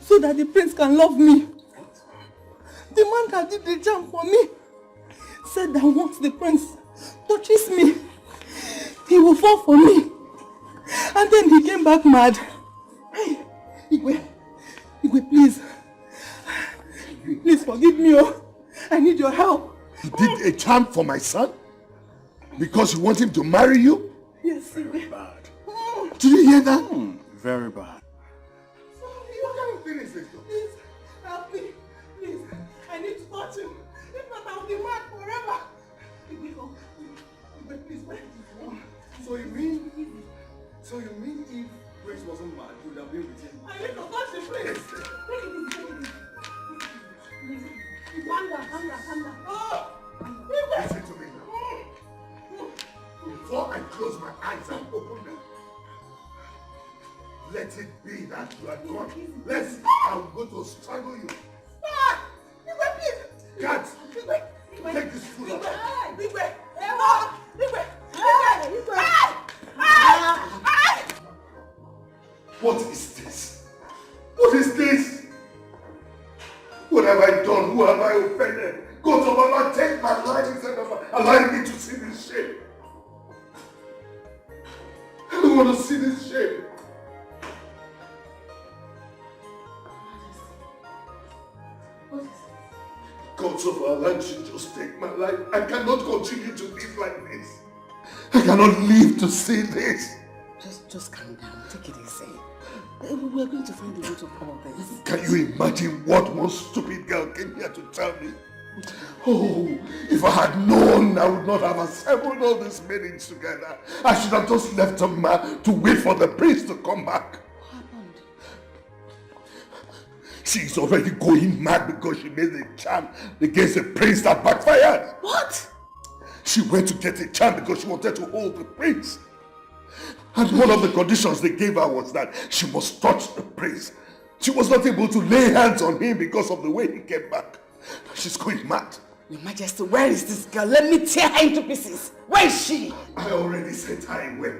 so that the prince can love me. The man that did the charm for me said that once the prince touches me, he will fall for me. And then he came back mad. Hey, Igwe, please. Please forgive me. Oh. I need your help. You did a charm for my son? Because you want him to marry you? Yes, Very bad. Did you hear that? Very bad. What kind of thing is this? Please, help me. Please, I need to touch him. If not, I'll be mad forever. Igwe, please, wait. So you mean if Grace wasn't mad, you would have been with him? I need to touch him, please. Calm down. Oh! Listen to me now. Before I close my eyes and open them, let it be that you are gone. Lest I'm going to strangle you. Igwe, please. Cat, take this food out. Igwe. What is this? What is this? What have I done? Who have I offended? God of Allah, take my life instead of allowing me to see this shame. I don't want to see this shame. God of Allah, should just take my life. I cannot continue to live like this. I cannot live to see this. Just calm down. Take it easy. We're going to find the root of all this. Can you imagine what one stupid girl came here to tell me? Oh, if I had known, I would not have assembled all these meetings together. I should have just left a man to wait for the prince to come back. What happened? She's already going mad because she made a charm against the prince that backfired. What? She went to get a charm because she wanted to hold the prince. And one of the conditions they gave her was that she must touch the prince. She was not able to lay hands on him because of the way he came back. She's going mad. Your Majesty, where is this girl? Let me tear her into pieces. Where is she? I already sent her away.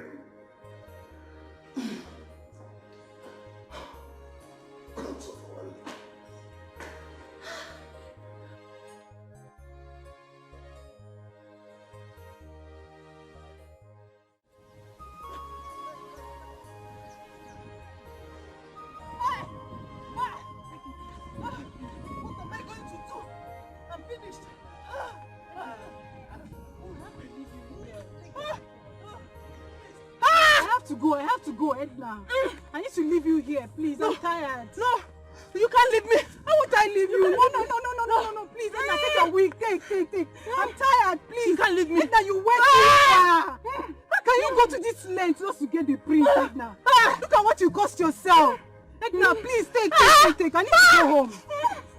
I have to go, Edna. I need to leave you here, please. I'm tired. No, you can't leave me. How would I leave you? No, please, Edna, take your wig. Take. I'm tired, please. You can't leave me. Edna, you went too far. How can you go to this length just to get the prince, Edna? Look at what you cost yourself. Edna, please, take. I need to go home.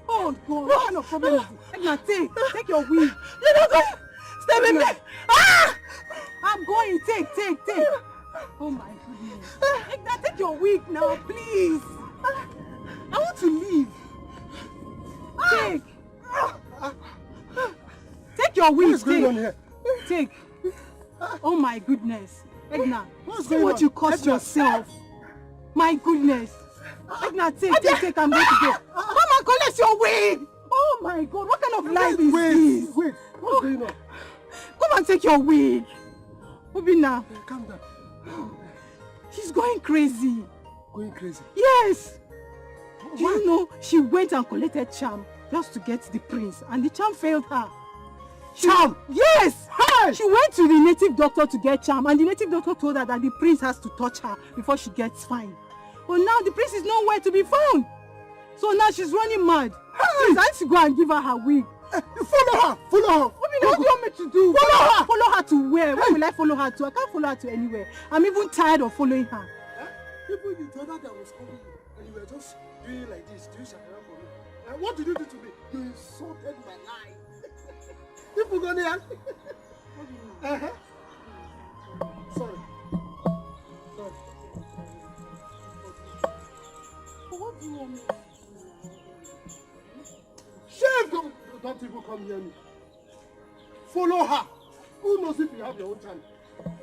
Oh, God, what kind of problem is it? Edna, take your wig. You're not going. Stay with me. I'm going. Take. Oh my goodness. Edna, take your wig now, please. I want to leave. Take your wig. What's going on here? Take. Oh my goodness. Edna, What's see going what on? you cost yourself. My goodness. Edna, take. I'm going to go. Come and collect your wig. Oh my God, what kind of life is this? Wait, what's going on? Come and take your wig. Obina. Calm down. She's going crazy. Going crazy? Yes. Do you know she went and collected charm just to get the prince, and the charm failed her. Charm? Yes. Hey! She went to the native doctor to get charm, and the native doctor told her that the prince has to touch her before she gets fine. But now the prince is nowhere to be found. So now she's running mad. Please, I need to go and give her her wig. Follow her. What do you want me to do? Follow her to where? Where will I follow her to? I can't follow her to anywhere. I'm even tired of following her. Even you thought that I was calling you, and you were just doing like this, doing shakara for me. And what did you do to me? You insulted my life. People go there. Sorry. even come near me. Follow her. Who knows if you have your own channel?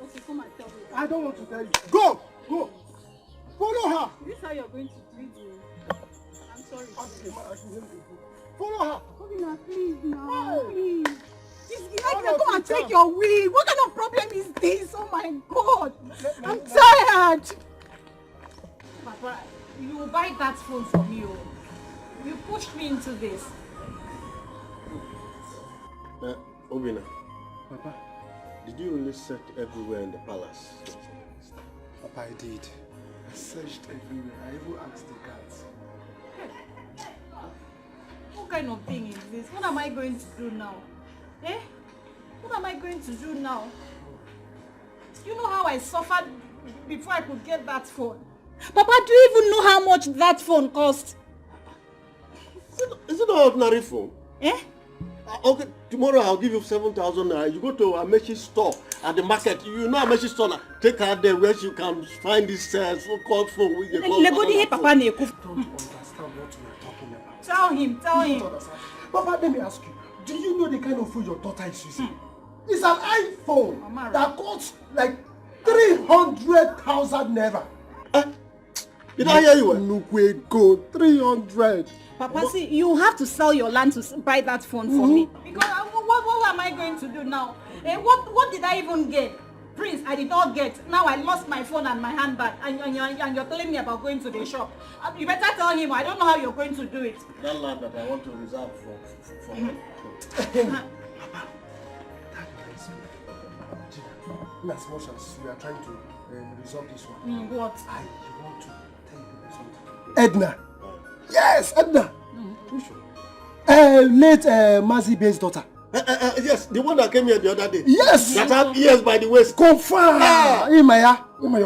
Okay, come and tell me. I don't want to tell you. Go! Go! Follow her! Is this how you're going to treat me? I'm sorry. Follow her! Obina, please now. Please. Edna, go and take your wig. What kind of problem is this? Oh my God. I'm tired. Papa, you will buy that phone for me. You pushed me into this. Obina, Papa, did you really search everywhere in the palace? Papa, I did. I searched everywhere. I even asked the guards. What kind of thing is this? What am I going to do now? Eh? What am I going to do now? You know how I suffered before I could get that phone? Papa, do you even know how much that phone cost? Is it an ordinary phone? Eh? Okay, tomorrow I'll give you 7,000 naira. You go to Ameshi's store at the market. You know Ameshi's store now. Take her there where you can find this so-called phone. Papa, don't understand what we're talking about. Tell him. Papa, let me ask you. Do you know the kind of phone your daughter is using? It's an iPhone that costs like 300,000 naira. Did I hear you? Nukwe go 300. Papa, see, you have to sell your land to buy that phone for me. Because what am I going to do now? What did I even get? Prince, I did not get. Now I lost my phone and my handbag. And you're telling me about going to the shop. You better tell him. I don't know how you're going to do it. That land that I want to reserve for me. Papa, that reminds me. In as much as we are trying to resolve this one, what? I want to tell you something. Edna. Yes, Edna. Late Mazi-Bey's daughter. Yes, the one that came here the other day. Yes. That had ears by the waist. Confirm.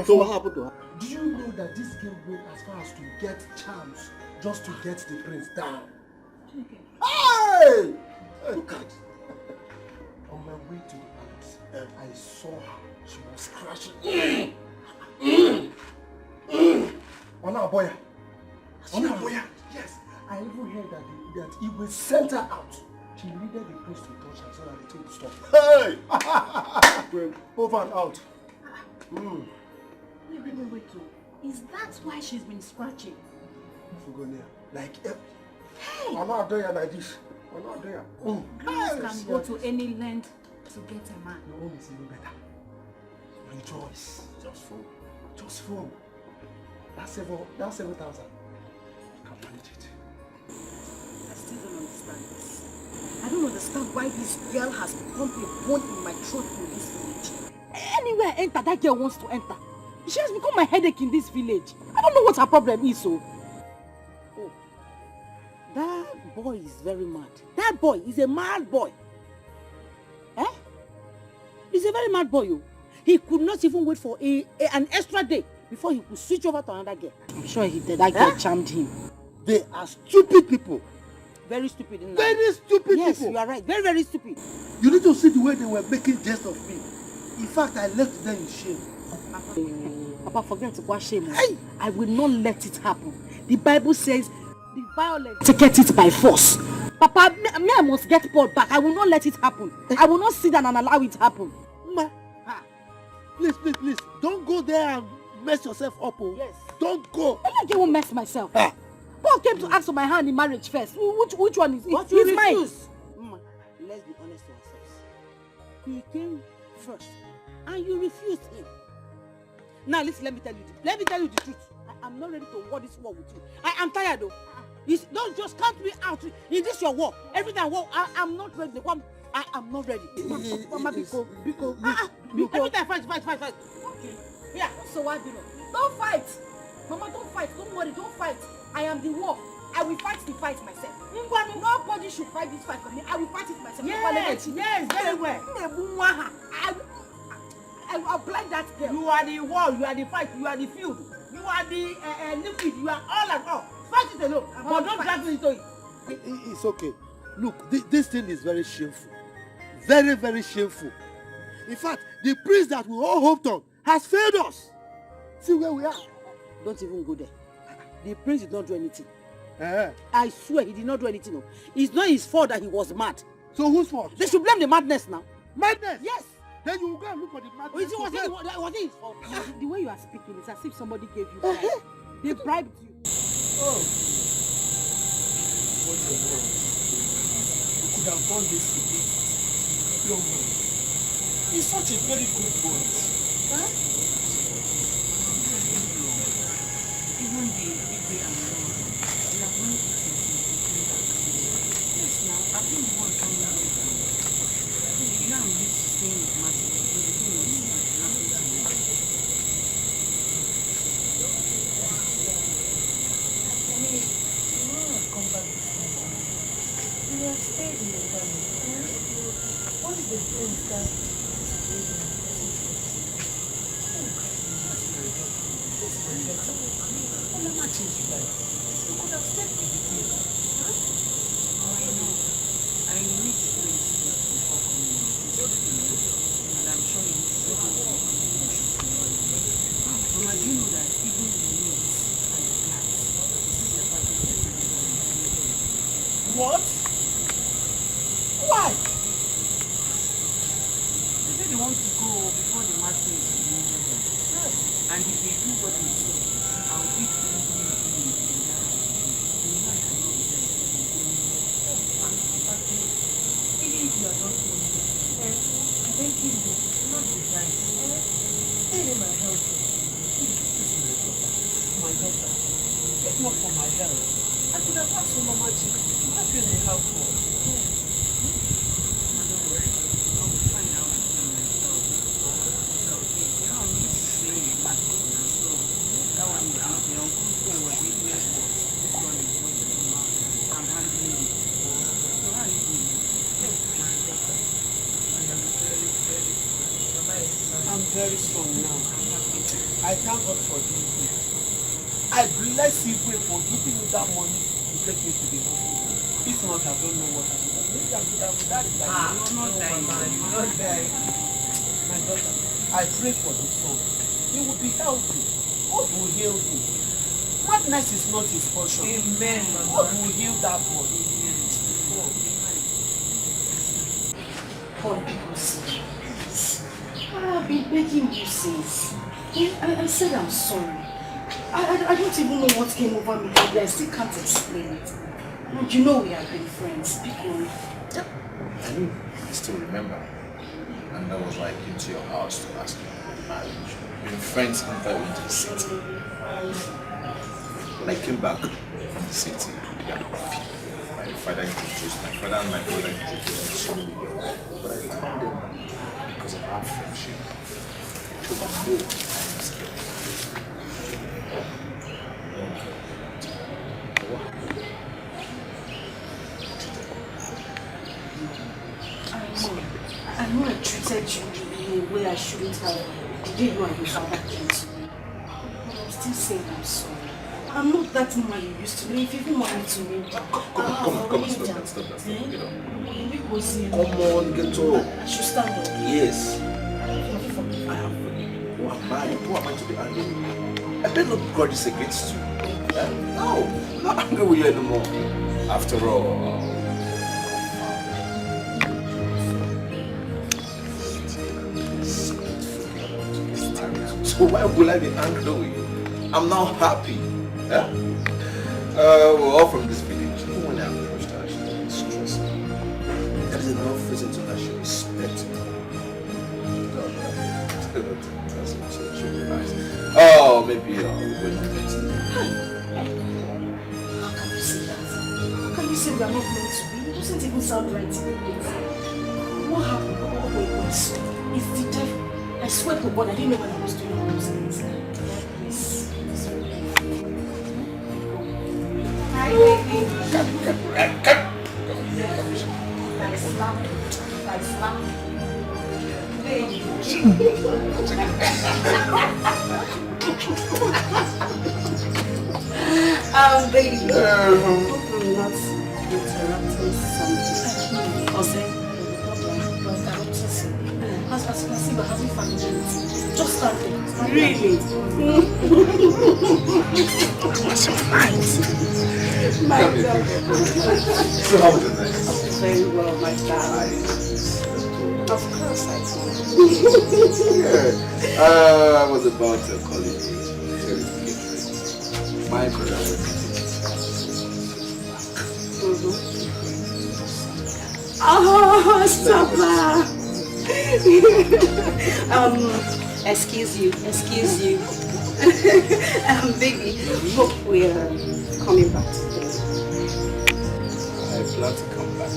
So what happened to her? Do you know that this girl went as far as to get charms just to get the prince down? Hey! Look at. On my way to the palace, I saw her. She was crashing. Onaboya. Yes. I even heard that he will send her out. She needed the prince to touch her so that the thing would stop. Hey! Well, over and out. Wait. Is that why she's been scratching? Like, hey! I'm not doing like this. Girls can go to any length to get a man. Your own is even better. Rejoice. Just phone. That's 7,000. You can manage it. I still don't understand this. I don't understand why this girl has become a bone in my throat in this village. Anywhere I enter, that girl wants to enter. She has become my headache in this village. I don't know what her problem is, so. Oh, that boy is very mad. That boy is a mad boy. Eh? He's a very mad boy, He could not even wait for an extra day before he could switch over to another girl. I'm sure that girl charmed him. They are stupid people. Very stupid. Very stupid people. Yes, you are right. Very, very stupid. You need to see the way they were making jest of me. In fact, I left them in shame. Papa, forget to go shame. I will not let it happen. The Bible says the violent take it by force. Papa, me I must get Paul back. I will not let it happen. I will not sit down and allow it to happen. Please. Don't go there and mess yourself up. Yes. Don't go. I don't mess myself. Paul came to ask for my hand in marriage first. Which one is it? What you refuse? Mama, let's be honest to ourselves. He came first, and you refused him. Now listen, let me tell you the truth. I am not ready to war this war with you. I am tired though. Don't just count me out in this your war. Every time war, I am not ready. I am not ready. Mama, because every time fight. Okay. Yeah. So what do you know? Don't fight. Mama, don't fight. Don't worry. Don't fight. I am the war. I will fight the fight myself. Nobody should fight this fight for me. I will fight it myself. Yes, very well. I will apply that girl. You are the wall, you are the fight, you are the field, you are the liquid, you are all and all. Fight it alone, but don't drag me into it. It's okay. Look, this thing is very shameful. Very, very shameful. In fact, the prince that we all hoped on has failed us. See where we are. Don't even go there. The prince did not do anything. I swear he did not do anything. It's not his fault that he was mad. So whose fault? They should blame the madness now. Madness? Yes. Then you will go and look for the madness. Was it his fault? The way you are speaking is as if somebody gave you bribe. They bribed you. Oh. What a word. You could have done this to me. Young man. He's such a very good boy. Huh? Even the way I'm wrong, we have not eaten since we came back. Yes, now, I've been the one coming out with them. You know, I'm used to staying with Matthew, but the thing is, it's happened to me. I mean, you wouldn't have come back this time. You would have stayed in the family. What is the difference that How much is you like? You could have stayed with the kid. Huh? Oh, I know. I need to do this before coming in. And I'm sure you know Mama, do you know that even the maids and the cats, see their package. What? Why? They say they want to go before the master is removed. And if they do what they say, I'll eat anything in the house. You know I cannot be there. even if you are not doing it, I beg you, not the right. Stay in my health. This is my daughter. If not for my health, I could have asked for Mama G to help you in the household. Don't worry. I'll find out for myself. So, you know, I'm used to saying it back home. So, that one is not the uncle's phone was really important. This one is just the normal. I'm handling it. So, how are you doing? I'm very strong now. I thank God for doing it. I bless you for giving me that money to take me to the hospital. If not, I don't know what I would have. Maybe I could have died. You're not dying. You're not dying. My daughter, I pray for the son. He will be healthy. God will heal him. Madness is not his portion. Amen. God will heal that boy. For people's sake. I've been begging you since. I said I'm sorry. I don't even know what came over me today. I still can't explain it. And you know we have been friends. People. Yep. I still remember. And that was why I came to your house to ask you about marriage. We were friends until I went to the city. When I came back from the city, my father introduced my father and my brother introduced me so many girls. But I found them because of our friendship. To the whole time scale. I know I treated you in a way I shouldn't have. I didn't know I was how that came to me. But I'm still saying I'm sorry. I'm not that woman you used to be. If you even want me to meet you. Come on, stop that, get up. Come on, get up. I should stand up. Yes. I have forgiven. Who am I? Who am I to be angry? I better not grudges against you. No, I'm not angry with you anymore. After all, so why will I be angry with you? I'm now happy. Yeah? We're all from this village. Even when I approached her, she didn't stress me. There is enough reason to that she respects me. That's what she realized. Oh, maybe we're not meant to be. How can you say that? How can you say we are not meant to be? It doesn't even sound right to me. What happened? Wait, so it's the devil. I swear to God, I didn't know what I was doing all those things. Please. Hi, baby. I slapped you. I slapped you. Baby. Baby. Hope you're not interrupting something. Jose. Interrupting something. as you can see, we're having family meeting. Just stand there. Really? My God. So how was it night? Very well, my darling. Of course I I was about to call you. My brother was Oh, Sapa. Excuse you. Baby, hope we're coming back today. I plan to come back to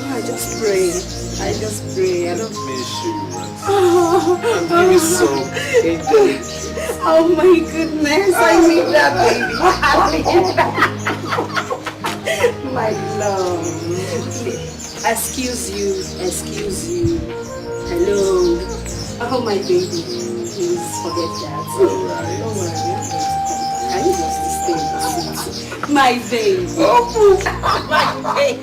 I just pray. I don't miss you. I'm so oh my goodness, I need that baby. My love. Excuse you. Hello. Oh my baby. Please forget that. Alright. Don't worry. I need us to stay. My baby. My baby.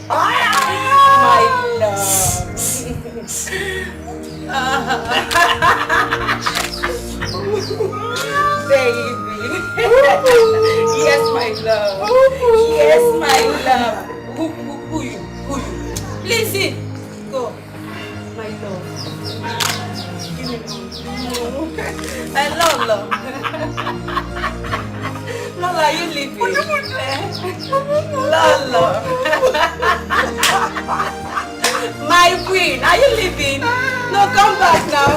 My love. Baby. Yes, my love. Yes, my love. Who you? Listen. Go. My love. Give me one. Hello, love. Lola, are you leaving? Lola. My queen, are you leaving? No, come back now.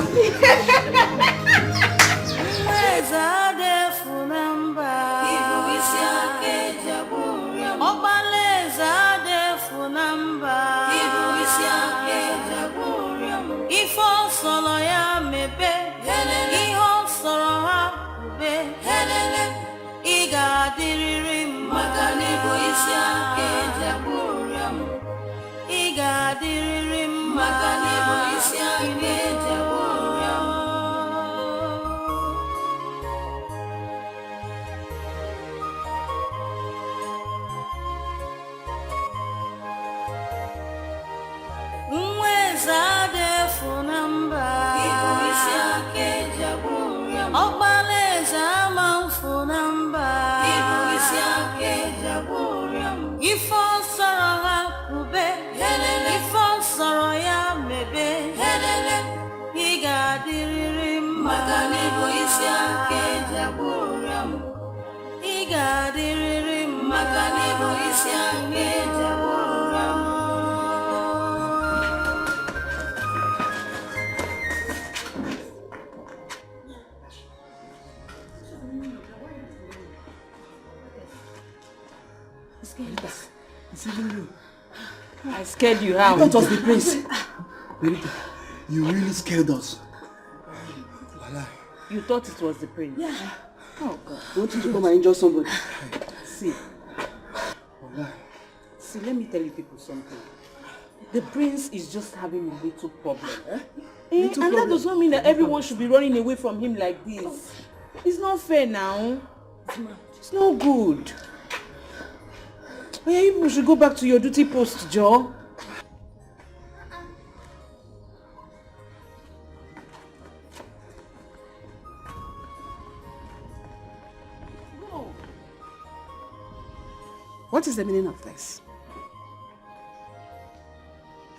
I scared you how? I thought it was the prince. You really scared us. You thought it was the prince? Yeah. Oh God. I want you to come and injure somebody. See, let me tell you people something. The prince is just having a little problem. And that does not mean that everyone should be running away from him like this. It's not fair now. It's not good. You people should go back to your duty post, Joe. What is the meaning of this?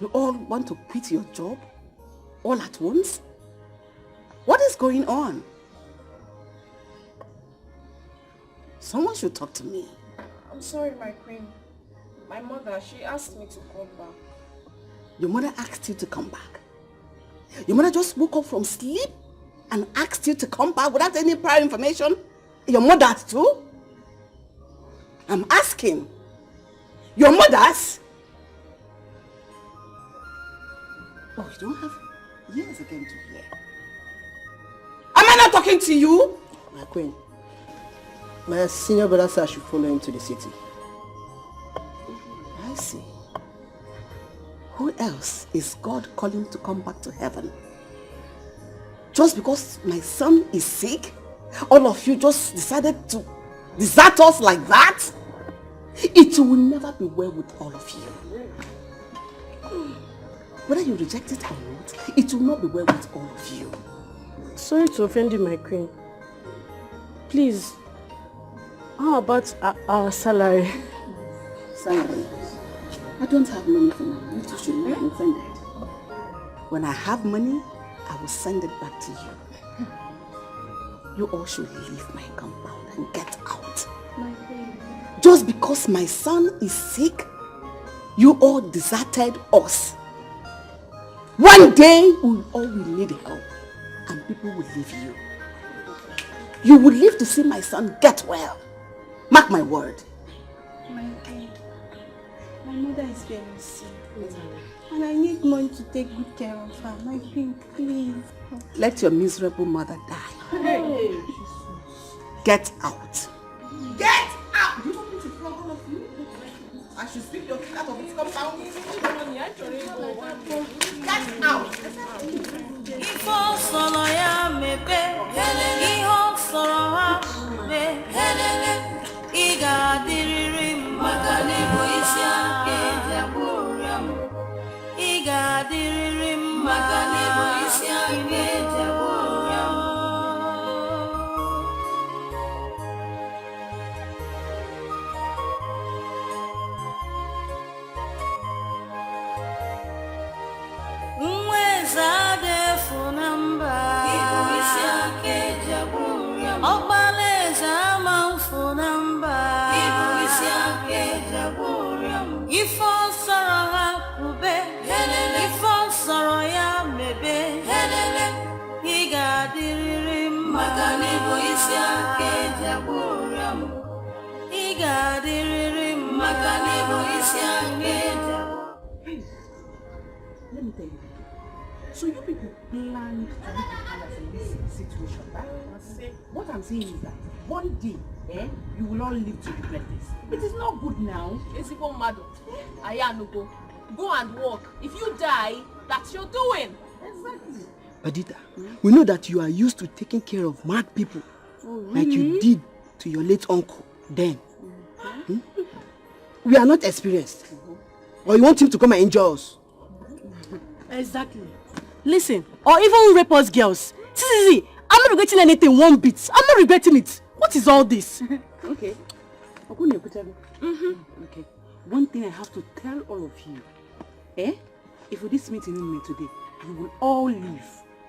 You all want to quit your job all at once? What is going on? Someone should talk to me. I'm sorry, my queen. My mother, she asked me to come back. Your mother asked you to come back? Your mother just woke up from sleep and asked you to come back without any prior information? Your mother's too? I'm asking. Your mother's? Oh, you don't have ears again to hear. Am I not talking to you? My queen, my senior brother said I should follow him to the city. I see. Who else is God calling to come back to heaven? Just because my son is sick, all of you just decided to desert us like that? it will never be well with all of you. Whether you reject it or not, it will not be well with all of you. Sorry to offend you, my queen. Please, how about our salary? Salary? I don't have money for now. You two should not be offended. When I have money, I will send it back to you. You all should leave my compound and get out. My queen. Just because my son is sick, you all deserted us. One day, we all will need help and people will leave you. You will live to see my son get well. Mark my word. My queen, my mother is very sick. And I need money to take good care of her. My queen, please. Let your miserable mother die. Hey. Get out. Get out! You want me to flog all of you? I should sweep your feet out of this compound. Get out! Ifo solo ya mebe, iho soro ha me, iga diriri makani boisia ke jaburam, iga diriri makani boisia ke jaburam. Zade funamba Ibuisia ke jaburam Obaleza ma funamba Ibuisia ke jaburam Ifo saraha kube Ifo saraya mebe Iga diririm Makani Ibuisia ke jaburam Iga diririm Makani Ibuisia ke jaburam. Let me tell you. So you people planned to make the palace in this situation, right? What I'm saying is that one day, you will all live to regret this. It is not good now. It's even mad. Ayanugo, go and work. If you die, that's your doing. Exactly. Badita, we know that you are used to taking care of mad people. Oh, like really? you did to your late uncle then. We are not experienced. Or you want him to come and injure us? Exactly. Listen, or even rape us girls. See, I'm not regretting anything one bit. I'm not regretting it. What is all this? Okay. Okay. One thing I have to tell all of you. If this meeting in me today, you will all leave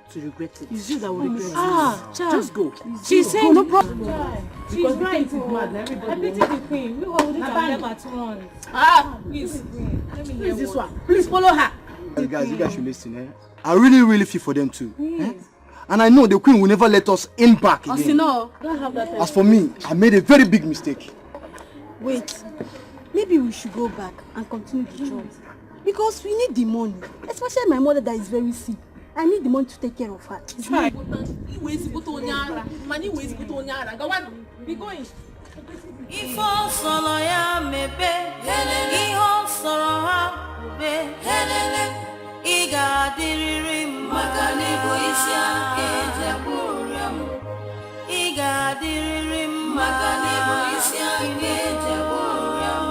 to regret it. It's you that will regret it. Just go. She's saying no problem. She's right. I pity the queen. We all need them at once. Please. Let me hear this what. one. Please follow her. Guys, you guys should listen. I really feel for them too. And I know the queen will never let us in back again. Don't have that. As for me, I made a very big mistake. Wait, maybe we should go back and continue the job. Because we need the money. Especially my mother that is very sick. I need the money to take care of her. It's Try. Be going. Ifo solo ya mebe, iho soro ha ube, iga diriri makani boisia ke jaburam, iga diriri makani boisia ke jaburam.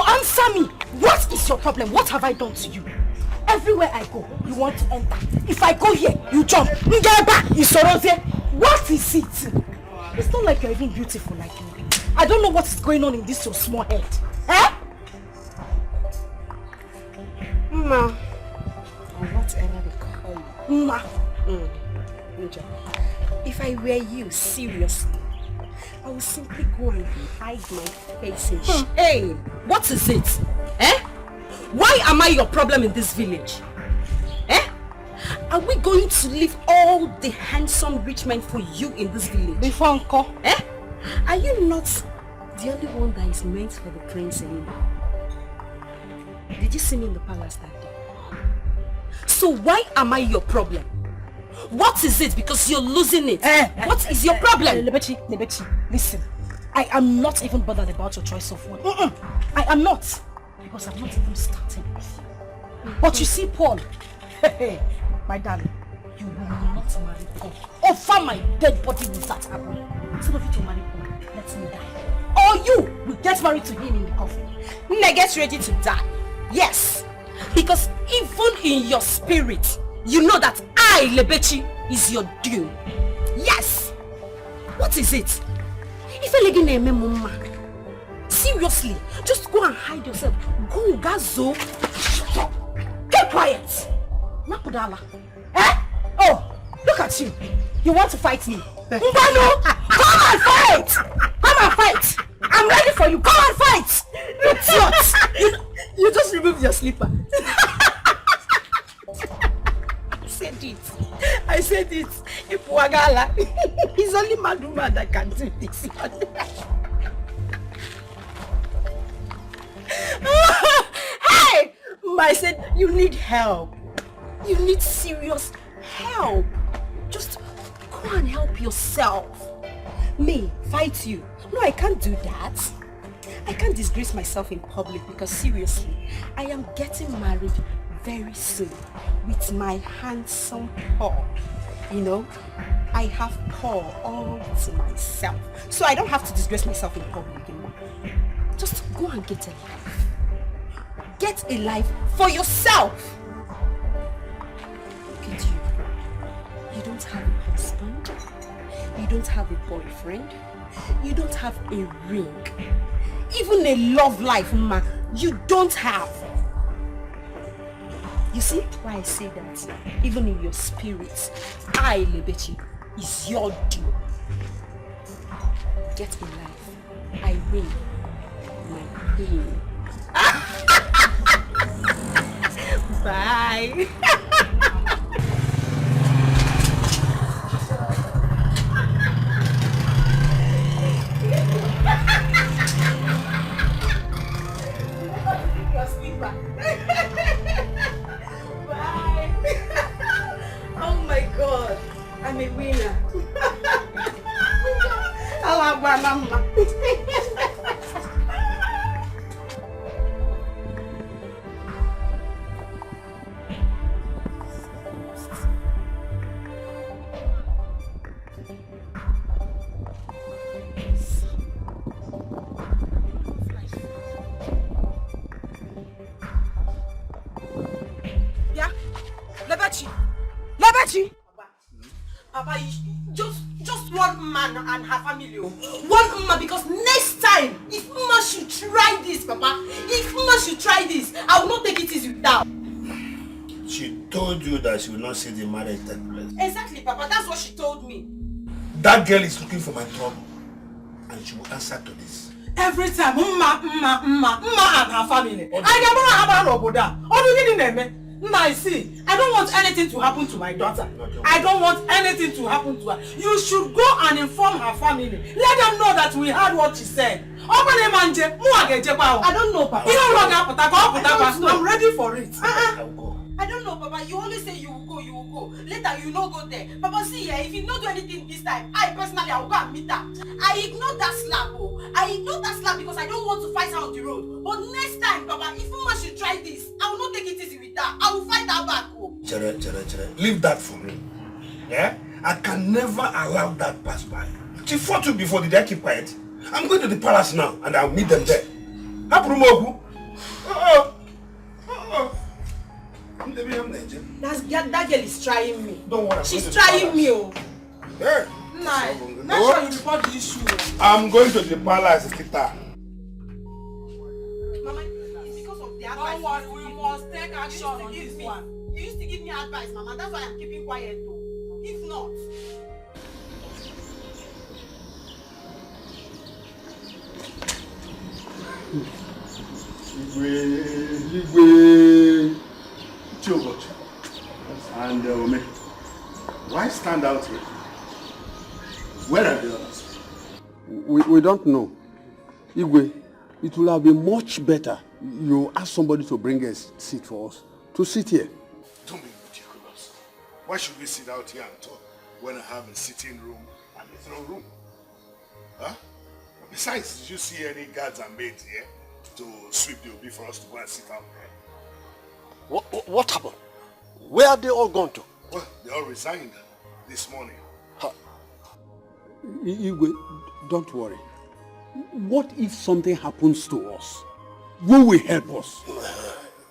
Answer me! What is your problem? What have I done to you? Everywhere I go, you want to enter. If I go here, you jump. Ngeba, Isoroze. What is it? It's not like you're even beautiful like me. I don't know what is going on in this your small head. Ma. Or whatever they call you. Ma. If I were you, seriously, I will simply go and hide my face in Hey, what is it? Why am I your problem in this village? Are we going to leave all the handsome rich men for you in this village? Before Uncle. Are you not the only one that is meant for the prince anymore? Did you see me in the palace that day? So why am I your problem? What is it? Because you're losing it. What is your problem? Lebechi, listen. I am not even bothered about your choice of word. I am not. Because I'm not even starting with you. But you see, Paul, my darling, you will not marry Paul. Over my dead body will that happen. Instead of you to marry Paul, let me die. Or you will get married to him in the coffin. Nne gets ready to die. Yes. Because even in your spirit, you know that I, Lebechi, is your doom. Yes. What is it? Seriously, just go and hide yourself. Go, Gazo. Shut up. Get quiet. Nakudala. Oh, look at you. You want to fight me? Mbano, come and fight. Come and fight. I'm ready for you. Come and fight. Idiot. You just removed your slipper. I said it. If Wagala, it's only Maduma that can do this. Hey! I said you need help. You need serious help. Just go and help yourself. Me, fight you. No, I can't do that. I can't disgrace myself in public because seriously, I am getting married very soon with my handsome Paul. You know, I have Paul all to myself. So I don't have to disgrace myself in public anymore. Just go and get a life. Get a life for yourself. Look at you. You don't have a husband. You don't have a boyfriend. You don't have a ring. Even a love life, ma, you don't have. You see why I say that? Even in your spirit, I, Lebechi, is your due. Get a life. I win. My queen. Bye. Oh my God, I'm a winner. I'll have my mama. Papa, just one man and her family. One man, because next time, if Mama should try this, Papa, if Mama should try this, I will not take it easy with her. She told you that she will not see the marriage take place. Exactly, Papa, that's what she told me. That girl is looking for my trouble, and she will answer to this. Every time, Mama and her family. I never have a roboda. What do you mean? I see. I don't want anything to happen to my daughter. I don't want anything to happen to her. You should go and inform her family. Let them know that we heard what she said. I don't know, Papa. I'm ready for it. I don't know, Papa. You always say you will go, you will go. Later, you no go there. Papa, see here, if you don't do anything this time, I personally, I will go and meet her. I ignore that slap, oh. I ignore that slap because I don't want to fight her on the road. But next time, Papa, if Mama should try this, I will not take it easy with her. I will fight her back, oh. Chere. Leave that for me. Yeah? I can never allow that pass by. She fought you before. Did I keep quiet? I'm going to the palace now, and I'll meet them there. That girl is trying me. Don't worry. She's trying me, oh. Yeah. Nah, make sure you report the issue. I'm going to the palace, Kita. Mama, it's because of the advice. Don't worry, we must take action on this one. You used to give me advice, Mama. That's why I'm keeping quiet, though. If not. And why stand out here? Where are the others? We don't know. Igwe, it will have been much better you ask somebody to bring a seat for us to sit here. Don't be ridiculous. Why should we sit out here and talk when I have a sitting room and a throne room? Huh? Besides, did you see any guards and maids here to sweep the obi for us to go and sit out there? What happened? Where have they all gone to? Well, they all resigned this morning. Igwe, don't worry. What if something happens to us? Who will help us?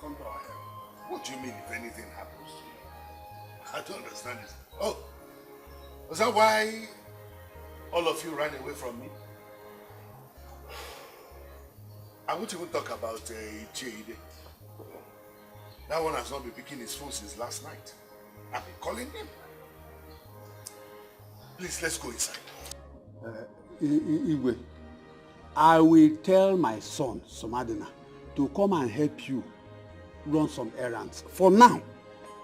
Come to our help. What do you mean if anything happens to you? I don't understand this. Oh, was that why all of you ran away from me? I won't even talk about Ide. That one has not been picking his phone since last night. I've been calling him. Please, let's go inside. Igwe, I will tell my son, Somadina, to come and help you run some errands. For now,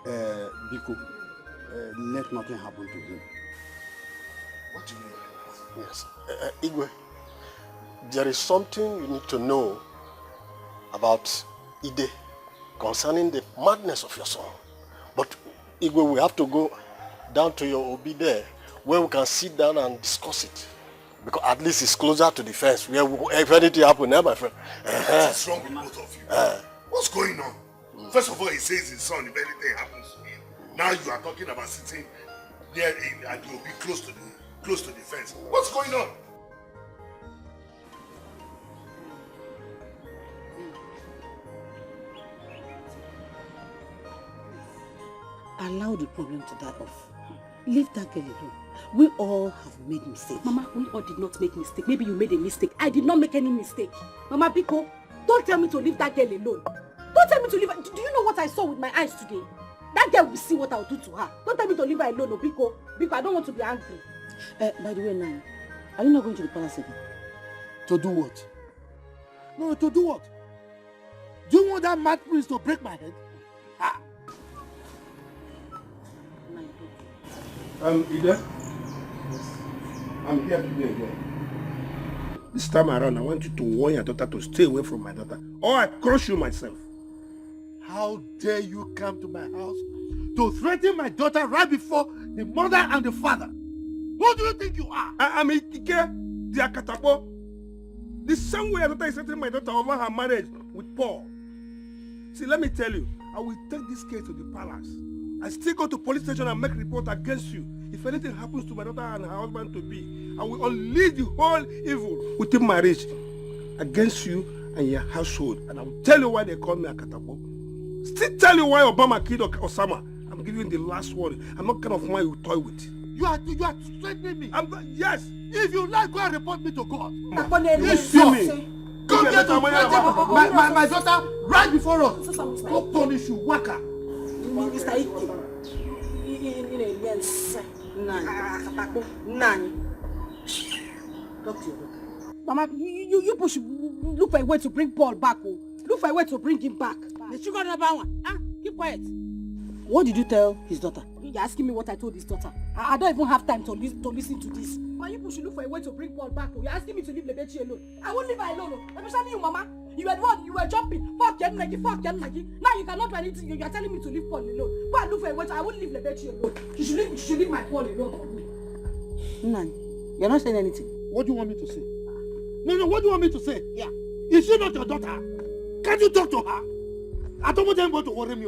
Biko, let nothing happen to him. What do you mean? Yes. Igwe, there is something you need to know about Ide concerning the madness of your son. But Igwe, we have to go down to your Obi there where we can sit down and discuss it. Because at least it's closer to the fence where if anything happens, my friend. What's wrong with both of you? What's going on? First of all, he says his son, if anything happens to him. Now you are talking about sitting there and you'll be close to the fence. What's going on? Allow the problem to die off. Leave that girl alone. We all have made mistakes. Mama, we all did not make mistake. Maybe you made a mistake. I did not make any mistake. Mama Biko, don't tell me to leave that girl alone. Don't tell me to leave her. Do you know what I saw with my eyes today? That girl will see what I'll do to her. Don't tell me to leave her alone, Biko. Biko, I don't want to be angry. By the way, Nan, are you not going to the palace again? To do what? No, to do what? Do you want that mad prince to break my head? Ida? I'm here today again. This time around, I want you to warn your daughter to stay away from my daughter, or I crush you myself. How dare you come to my house to threaten my daughter right before the mother and the father? Who do you think you are? I'm Dikeh, the Akatapo. The same way your daughter is threatening my daughter over her marriage with Paul. See, let me tell you, I will take this case to the palace. I still go to police station and make report against you. If anything happens to my daughter and her husband to be, I will unleash the whole evil within my reach against you and your household. And I will tell you why they call me Akatapo. Still tell you why Obama killed Osama. I'm giving you the last word. I'm not kind of man you toy with. You are threatening me? Yes. If you like, go and report me to God. You see me. Come here to threaten my daughter right before us. Go punish you, Waka. Mr. Ike. Nani. Talk to your daughter. Mama, you push. Look for a way to bring Paul back. Oh. Look for a way to bring him back. The sugar number one. Keep quiet. What did you tell his daughter? You're asking me what I told his daughter. I don't even have time to listen to this. But you should look for a way to bring Paul back. You're asking me to leave Lebechi alone. I won't leave her alone. Especially you, Mama. You were the one, you were jumping. Fuck Nagi. Now you cannot do anything. You're telling me to leave Paul alone. Go and look for a way. I won't leave Lebechi alone. You should leave my Paul alone for me. Nani, you're not saying anything. What do you want me to say? No, what do you want me to say? Yeah. Is she not your daughter? Can't you talk to her? I don't want anybody to worry me.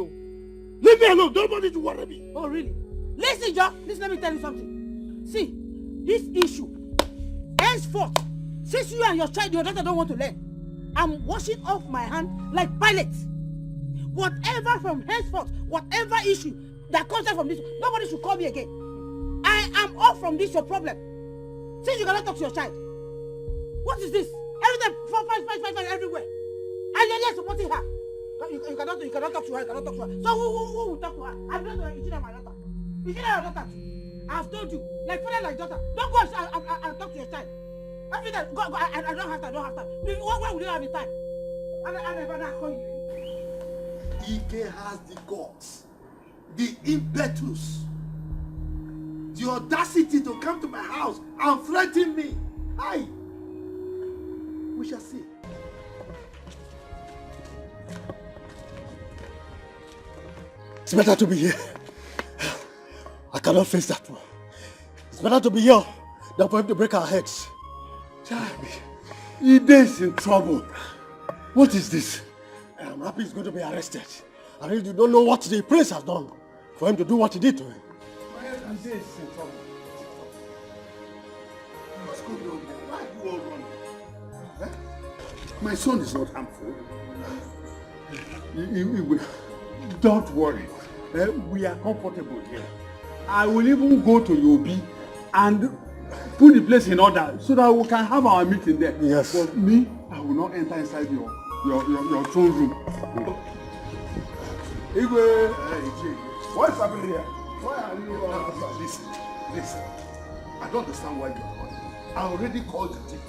Leave me alone. Nobody to worry me. Oh, really? Listen, Joe. Listen, let me tell you something. See, this issue, henceforth, since you and your daughter don't want to learn, I'm washing off my hand like Pilate. Whatever from henceforth, whatever issue that comes out from this, nobody should call me again. I am off from this, your problem. Since you cannot talk to your child. What is this? Everything, fight everywhere. And you're there supporting her. You cannot talk to her, So who will talk to her? I'm not going to my daughter. Is she not your daughter? I've told you, like father, like daughter. Don't go and talk to your child. Every time, go, I don't have time. Why would you have the time? I never call you. Ike has the guts, the impetus, the audacity to come to my house and threaten me. Hi. We shall see. It's better to be here. I cannot face that one. It's better to be here than for him to break our heads. Ide is in trouble. What is this? I'm happy he's going to be arrested. I really don't know what the prince has done for him to do what he did to him. Ide is in trouble. What's going on? Why are you all running? Eh? My son is not harmful. Don't worry. We are comfortable here. I will even go to Yobi and put the place in order so that we can have our meeting there. Yes. But me, I will not enter inside your throne room. Igwe, what's happening here? Why are you? Listen. I don't understand why you are calling. I already called the thief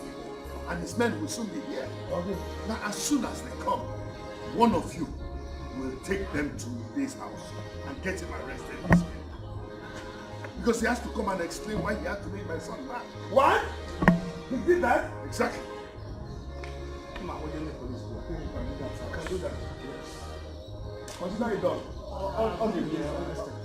and his men will soon be here. Okay. Now, as soon as they come, one of you will take them to this house and get him arrested. Because he has to come and explain why he had to make my son mad. What? He did that? Exactly. Come on, what do you need police for? I can do that. Yes. Consider it done. Okay, yeah, I understand.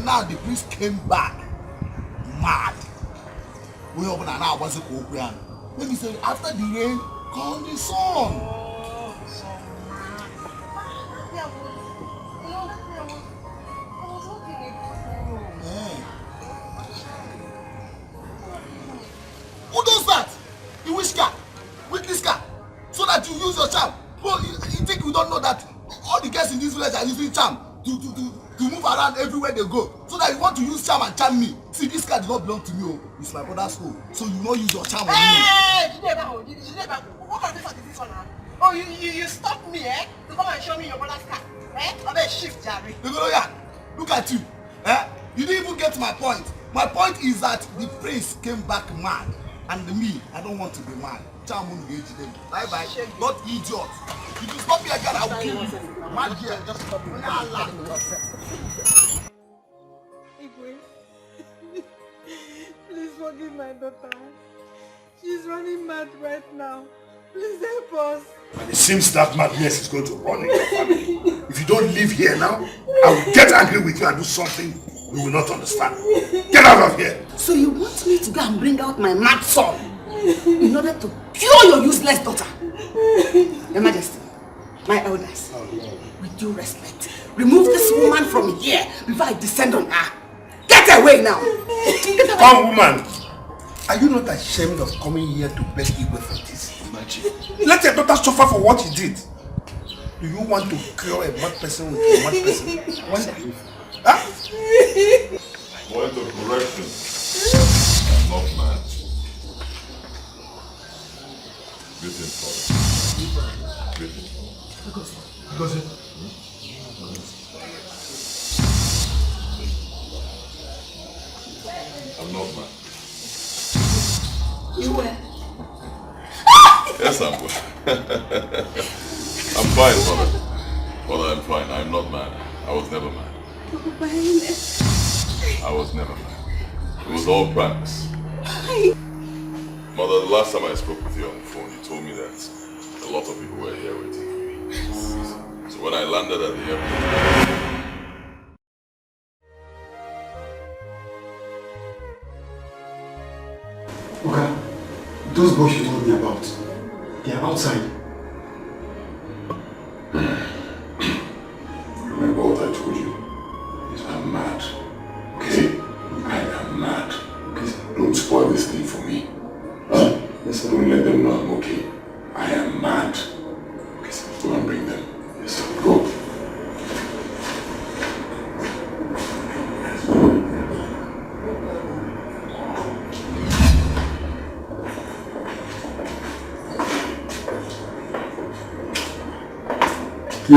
Now the priest came back mad. We open an hour was a copian. Let me say after the rain, come the sun. Who does that? In which car? With this car? So that you use your charm. Well, you think we don't know that all the guests in this village are using charm to move around everywhere they go, so that you want to use charm and charm me. See, this car does not belong to me. It's my brother's home, so you not use your charm on me. Hey, what kind of this one? Oh, you stopped me, eh? To come and show me your brother's car, eh? I better shift, Jerry. Look at you, eh? You didn't even get my point. My point is that the prince came back mad, and me, I don't want to be mad. Charm won't engage them. Bye, not idiot. If you stop me again, I will kill you. Mad here, just stop me. Please forgive my daughter. She's running mad right now. Please help us. And it seems that madness is going to run in your family. If you don't live here now, I will get angry with you and do something you will not understand. Get out of here! So you want me to go and bring out my mad son in order to cure your useless daughter? Your Majesty, my elders, with due respect, remove this woman from here before I descend on her. Get away now! Come, woman! Are you not ashamed of coming here to beg Igwe for this? Let your daughter suffer for what he did. Do you want to cure a mad person with a mad person? Point of correction. I'm not mad. Greeting, father. Greeting. Because I'm not mad. You were. Yes, I'm good. I'm fine, father. Father, I'm fine. I'm not mad. I was never mad. I was never mad. It was all practice. Mother, the last time I spoke with you on the phone, you told me that a lot of people were here waiting for me. So when I landed at the airport... Okay, those boys you told me about, they are outside. My boy.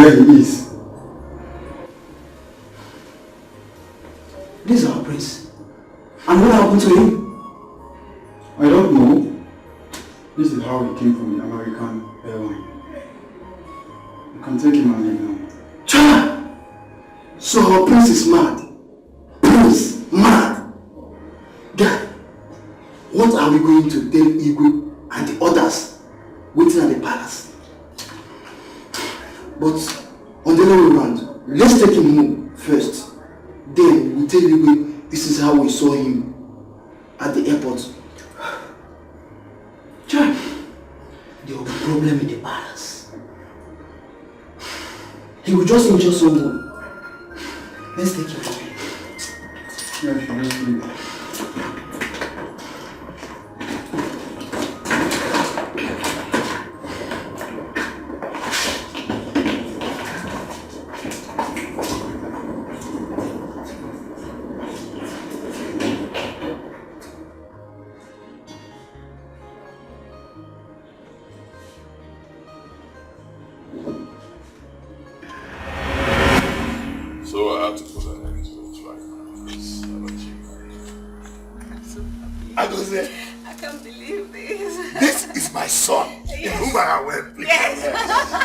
where he is. This is our prince. And what happened to him? I don't know. This is how he came from the American airline. You can take him and leave now. Chana! So our prince is mad. Prince, mad. Guy, what are we going to tell Igwe and the others waiting at the palace? But on the other way around, let's take him home first. Then we'll tell Igwe this is how we saw him at the airport. Chana, there will be a problem in the palace. He will just injure someone. Let's take him home. Yeah, sure, let's leave. So I had to put an end to the track. I go say, I can't believe this. this is my son, in whom I am well pleased. Yes.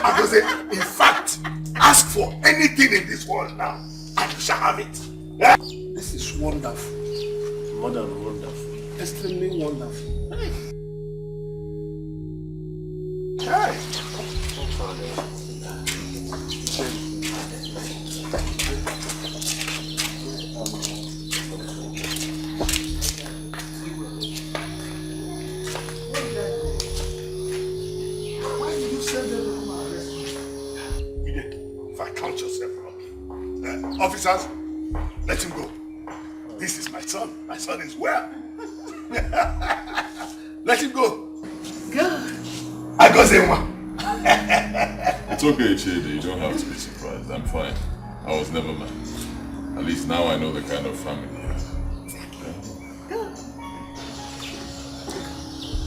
I go say, in fact, ask for anything in this world now, and you shall have it. Yeah? This is wonderful. More than wonderful. Extremely wonderful. Hey. If I count yourself wrong. Officers, let him go. This is my son. My son is well. Let him go. Good. I go say one. It's okay, Chidi. You don't have to be surprised. I'm fine. I was never mad. At least now I know the kind of family you have.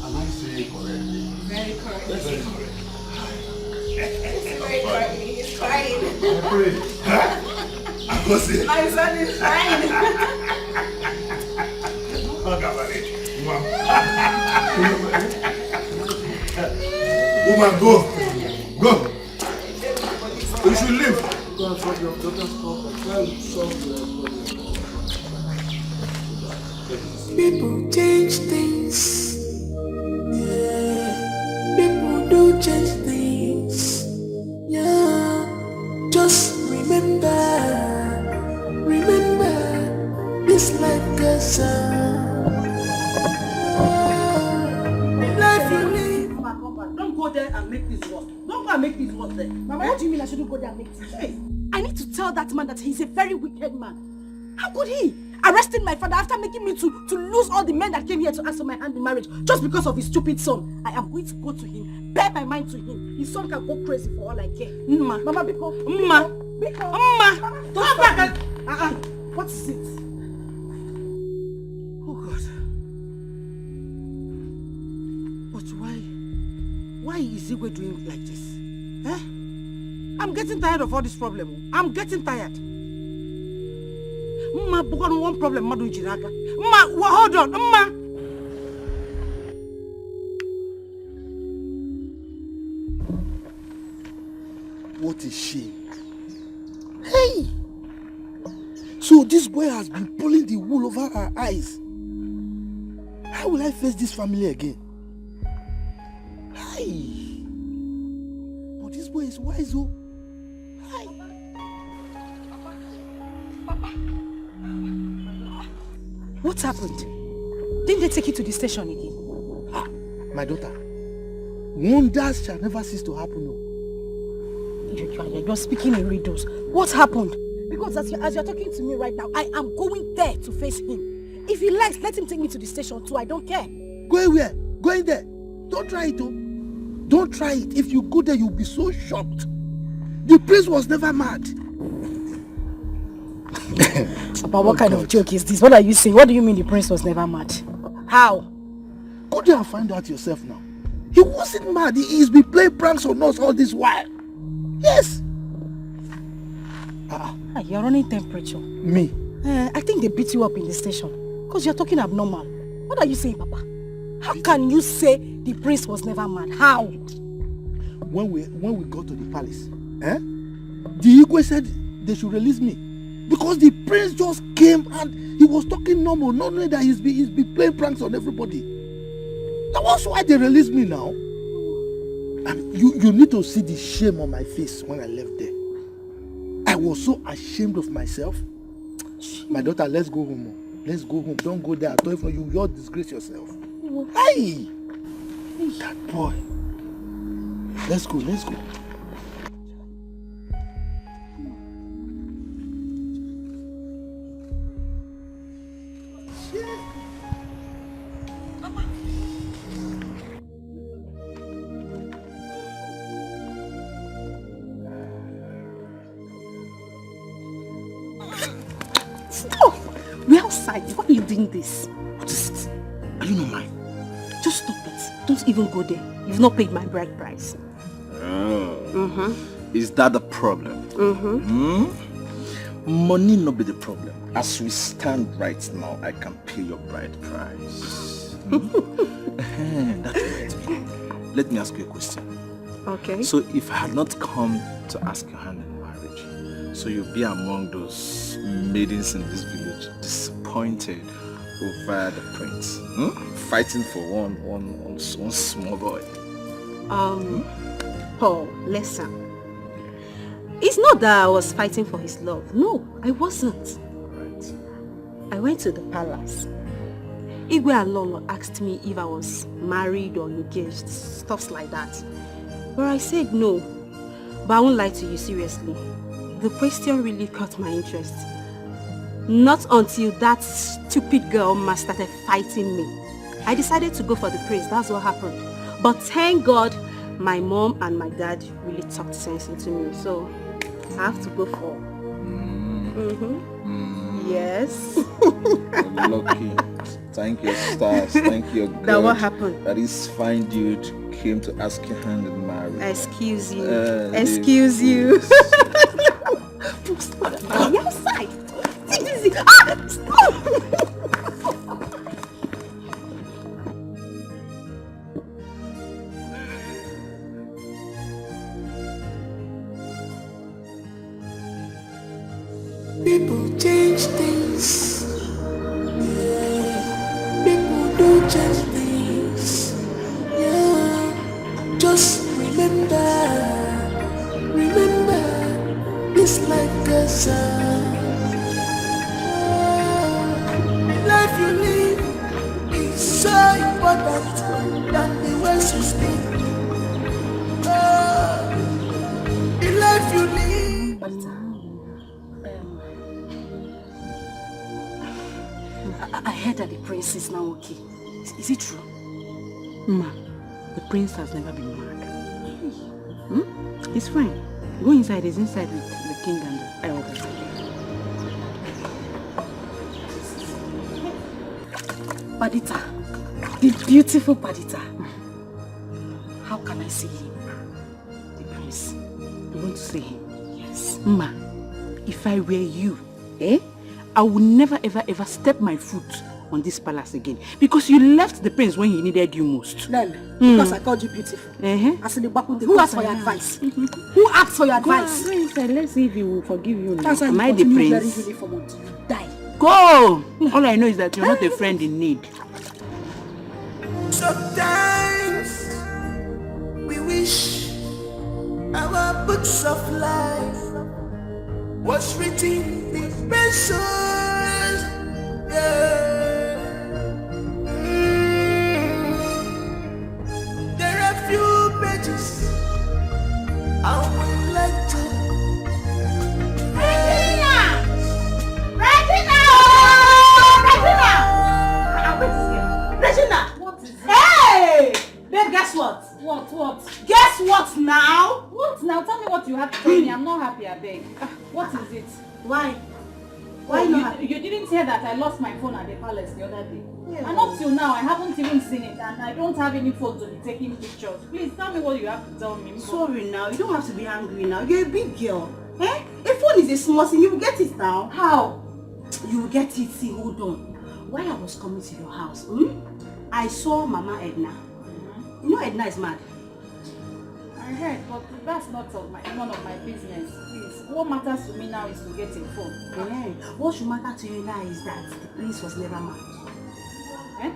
Am I saying correctly? Very correct. Very correct. Very correct. He's crying. I go say. My son is crying. Woman, go. Go. You should leave. Go and solve your daughter's problem. Go and solve your problem. People change things. Yeah. People do change things. Yeah. Just remember this life goes on. Life you live. Don't go there and make this worse. Don't go and make this worse there. Mama, what do you mean I shouldn't go there and make this? Hey, I need to tell that man that he's a very wicked man. How could he? Arresting my father after making me to lose all the men that came here to ask for my hand in marriage just because of his stupid son. I am going to go to him, bear my mind to him. His son can go crazy for all I care. Mama, Biko. Come back and... What is it? Oh God. But why is Igwe doing like this? I'm getting tired of all this problem. I'm getting tired. Mma, one problem, Madu Jiraga. Mma, hold on, Mma. What a shame. Hey! So this boy has been pulling the wool over our eyes. How will I face this family again? Hey! But this boy is wise, oh. Hey! What happened? Didn't they take you to the station again? Ah, my daughter. Wonders shall never cease to happen, no. You're speaking in riddles. What happened? Because as you're talking to me right now, I am going there to face him. If he likes, let him take me to the station too. I don't care. Going where? Going there. Don't try it, oh. Don't try it. If you go there, you'll be so shocked. The prince was never mad. Papa, what kind of joke is this? What are you saying? What do you mean the prince was never mad? How? Go there and find out yourself now. He wasn't mad. He's been playing pranks on us all this while. Yes. You're running temperature. Me? I think they beat you up in the station. Because you're talking abnormal. What are you saying, Papa? How can you say the prince was never mad? How? When we got to the palace, the Igwe said they should release me. Because the prince just came and he was talking normal, not knowing that he's been playing pranks on everybody. That was why they released me now. And you need to see the shame on my face when I left there. I was so ashamed of myself. My daughter, let's go home. Let's go home. Don't go there. I told you, you'll disgrace yourself. Hey! That boy. Let's go. Stop! We're outside. Why are you doing this? What is it? Are you not mine? Just stop it. Don't even go there. You've not paid my bride price. Is that the problem? Money not be the problem. As we stand right now, I can pay your bride price. That's right. Let me ask you a question. Okay. So if I had not come to ask your hand in marriage, so you'll be among those maidens in this village disappointed over the prince, fighting for one small boy. Paul, listen. It's not that I was fighting for his love. No, I wasn't. Right. I went to the palace. Igwe Alolo asked me if I was married or engaged, stuff like that. But I said no. But I won't lie to you, seriously. The question really caught my interest. Not until that stupid girl started fighting me. I decided to go for the prince. That's what happened. But thank God, my mom and my dad really talked sense into me. So I have to go for. Yes. Lucky. Thank your stars. Thank your God. That what happened? That this fine dude came to ask your hand in marriage. Excuse you. Excuse you. Stop. You're outside. Take this easy. Stop. People change things. Yeah. People do change things. Yeah. Just remember, it's like a song. Life you live is so important than the words you speak. The life you live. I heard that the prince is now okay. Is it true? Ma, the prince has never been mad. He's fine. Go inside. He's inside with the king and the elders. Padita, the beautiful Padita. How can I see him? The prince. You want to see him? Yes. Ma, if I were you, I would never ever step my foot on this palace again. Because you left the prince when he needed you most. Then, because I called you beautiful. As in the Bakunde, who asked for your advice? Who asked for your advice? Go inside. Let's see if he will forgive you now. That's why Am I the prince? Die. Go! All I know is that you're not a friend in need. Sometimes we wish our books of life was written in pencils. There are few pages I would like to. Regina! What is it? Hey! Babe, guess what? What? Guess what now? What now? Tell me what you have to tell me. I'm not happy, I beg. What is it? Why? Why not? You didn't hear that I lost my phone at the palace the other day. Yeah. And up till now, I haven't even seen it, and I don't have any phone to be taking pictures. Please tell me what you have to tell me. Sorry now, you don't have to be angry now. You're a big girl. A phone is a small thing. You will get it now. How? You will get it. See, hold on. While I was coming to your house, I saw Mama Edna. You know Edna is mad. I heard, but that's not none of my business. Please, what matters to me now is to get informed. Yeah. What should matter to you now is that the prince was never mad. Eh?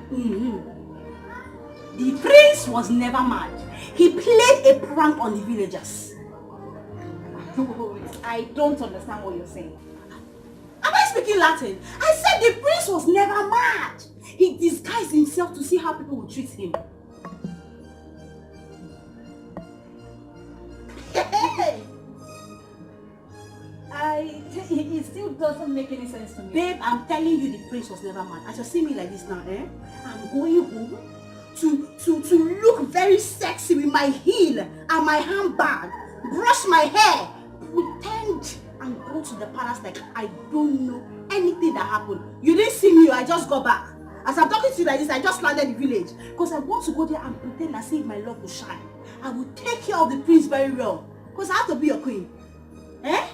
The prince was never mad. He played a prank on the villagers. I don't understand what you're saying. Am I speaking Latin? I said the prince was never mad. He disguised himself to see how people would treat him. It still doesn't make any sense to me. Babe, I'm telling you the prince was never mad. As you see me like this now, I'm going home to look very sexy with my heel and my handbag, brush my hair, pretend and go to the palace like I don't know anything that happened. You didn't see me, I just got back. As I'm talking to you like this, I just landed the village. Because I want to go there and pretend as if my love will shine. I will take care of the prince very well. Because I have to be your queen. Eh?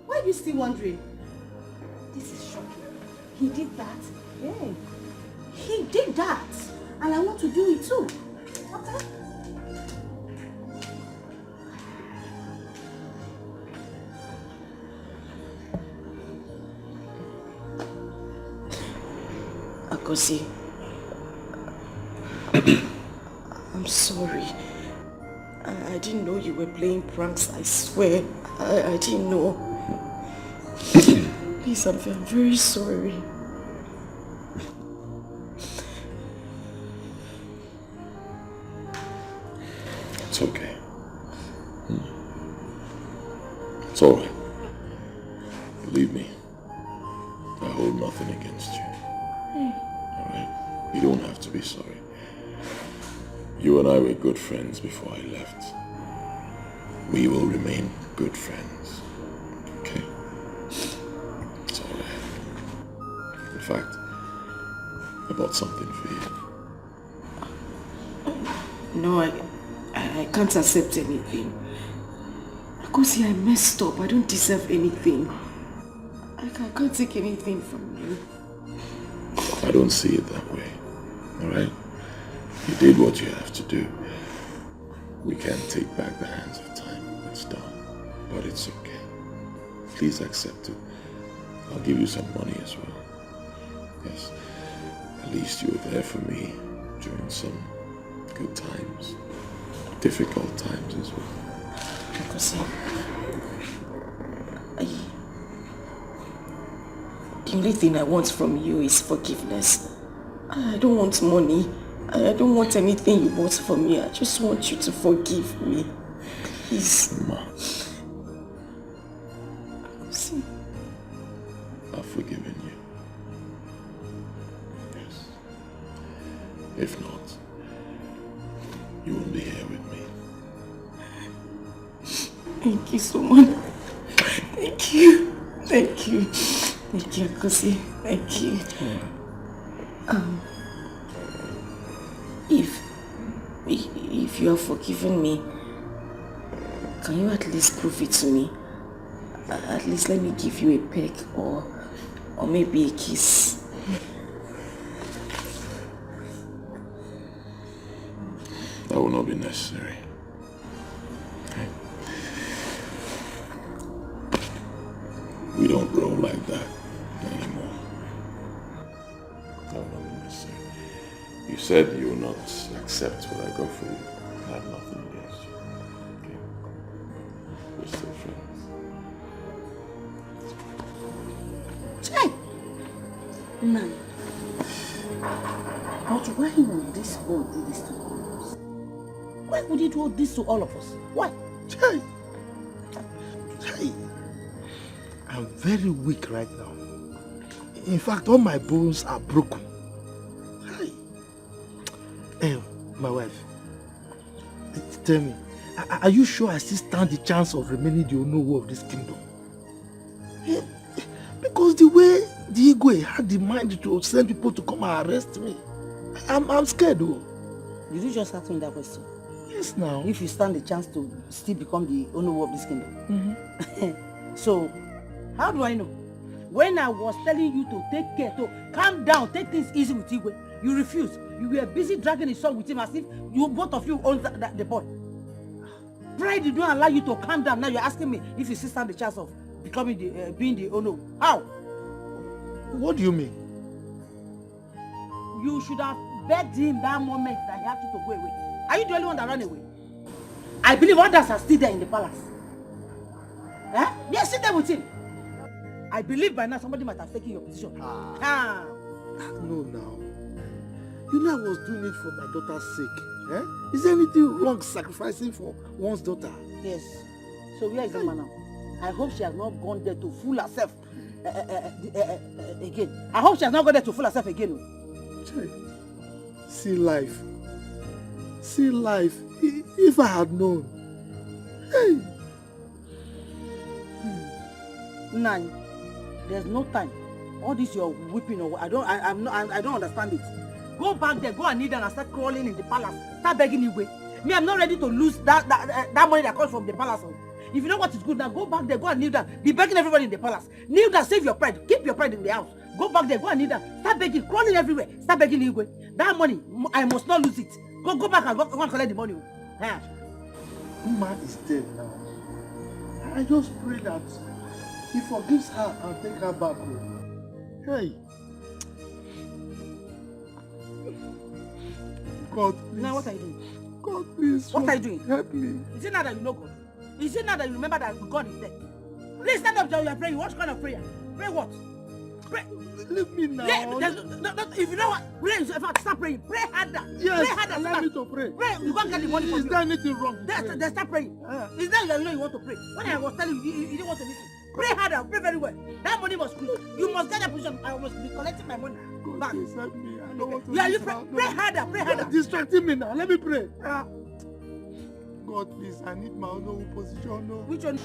Why are you still wondering? This is shocking. He did that? Yeah. He did that. And I want to do it too. Okay? Akosi, I'm sorry. I didn't know you were playing pranks, I swear. I didn't know. Please, I'm very sorry. It's okay. It's alright. Believe me, I hold nothing against you. Alright? You don't have to be sorry. You and I were good friends before I left. We will remain good friends. Okay? It's alright. In fact, I bought something for you. No, I can't accept anything. Akosi, I messed up. I don't deserve anything. I can't take anything from you. I don't see it that way. Alright? You did what you have to do. We can't take back the hands of time. It's done. But it's okay. Please accept it. I'll give you some money as well. Yes. At least you were there for me during some good times. Difficult times as well. Akosi, the only thing I want from you is forgiveness. I don't want money. I don't want anything you want from me. I just want you to forgive me. Please. Ma. See. I've forgiven you. Yes. If not, you won't be here with me. Thank you so much. Thank you. Thank you. Thank you, Akosi. Thank you. If you have forgiven me, can you at least prove it to me? At least let me give you a peck or maybe a kiss. That will not be necessary. Okay. We don't roll like that anymore. That will not be necessary. You said you will not accept what I got for you. I have nothing against you. Okay? We're still friends. Hey! None. But why would this boy do this to all of us? Why would he do this to all of us? Why? Hey! Hey! I'm very weak right now. In fact, all my bones are broken. Hey, my wife, tell me, are you sure I still stand the chance of remaining the owner of this kingdom? Because the way the Igwe had the mind to send people to come and arrest me, I'm scared though. Did you just ask me that question? Yes, now. If you stand the chance to still become the owner of this kingdom. So, how do I know? When I was telling you to take care, to calm down, take things easy with Igwe, you refused. You were busy dragging his son with him as if you both of you own the boy. Pride did not allow you to calm down. Now you're asking me if you still stand the chance of becoming being the owner. How? What do you mean? You should have begged him that moment that he had to go away. Are you the only one that ran away? I believe others are still there in the palace. Eh? They are still there with him. I believe by now somebody might have taken your position. No, now. You know I was doing it for my daughter's sake. Eh? Is there anything wrong sacrificing for one's daughter? Yes. So where is the man now? I hope she has not gone there to fool herself again. I hope she has not gone there to fool herself again. See life. See life. If I had known. Hey. Nine. There's no time. All this you're whipping over. I don't understand it. Go back there, go and kneel down and start crawling in the palace. Start begging Igwe. Me, I'm not ready to lose that money that comes from the palace. If you know what is good now, go back there, go and kneel down. Be begging everybody in the palace. Kneel down, save your pride. Keep your pride in the house. Go back there, go and kneel down. Start begging, crawling everywhere. Start begging Igwe. That money, I must not lose it. Go back and go and collect the money. Yeah. Woman is dead now. I just pray that he forgives her and take her back home. Hey. God, please. Now what are you doing? God, please. What are you doing? Help me. Is it now that you know God? Is it now that you remember that God is dead? Please stand up, John. You are praying. What kind of prayer? Pray what? Pray. Leave me now. If you know what, pray. Start praying. Pray harder. Yes. Pray harder. Allow me to pray. Pray. You can't get the money from Is there anything wrong? Then start praying. Is that you know you want to pray? When I was telling you, you didn't want to listen. Pray harder. Pray very well. That money must come. You must get a position. I must be collecting my money back. Please help me. I don't want to. Yeah, you pray harder. Pray harder. You're distracting me now. Let me pray. God, please. I need my own position. No. Which one?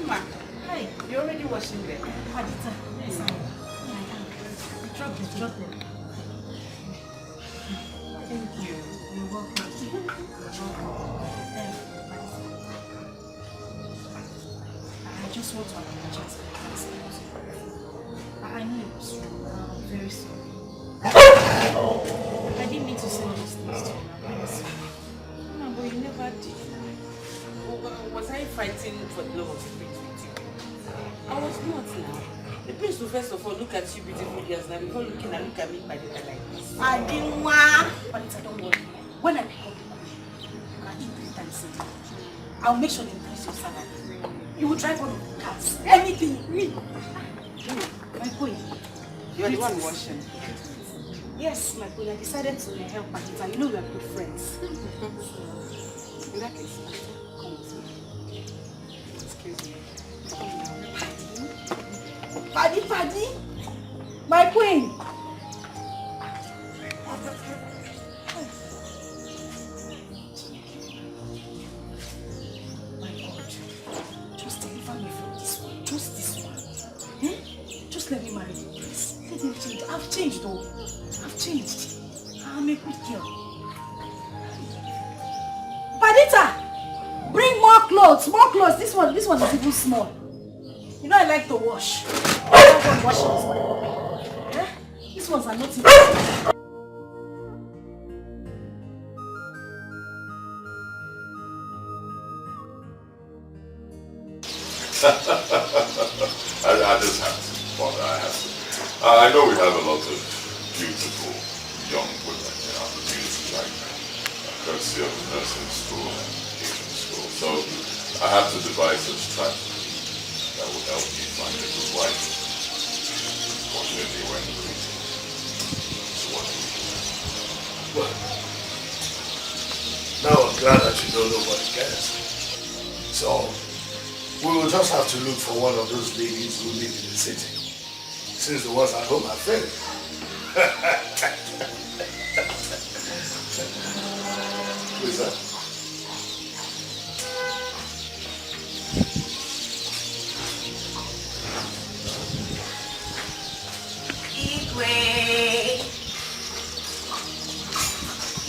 Ma, hey, you're already washing there. Padita, yes, drop it. Thank you. You're welcome. I just want to apologize for this. I know it was wrong. I'm very sorry. I didn't mean to say all these things to you. I'm very sorry. No, but you never did. Was I fighting for the love of the prince with you? I was not now. The prince will first of all look at you beautiful girls now before look at me by the time like this. I didn't want. But don't worry. When I pick up the money, and I eat 3 times a day, I'll make sure they increase your salary. You will drive all of the cars. Anything. Me. My boy. You are the one washing. Yes, my boy. I decided to help Padita. You know we are good friends. In that case, come with me. Excuse me. Paddy, my queen. My God, just deliver me from this one. Just this one. Eh? Just let me marry you, please. Let me change. I've changed though. I've changed. I'm a good girl. Padita, bring more clothes. More clothes. This one is even small. You know I like to wash. I don't wash this one. Eh? These ones are not even. I just have to. Father, I have to. I know we have a lot of beautiful young women in our community right now, courtesy of the nursing school and Asian school. So I have to devise a strategy that will help you find a good wife. Fortunately, we're in the meeting. So what do you do? Well, now I'm glad that you don't know nobody cares. So we will just have to look for one of those ladies who live in the city, since the ones at home are failed. Who is that?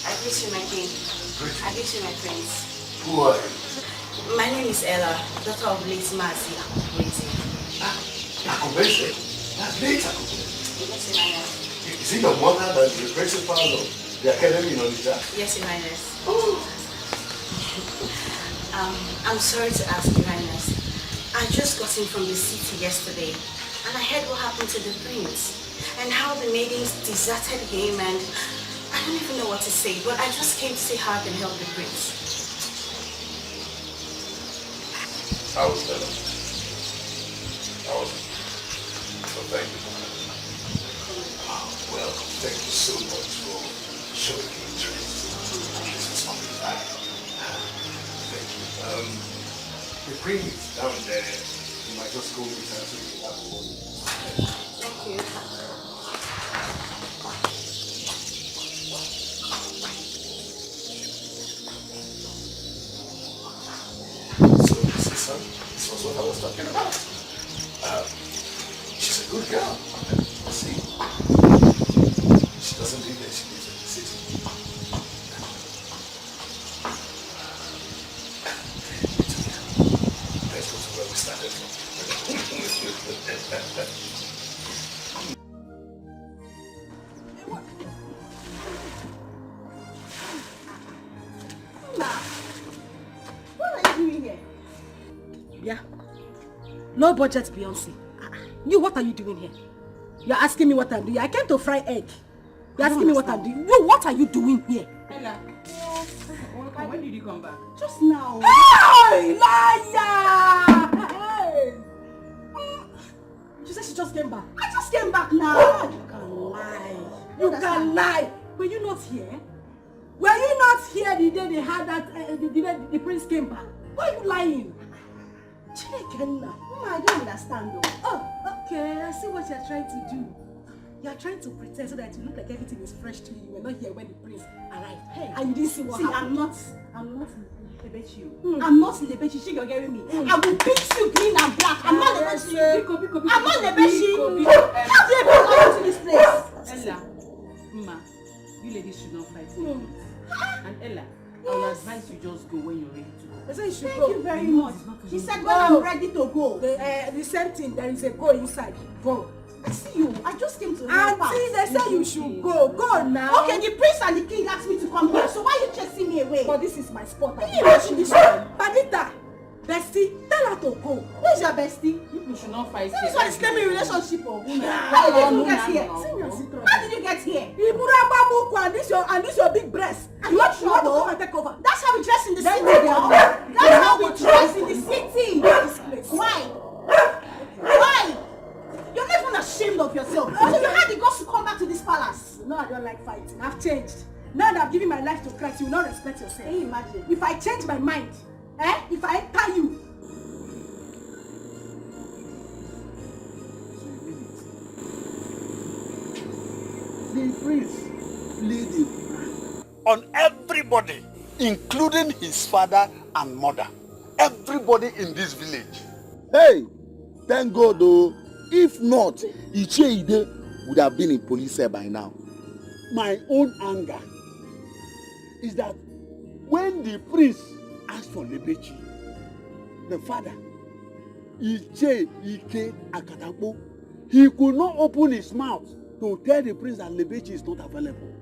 I miss you, my king. I greet you, my friends. Who are you? My name is Ella, daughter of late Mazi Akubese. Akubese? That's late Akubese. Yes, Your Highness. Is it your mother that is the principal of the academy in Onitsha? Yes, Your Highness. I'm sorry to ask, Your Highness. I just got in from the city yesterday, and I heard what happened to the prince, and how the maidens deserted him, and I don't even know what to say, but I just came to see how I can help the prince. I was there. So thank you. Well, thank you so much for showing interest. This is something I thank you. The prince down there, you might just go inside so you can have a word. Thank you. This was what I was talking about. She's a good girl. See, she doesn't live there, she lives in the city. Let's go to where we started from. What are you doing here? Yeah. No budget, Beyonce. You, what are you doing here? You're asking me what I'm doing. I came to fry egg. You're asking me what I'm doing. You, what are you doing here? Ella, when did you come back? Just now. Hey, liar! Hey. She said she just came back. I just came back now. You can lie. You can lie. Were you not here? Were you not here the day they had that, the prince came back? Why are you lying? Mama, I don't understand though. Oh, okay. I see what you're trying to do. You're trying to pretend so that it will look like everything is fresh to you. You were not here when the prince arrived. Hey, and you didn't see what happened. I'm not Lebechi. I'm not Lebechi. You're hearing me. I will beat you green and black. I'm not Lebechi. I'm not Lebechi. How do you even come into this place? Ella, Ma, you ladies should not fight. And Ella, I will advise you just go when you're ready to go. Thank you very much. She said when I'm ready to go. The same thing, there is a go inside. Go. I see you. I just came to help out. Auntie, they say you should go. Go now. Okay, the prince and the king asked me to come here. So why are you chasing me away? But this is my spot. Can you imagine this one? Panita, bestie, tell her to go. Who is your bestie? You should not fight. This one is claiming relationship. How did you get here? How did you get here? And this your big breast. You want to come and take over? That's how we dress in the city. That's how we dress in the city. Why? Why? You're not even ashamed of yourself. So you had the guts to come back to this palace. No, I don't like fighting. I've changed. Now that I've given my life to Christ, you will not respect yourself. Can you imagine? If I change my mind, if I enter you. The prince played a prank on everybody, including his father and mother. Everybody in this village. Hey, thank God though. If not, Ichie Ide would have been in police cell by now. My own anger is that when the prince asked for Lebechi, the father, Ichie Ike Akatakpo, he could not open his mouth to tell the prince that Lebechi is not available.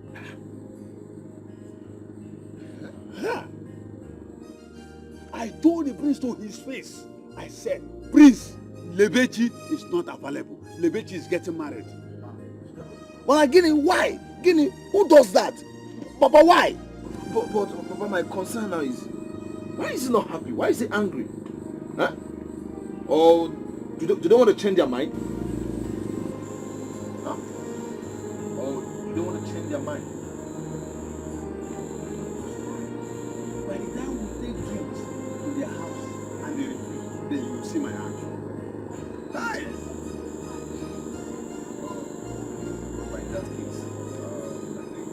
I told the prince to his face, I said, Prince, Lebechi is not available. Lebechi is getting married. But Guinea, why? Guinea, who does that? Papa, why? But Papa, my concern now is, why is he not happy? Why is he angry? Huh? Or do they want to change their mind? Huh? Or do they want to change their mind? By the time we take drinks to their house and they refuse, then you will see my action. Die! Papa, in that case, I think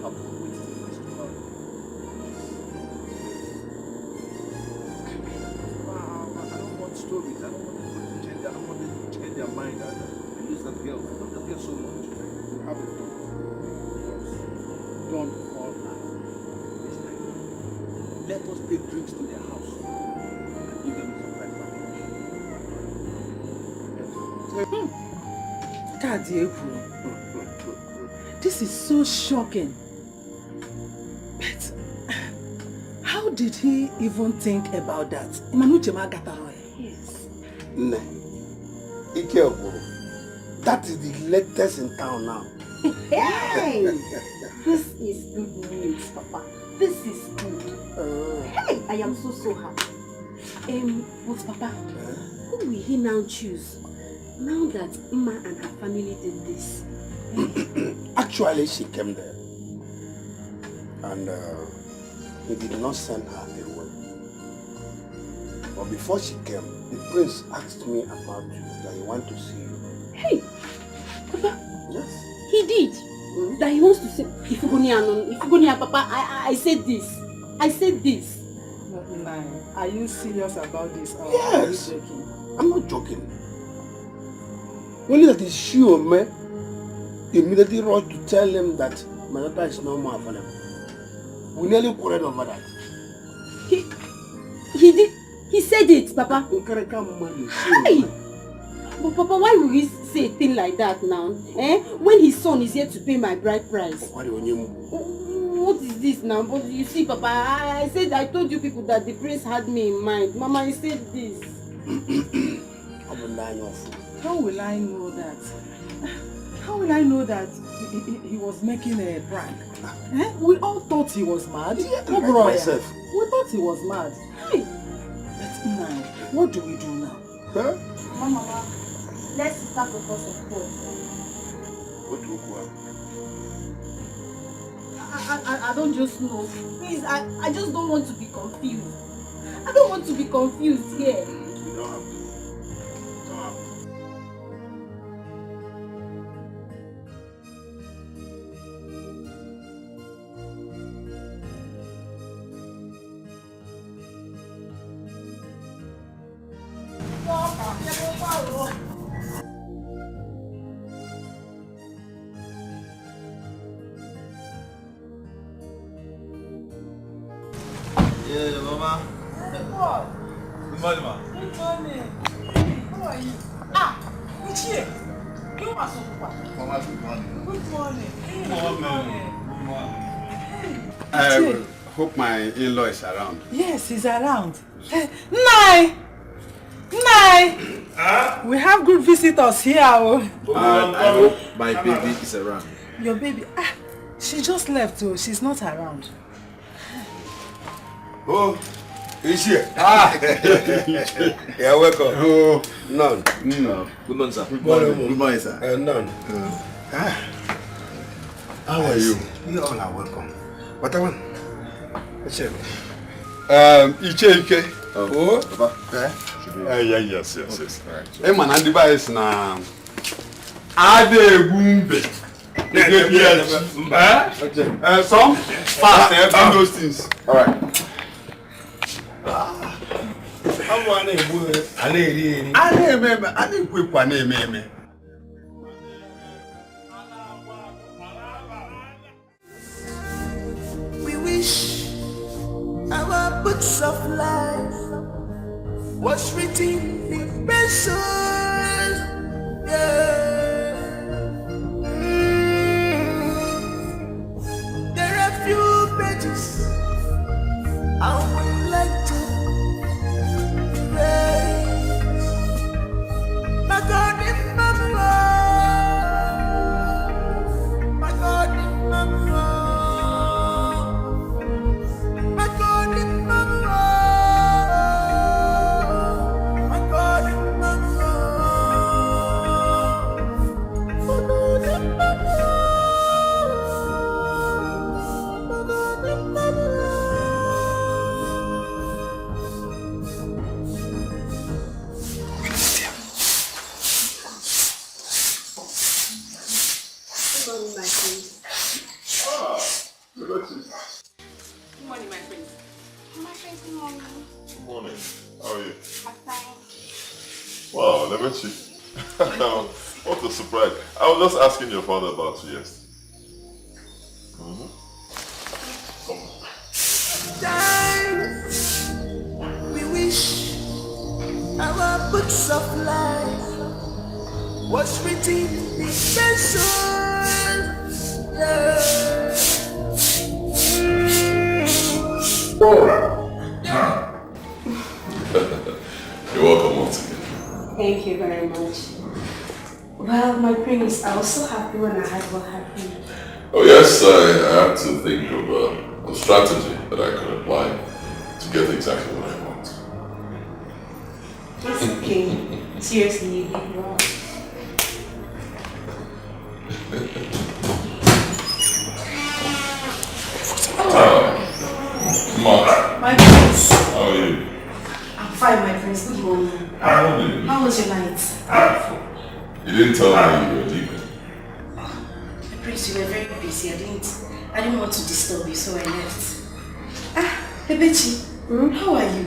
I'll have to wait till the next tomorrow. I don't want stories. I don't want people to change. I don't want them to change their mind and use that girl. I love that girl so much. Have a let us take drinks to their house and give them a surprise party. This is so shocking. But how did he even think about that? Yes. Nne, Ike Okoro, that is the latest in town now. Hey! This is good news, Papa. This is good. Hey, I am so happy. But Papa, who will he now choose? Now that Mma and her family did this. Actually, she came there. And he did not send her away. But before she came, the prince asked me about you, that he wants to see you. Hey! Papa! Yes. He did? That he wants to say, Ifugonia, Papa, I said this. I said this. Are you serious about this? Or yes. Are you joking? I'm not joking. Only that is sure, man. Immediately rushed to tell him that my daughter is no more available. We nearly quarreled over that. He did? He said it, Papa? Hey! But Papa, why will he say a thing like that now? When his son is here to pay my bride price? What is this now? But you see, Papa, I told you people that the prince had me in mind. Mama, he said this. How will I know that? How will I know that he was making a prank? We all thought he was mad. Myself. We thought he was mad. Hey. But now, what do we do now? Huh? Mama, let's start the course of God. What do you want? I don't just know. Please, I just don't want to be confused. I don't want to be confused here. You don't have to. Yeah, Mama. Good morning, Ma. Good morning. How are you? Uche. You are so good. Mama, good morning. Good morning. I hope my in-law is around. Yes, he's around. Nai! We have good visitors here. I hope my baby is around. Your baby? She just left, so she's not around. Oh, is here? Yeah, welcome. Oh, none. Good morning, sir. Good morning, good morning, sir. None. How are you? You all are welcome. What I want? Ike. Oh, Papa. Yes. Hey, man, and the boy is now. Adegumbe. Some fast, and those things. All right. We wish our books of life was written in pencil. Yeah. There are few pages I would like to erase. My God, in my love. My God, in my love. My God, in my love. My God, in my love. My God, in my love. My God, in my love. Good morning, my friend. My friend, good morning. Good morning. How are you? I'm fine. Wow, let me see. What a surprise. I was just asking your father about you yesterday. Time books of life was written in pencils. You're welcome once again. Thank you very much. Well, my prince, I was so happy when I heard what happened. Oh yes, I had to think of a strategy that I could apply to get exactly what I want. It's okay. Seriously, you did well. Mark. My prince. How are you? I'm fine, my prince. Good morning. How are you? How was your night? You didn't tell me you were leaving. Prince, you were very busy. I didn't want to disturb you, so I left. Ebechi, how are you?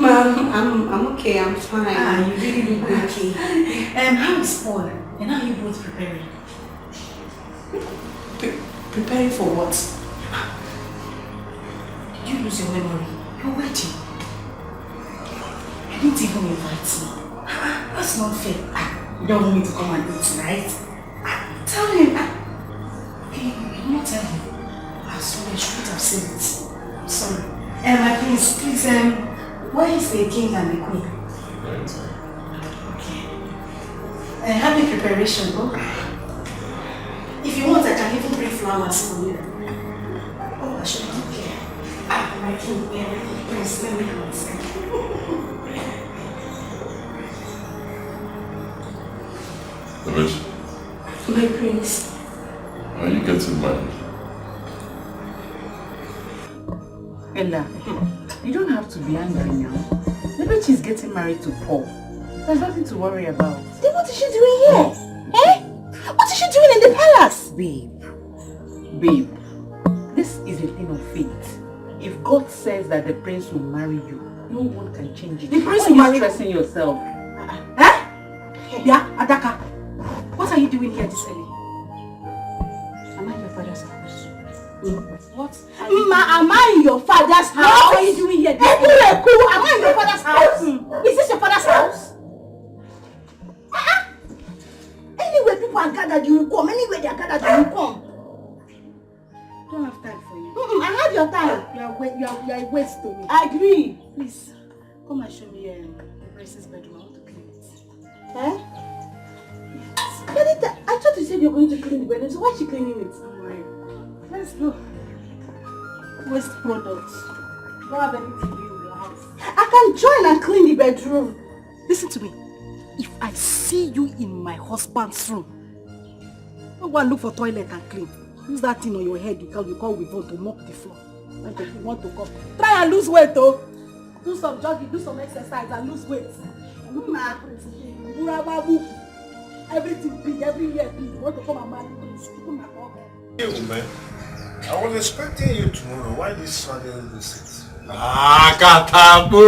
Ma'am, I'm okay, I'm fine. You really look okay. How is Paul? And how are you both preparing? Preparing for what? Did you lose your memory? Your wedding? You didn't even invite me. That's not fair. You don't want me to come and eat tonight? Tell him. Okay, you not tell him. I'm sorry, I shouldn't have said it. I'm sorry. My prince, please, where is the king and the queen? Okay. Happy preparation, bro. If you want, I can even bring flowers for you. Oh, I should not care. My king, prince, let me go inside. My prince. Are you getting married? Ella, you don't have to be angry now. Maybe she's getting married to Paul. There's nothing to worry about. Then what is she doing here? What is she doing in the palace? Babe, this is a thing of fate. If God says that the prince will marry you, no one can change it. The prince will marry stressing yourself. Yeah, Adaka. What are you doing here this early? Am I in your father's house? What? Am I in your father's house? What are you doing here this early? Am I in your father's house? Is this your father's house? Anywhere people are gathered, you will come. Anywhere they are gathered, you will come. I don't have time for you. I have your time. You are a waste to me. I agree. Please, come and show me the prince's bedroom. I want to clean it. Benita, I thought you said you were going to clean the bedroom, so why is she cleaning it? Don't worry. Let's go. Waste products. You don't have anything to do in your house. I can join and clean the bedroom. Listen to me. If I see you in my husband's room, don't go and look for toilet and clean. Use that thing on your head you call with to mop the floor. When you want to come. Try and lose weight though. Do some jogging, do some exercise and lose weight. Everything big, every year big. You want to come and marry me? Hey, man. I was expecting you tomorrow. Why this sudden visit? Katapo!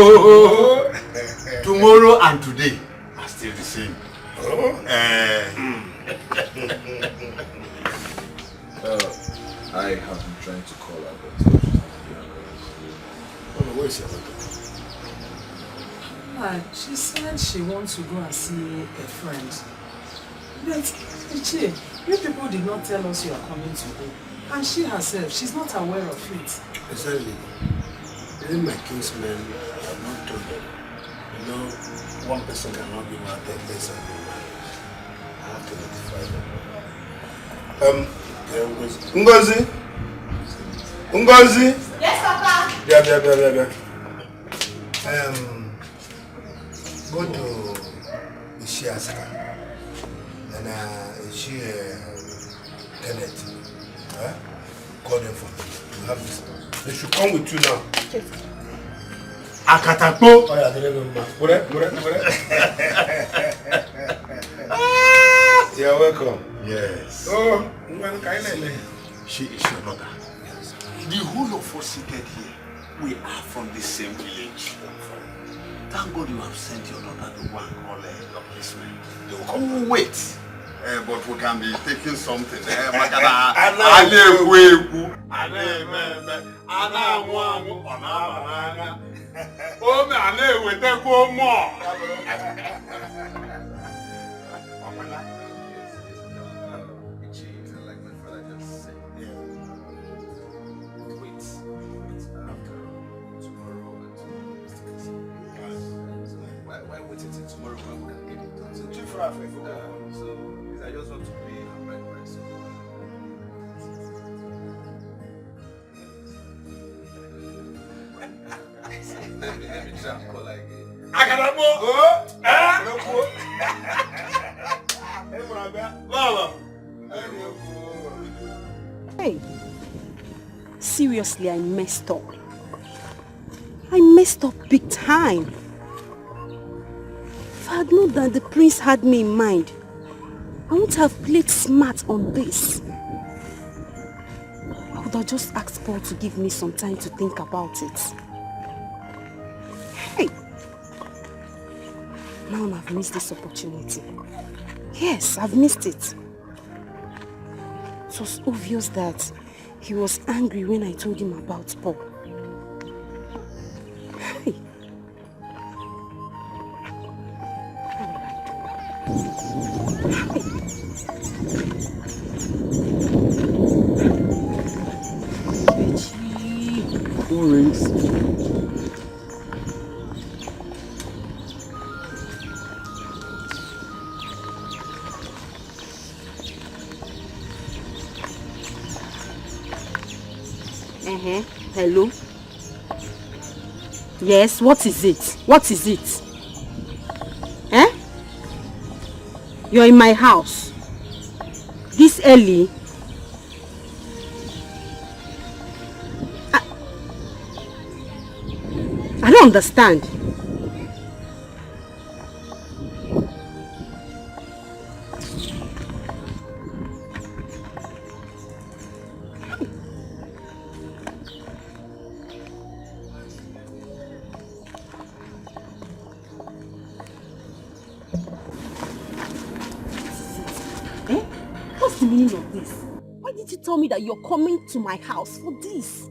Tomorrow and today are still the same. I have been trying to call her, but where is your daughter? She said she wants to go and see a friend. But, Ichi, you people did not tell us you are coming today. And she herself, she's not aware of it. Exactly. Even my kinsmen have not told them. You know, one person cannot be mad, 10 days and be mad. I have to notify them. Ngozi? Ngozi? Yes, Papa. Yeah. Go to Ishiaska and Kenneth. Call them for me to have this. They should come with you now. Akatapo! Oh yeah, they remember. You're welcome. Yes. Oh, she is your daughter. The whole of us seated here, we are from the same village. Thank God you have sent your daughter to go and call your policemen. They will come. Oh, wait. But we can be taking something. Like my father just said. Wait after tomorrow and why wait until tomorrow when we can get it done? So too far away from so I just want to pay a right price. Let me try and call again. Agadamo! Hey, seriously, I messed up. I messed up big time. If I had known that the prince had me in mind, I wouldn't have played smart on this. I would have just asked Paul to give me some time to think about it. Hey! Now I've missed this opportunity. Yes, I've missed it. It was obvious that he was angry when I told him about Paul. Hey! Who rings? Hello? Yes, what is it? What is it? Eh? You're in my house. This early? I don't understand. What's the meaning of this? Why did you tell me that you're coming to my house for this?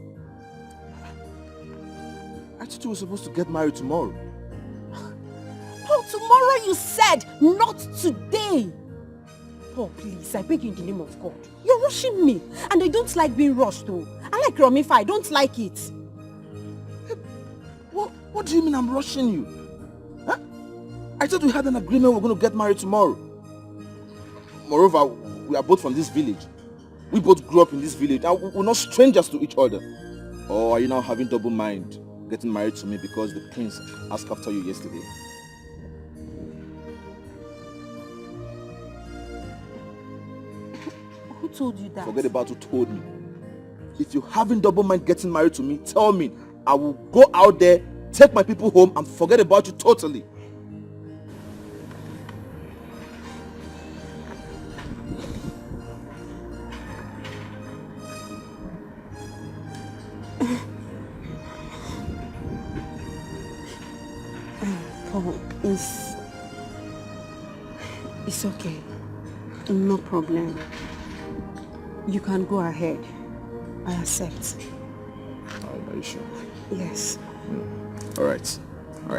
I thought you were supposed to get married tomorrow. Paul, tomorrow you said, not today. Paul, please, I beg you in the name of God. You're rushing me, and I don't like being rushed though. I like Romifa, I don't like it. What do you mean I'm rushing you? Huh? I thought we had an agreement we're going to get married tomorrow. Moreover, we are both from this village. We both grew up in this village, and we're not strangers to each other. Or are you now having double mind getting married to me because the prince asked after you yesterday? Who told you that? Forget about who told me. If you're having double mind getting married to me, tell me. I will go out there, take my people home, and forget about you totally. Paul, it's okay. No problem. You can go ahead. I accept. Are you sure? Yes. Alright,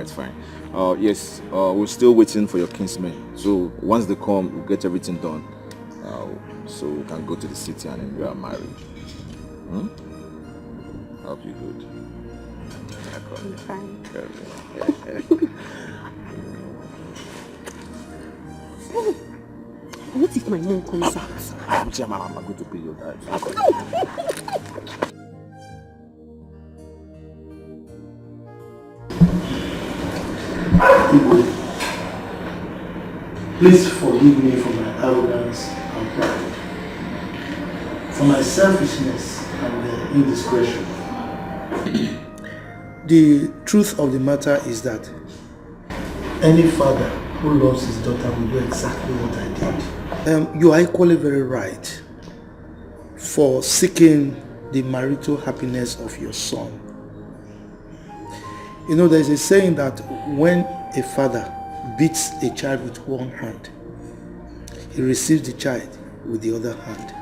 fine. Yes, we're still waiting for your kinsmen. So once they come, we'll get everything done. So we can go to the city and then we are married. I'll be good. I'm fine. What if my mom comes out? I'm going to pay your dad. Please forgive me for my arrogance and pride, for my selfishness and indiscretion. The truth of the matter is that any father who loves his daughter will do exactly what I did. You are equally very right for seeking the marital happiness of your son. You know, there's a saying that when a father beats a child with one hand, he receives the child with the other hand.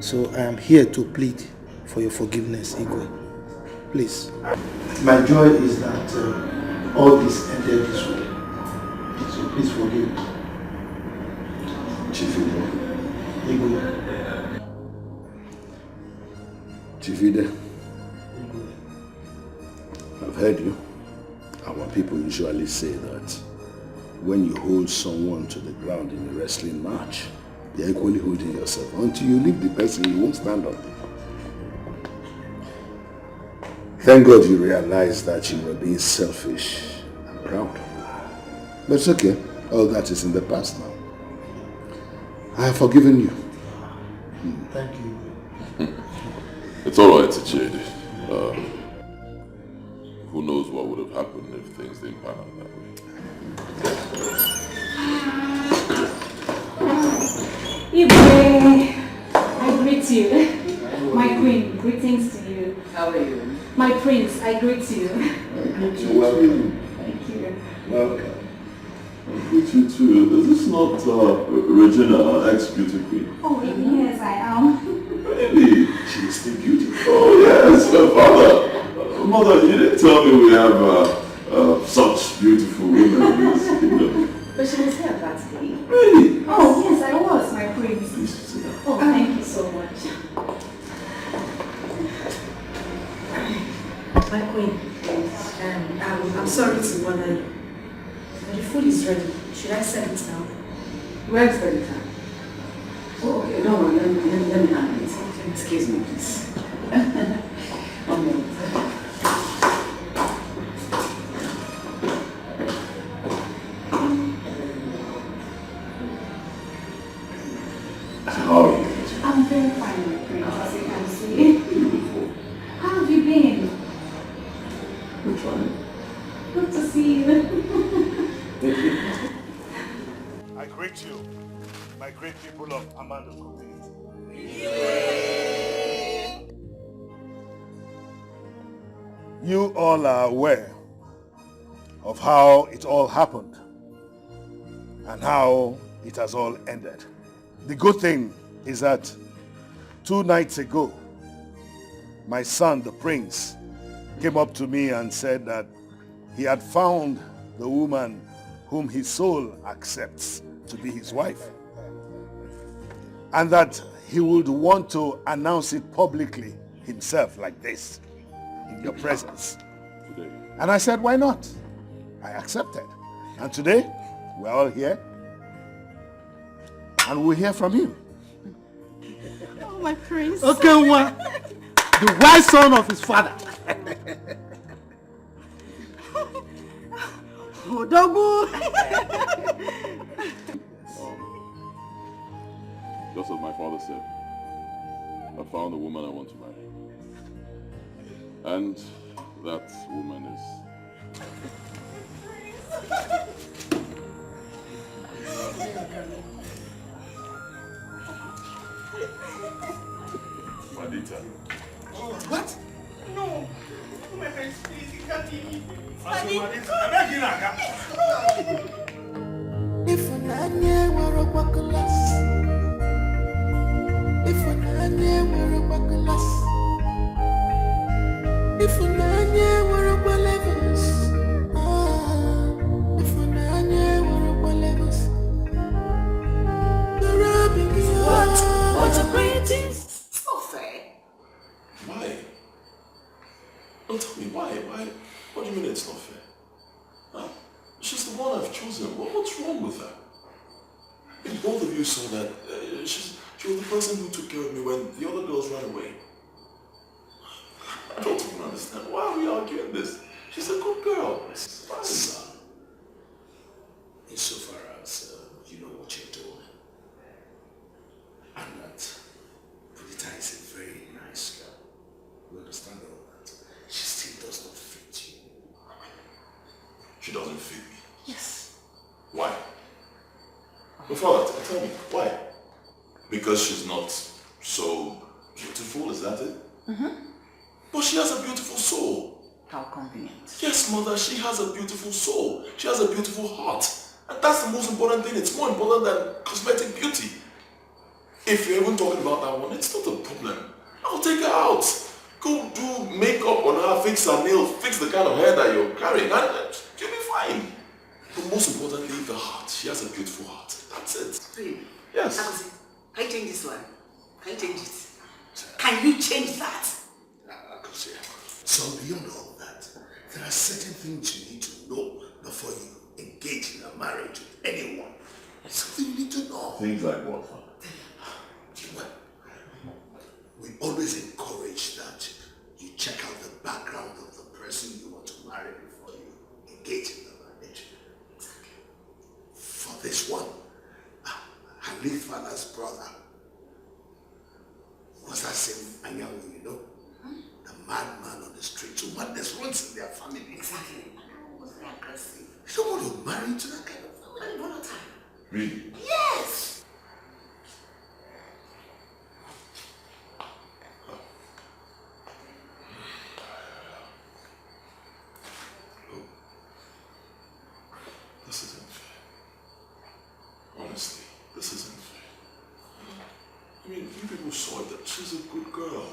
So I am here to plead for your forgiveness, Igwe. Please. My joy is that all this ended this way. Please forgive me. Chief Ide. Chief Ide. I've heard you. Our people usually say that when you hold someone to the ground in a wrestling match, you're equally holding yourself. Until you leave the person, you won't stand up. Thank God you realized that you were being selfish and proud. But it's okay. All that is in the past now. I have forgiven you. Thank you. It's alright, Ichidi. Who knows what would have happened if things didn't pan out that way. Ibe, I greet you. My queen, greetings to you. How are you? My prince, I greet you. Welcome. Thank you. Welcome. I greet you too. Is this not Regina, ex-beauty queen? Oh, yes, I am. Really? She is still beautiful. Oh yes, my father. Mother, you didn't tell me we have such beautiful women in this kingdom. But she was here that day. Really? Oh, yes, I was, my prince. Please sit down. Oh, thank you so much. My queen, I'm sorry to bother you, but the food is ready. Should I serve it now? Where's the time? Oh, okay, don't worry, let me handle it. Okay. Excuse me, please. 1 minute. How are you? I'm very fine, my prince, as you can see. Beautiful. How have you been? I'm fine. Good to see you. I greet you, my great people of Amanda community. You all are aware of how it all happened and how it has all ended. The good thing is that 2 nights ago, my son, the prince, came up to me and said that he had found the woman whom his soul accepts to be his wife, and that he would want to announce it publicly himself like this, in your presence. Today. And I said, why not? I accepted. And today, we're all here, and we'll hear from him. Oh, my prince. Okay, one. The wise son of his father. Odogu. Just as my father said, I found the woman I want to marry. And that woman is... Madita. What? No. My friends, please, you can't leave me. If I were a bucklas, if I were a bucklas, if I were a ballevers, if I were a ballevers, the rubbing you what a greatest. It's not fair. Why? Don't tell me why. What do you mean it's not fair? Huh? She's the one I've chosen. What's wrong with her? If both of you saw that, she was the person who took care of me when the other girls ran away. I don't even understand. Why are we arguing this? She's a good girl. Son, insofar as you know what you're doing, and that Pudita is a very nice girl. You understand all that? She still does not fit you. She doesn't fit me. Yes. Why? My father, tell me, why? Because she's not so beautiful, is that it? Mm-hmm. But she has a beautiful soul. How convenient. Yes, mother, she has a beautiful soul. She has a beautiful heart. And that's the most important thing. It's more important than cosmetic beauty. If you're even talking about that one, it's not a problem. I'll take her out. Go do makeup on her, fix her nails, fix the kind of hair that you're carrying, and you'll be fine. But most importantly, the heart. She has a beautiful heart. That's it. Really? Yes. Agozi, can you change this one? Can you change it? Can you change that? Agozi, so beyond all that, there are certain things you need to know before you engage in a marriage with anyone. It's something you need to know. Things like what, Father? Well, we always encourage that you check out the background of the person you want to marry before you engage in the marriage. For this one, her late father's brother was that same Anyanwu, you know? The madman on the street. So madness runs in their family. Exactly. Was very aggressive. You don't want to marry into that kind of family. One time. Really? Yes! This isn't fair. Honestly, this isn't fair. I mean, you people saw that she's a good girl.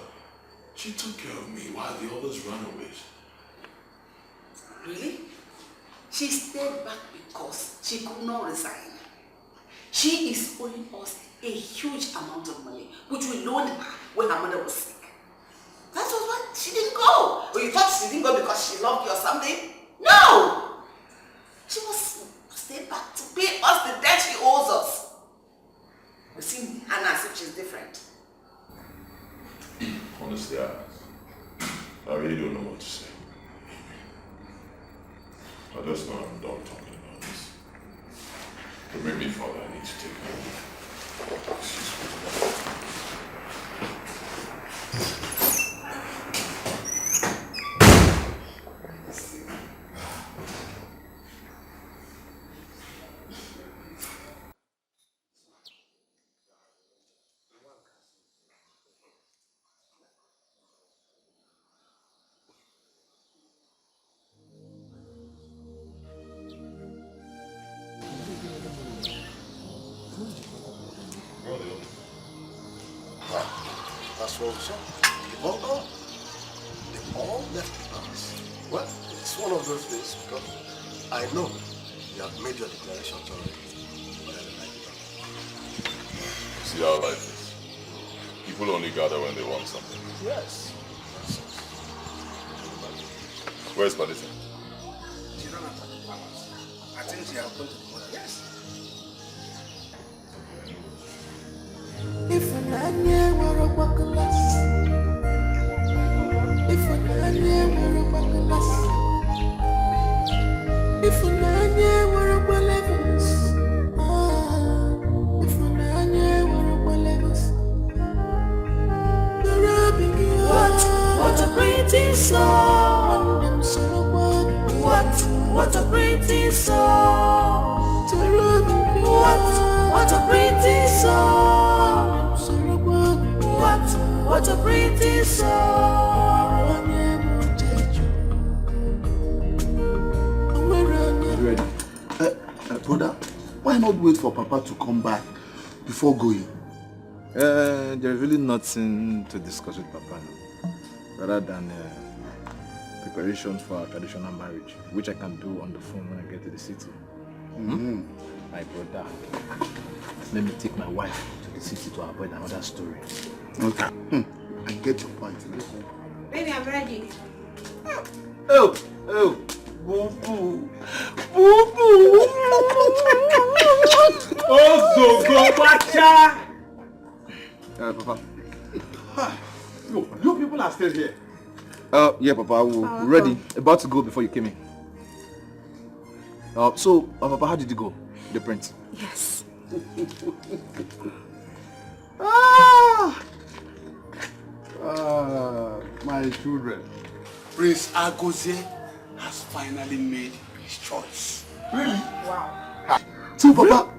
She took care of me while the others ran away. Really? She stayed back because she could not resign. She is owing us a huge amount of money, which we loaned her when her mother was sick. That was why she didn't go. Or you thought she didn't go because she loved you or something? No! She must stay back to pay us the debt she owes us. You see Hannah as if she's different. Honestly, I really don't know what to say. I just know I'm done talking about this. But maybe, Father, I need to take my leave. Excuse me. That's what we saw. They've all gone. They've all left the palace. Well, it's one of those days because I know you have made your declarations already. See how life is. People only gather when they want something. Yes. Where's Badita? She ran out of the palace. I think she has gone to the mother. Yes. If an anya were a bucklas, if an anya were a bucklas, if an anya were a bullevins, if an anya were a bullevins, the rubbing you what a pretty song, what a pretty song, the rubbing you what a pretty song. What a pretty song. Ready? Brother, why not wait for Papa to come back before going? There's really nothing to discuss with Papa now, rather than preparation for our traditional marriage, which I can do on the phone when I get to the city. My brother, let me take my wife to the city to avoid another story. Okay. I get your point. Baby, I'm ready. Oh, boo boo. Boo boo. Oh, go bacha. Papa. You people are still here. Yeah, Papa, we're ready. About to go before you came in. So, Papa, how did you go? The print? Yes. My children. Prince Agoze has finally made his choice. Really? Wow. So, Papa,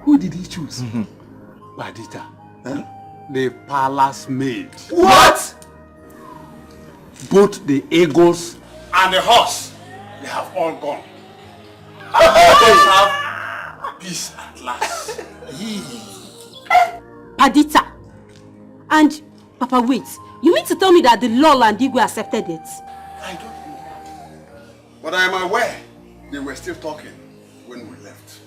who did he choose? Badita. The palace maid. What? Both the eagles and the horse, they have all gone. Let's have peace at last. Badita. And, Papa, wait. You mean to tell me that the Lol and Igwe accepted it? I don't know. But I am aware they were still talking when left.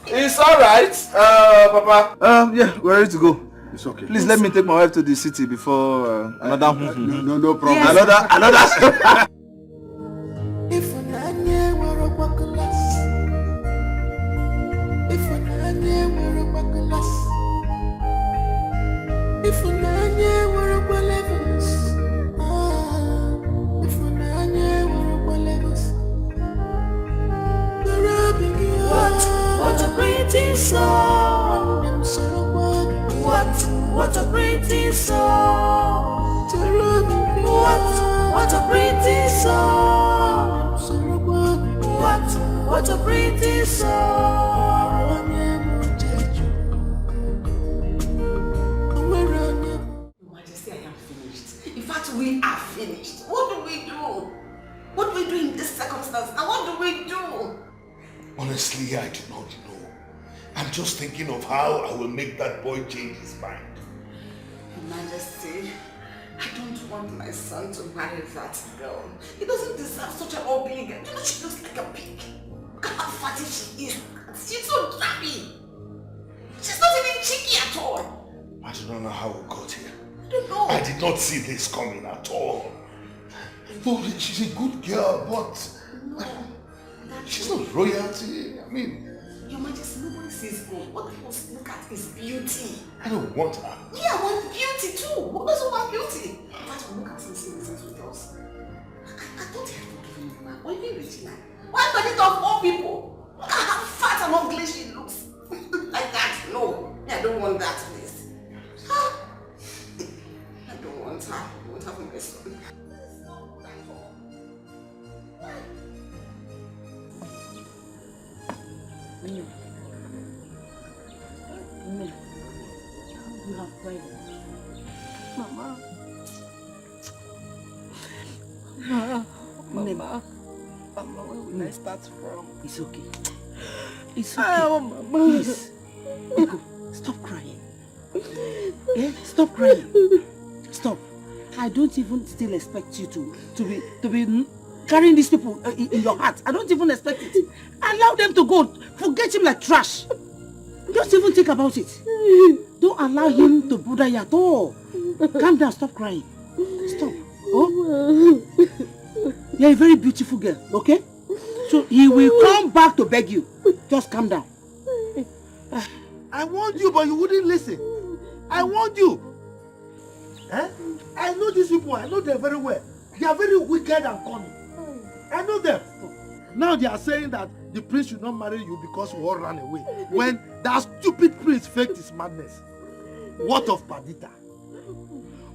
It's alright, Papa. Yeah, we're ready to go. It's okay. Please let me take my wife to the city before another. No problem. Yes. Another. What a pretty song. What a pretty song. What a pretty song. What a pretty song. Your Majesty, I am finished. In fact, we are finished. What do we do? What do we do in this circumstance? And what do we do? Honestly, I do not know. I'm just thinking of how I will make that boy change his mind. Your Majesty, I don't want my son to marry that girl. He doesn't deserve such an ugly girl. You know, she looks like a pig. Look at how fatty she is. She's so drabby. She's not even cheeky at all. I do not know how we got here. I don't know. I did not see this coming at all. No, she's a good girl, but she's not royalty. I mean, Your Majesty, nobody sees gold. What people look at is beauty. I don't want her. Yeah, I want beauty too. Who doesn't want beauty? In fact, when look at him seeing business with us. I thought he had forgiven you, man. Why are you Regina? Why are you of all people? Look at how fat and ugly she looks. Like that. No. I don't want that, please. I don't want her. I won't have my son. You have cried. Mama. Mama, where will I start from? It's okay. It's okay. Oh, Mama. Please. Ego, stop crying. Yeah? Stop crying. Stop. I don't even still expect you to be carrying these people in your heart. I don't even expect it. Allow them to go. Forget him like trash. Don't even think about it. Don't allow him to bother you at all. Calm down. Stop crying. Stop. Oh? You're a very beautiful girl, okay? So he will come back to beg you. Just calm down. I warned you, but you wouldn't listen. I warned you. Eh? I know these people. I know them very well. They are very wicked and cunning. I know them. Now they are saying that the prince should not marry you because you all ran away. When that stupid prince faked his madness. What of Perdita?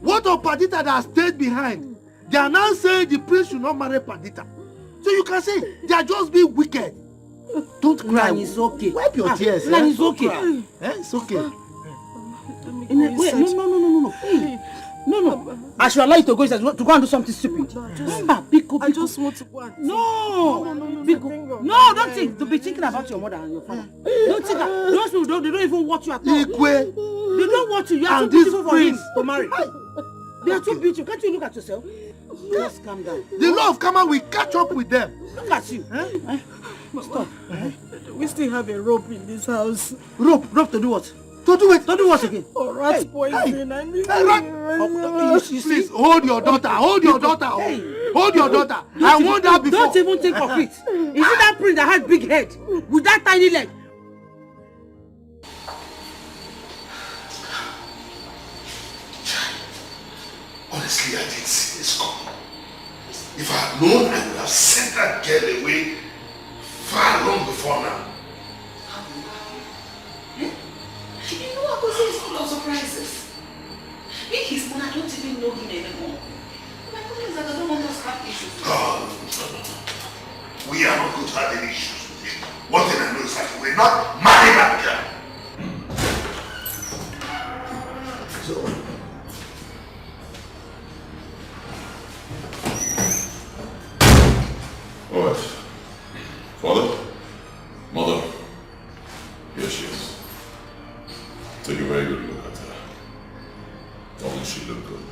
What of Perdita that stayed behind? They are now saying the prince should not marry Perdita. So you can say they are just being wicked. Don't cry. It's okay. Wipe your tears. It's okay. It's okay. Wait, no. No. I should allow you to go and do something stupid. Remember, Biko. I just want to go and No, Biko. No, don't think. To be thinking about your mother and your father. Don't think that. Those people, they don't even watch you at all. They don't watch you. You are too beautiful for him to marry. They are too beautiful. Can't you look at yourself? Just calm down. The law of karma will catch up with them. Look at you. Stop. We still have a rope in this house. Rope to do what? To do it. To do what again? Oh, rat poison. I need Please hold your daughter. Hold your daughter. Hold your daughter. I warned her before. Don't even think of it. Is it that prince that had big head with that tiny leg? Honestly, I didn't see this coming. If I had known, I would have sent that girl away far long before now. You know what Jose is full of surprises. Me, his mother, I don't even know him anymore. My problem is that I don't want us to have issues. Oh, no. We are not going to have any issues with him. One thing I know is that we're not marrying that girl. So, all right. Father? Mother? Here she is. Take a very good look at her. Doesn't she look good?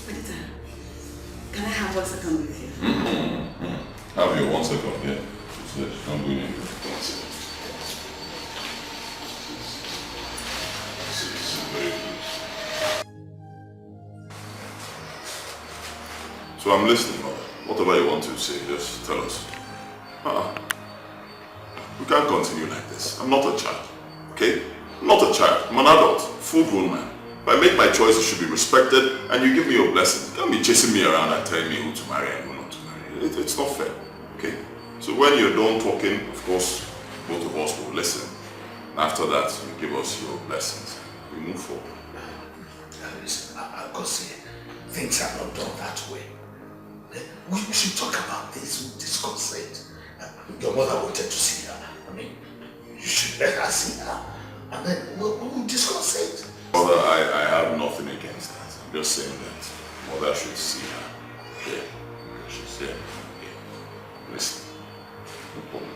Perdita, have 1 second with you? Have your 1 second, yeah. She's not going anywhere. 1 second. This is very good. So I'm listening, mother. Whatever you want to say, just tell us. We can't continue like this. I'm not a child, okay? I'm not a child. I'm an adult, full-grown man. If I make my choice, it should be respected, and you give me your blessing. You can't be chasing me around and telling me who to marry and who not to marry. It's not fair, okay? So when you're done talking, of course, both of us will listen. And after that, you give us your blessings. We move forward. Listen, I've got to say, things are not done that way. We should talk about this. We'll discuss it. Your mother wanted to see her. I mean, you should let her see her. And then we'll discuss it. Mother, I have nothing against that. I'm just saying that mother should see her. Yeah. She's there. Yeah. Listen. No problem.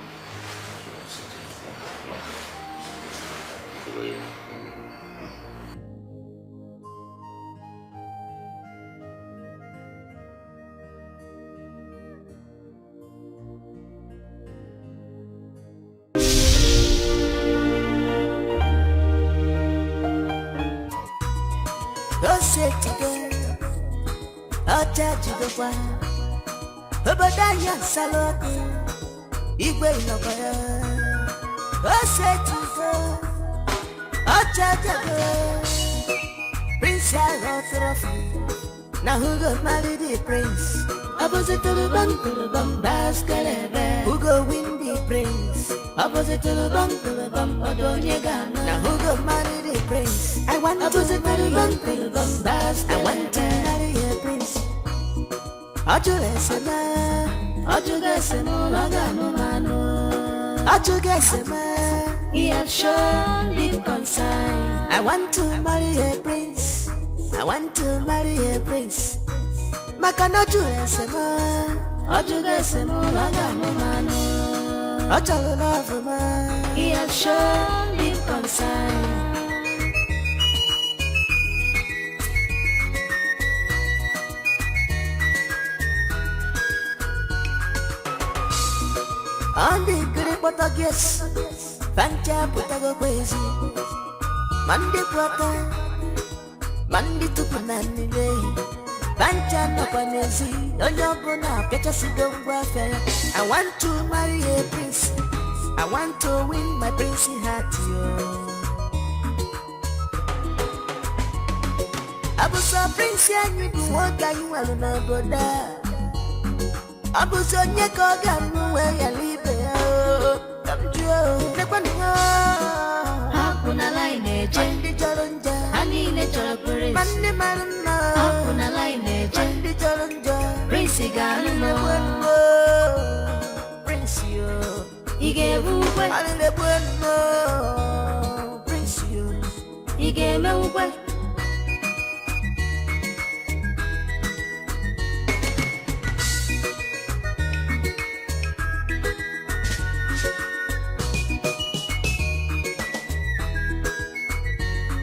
Obadaya Saloti, Igwe Nobaya, Osetugo, Ochajago, Prince Arothrofi, now who got married the prince? Opposite to the bum, Baskerebe, who go win the prince? Opposite to the bum, Odonyega, now who got married the prince? I want opposite to the bum, Baskerebe, I want to marry a prince. Ojugesema, he has shown deep concern. I want to marry a prince. I want to marry a prince. Makana Ojugesema, he has shown deep concern. On the good Portuguese, Pancha Putago crazy. Monday Prata, Monday to Panani Day. Pancha no Panesi, no Yobona, Petasigo Warfare. I want to marry a prince. I want to win my princely heart. I was a prince, and you do what you want to know. Abusonya koga muwe ya libe kamjua nekwanyo hakuna line chandi choronja anile chorapure mande maruna hakuna line chandi choronja prince ganuno prince yo igebuwe alile bueno prince yo igemewe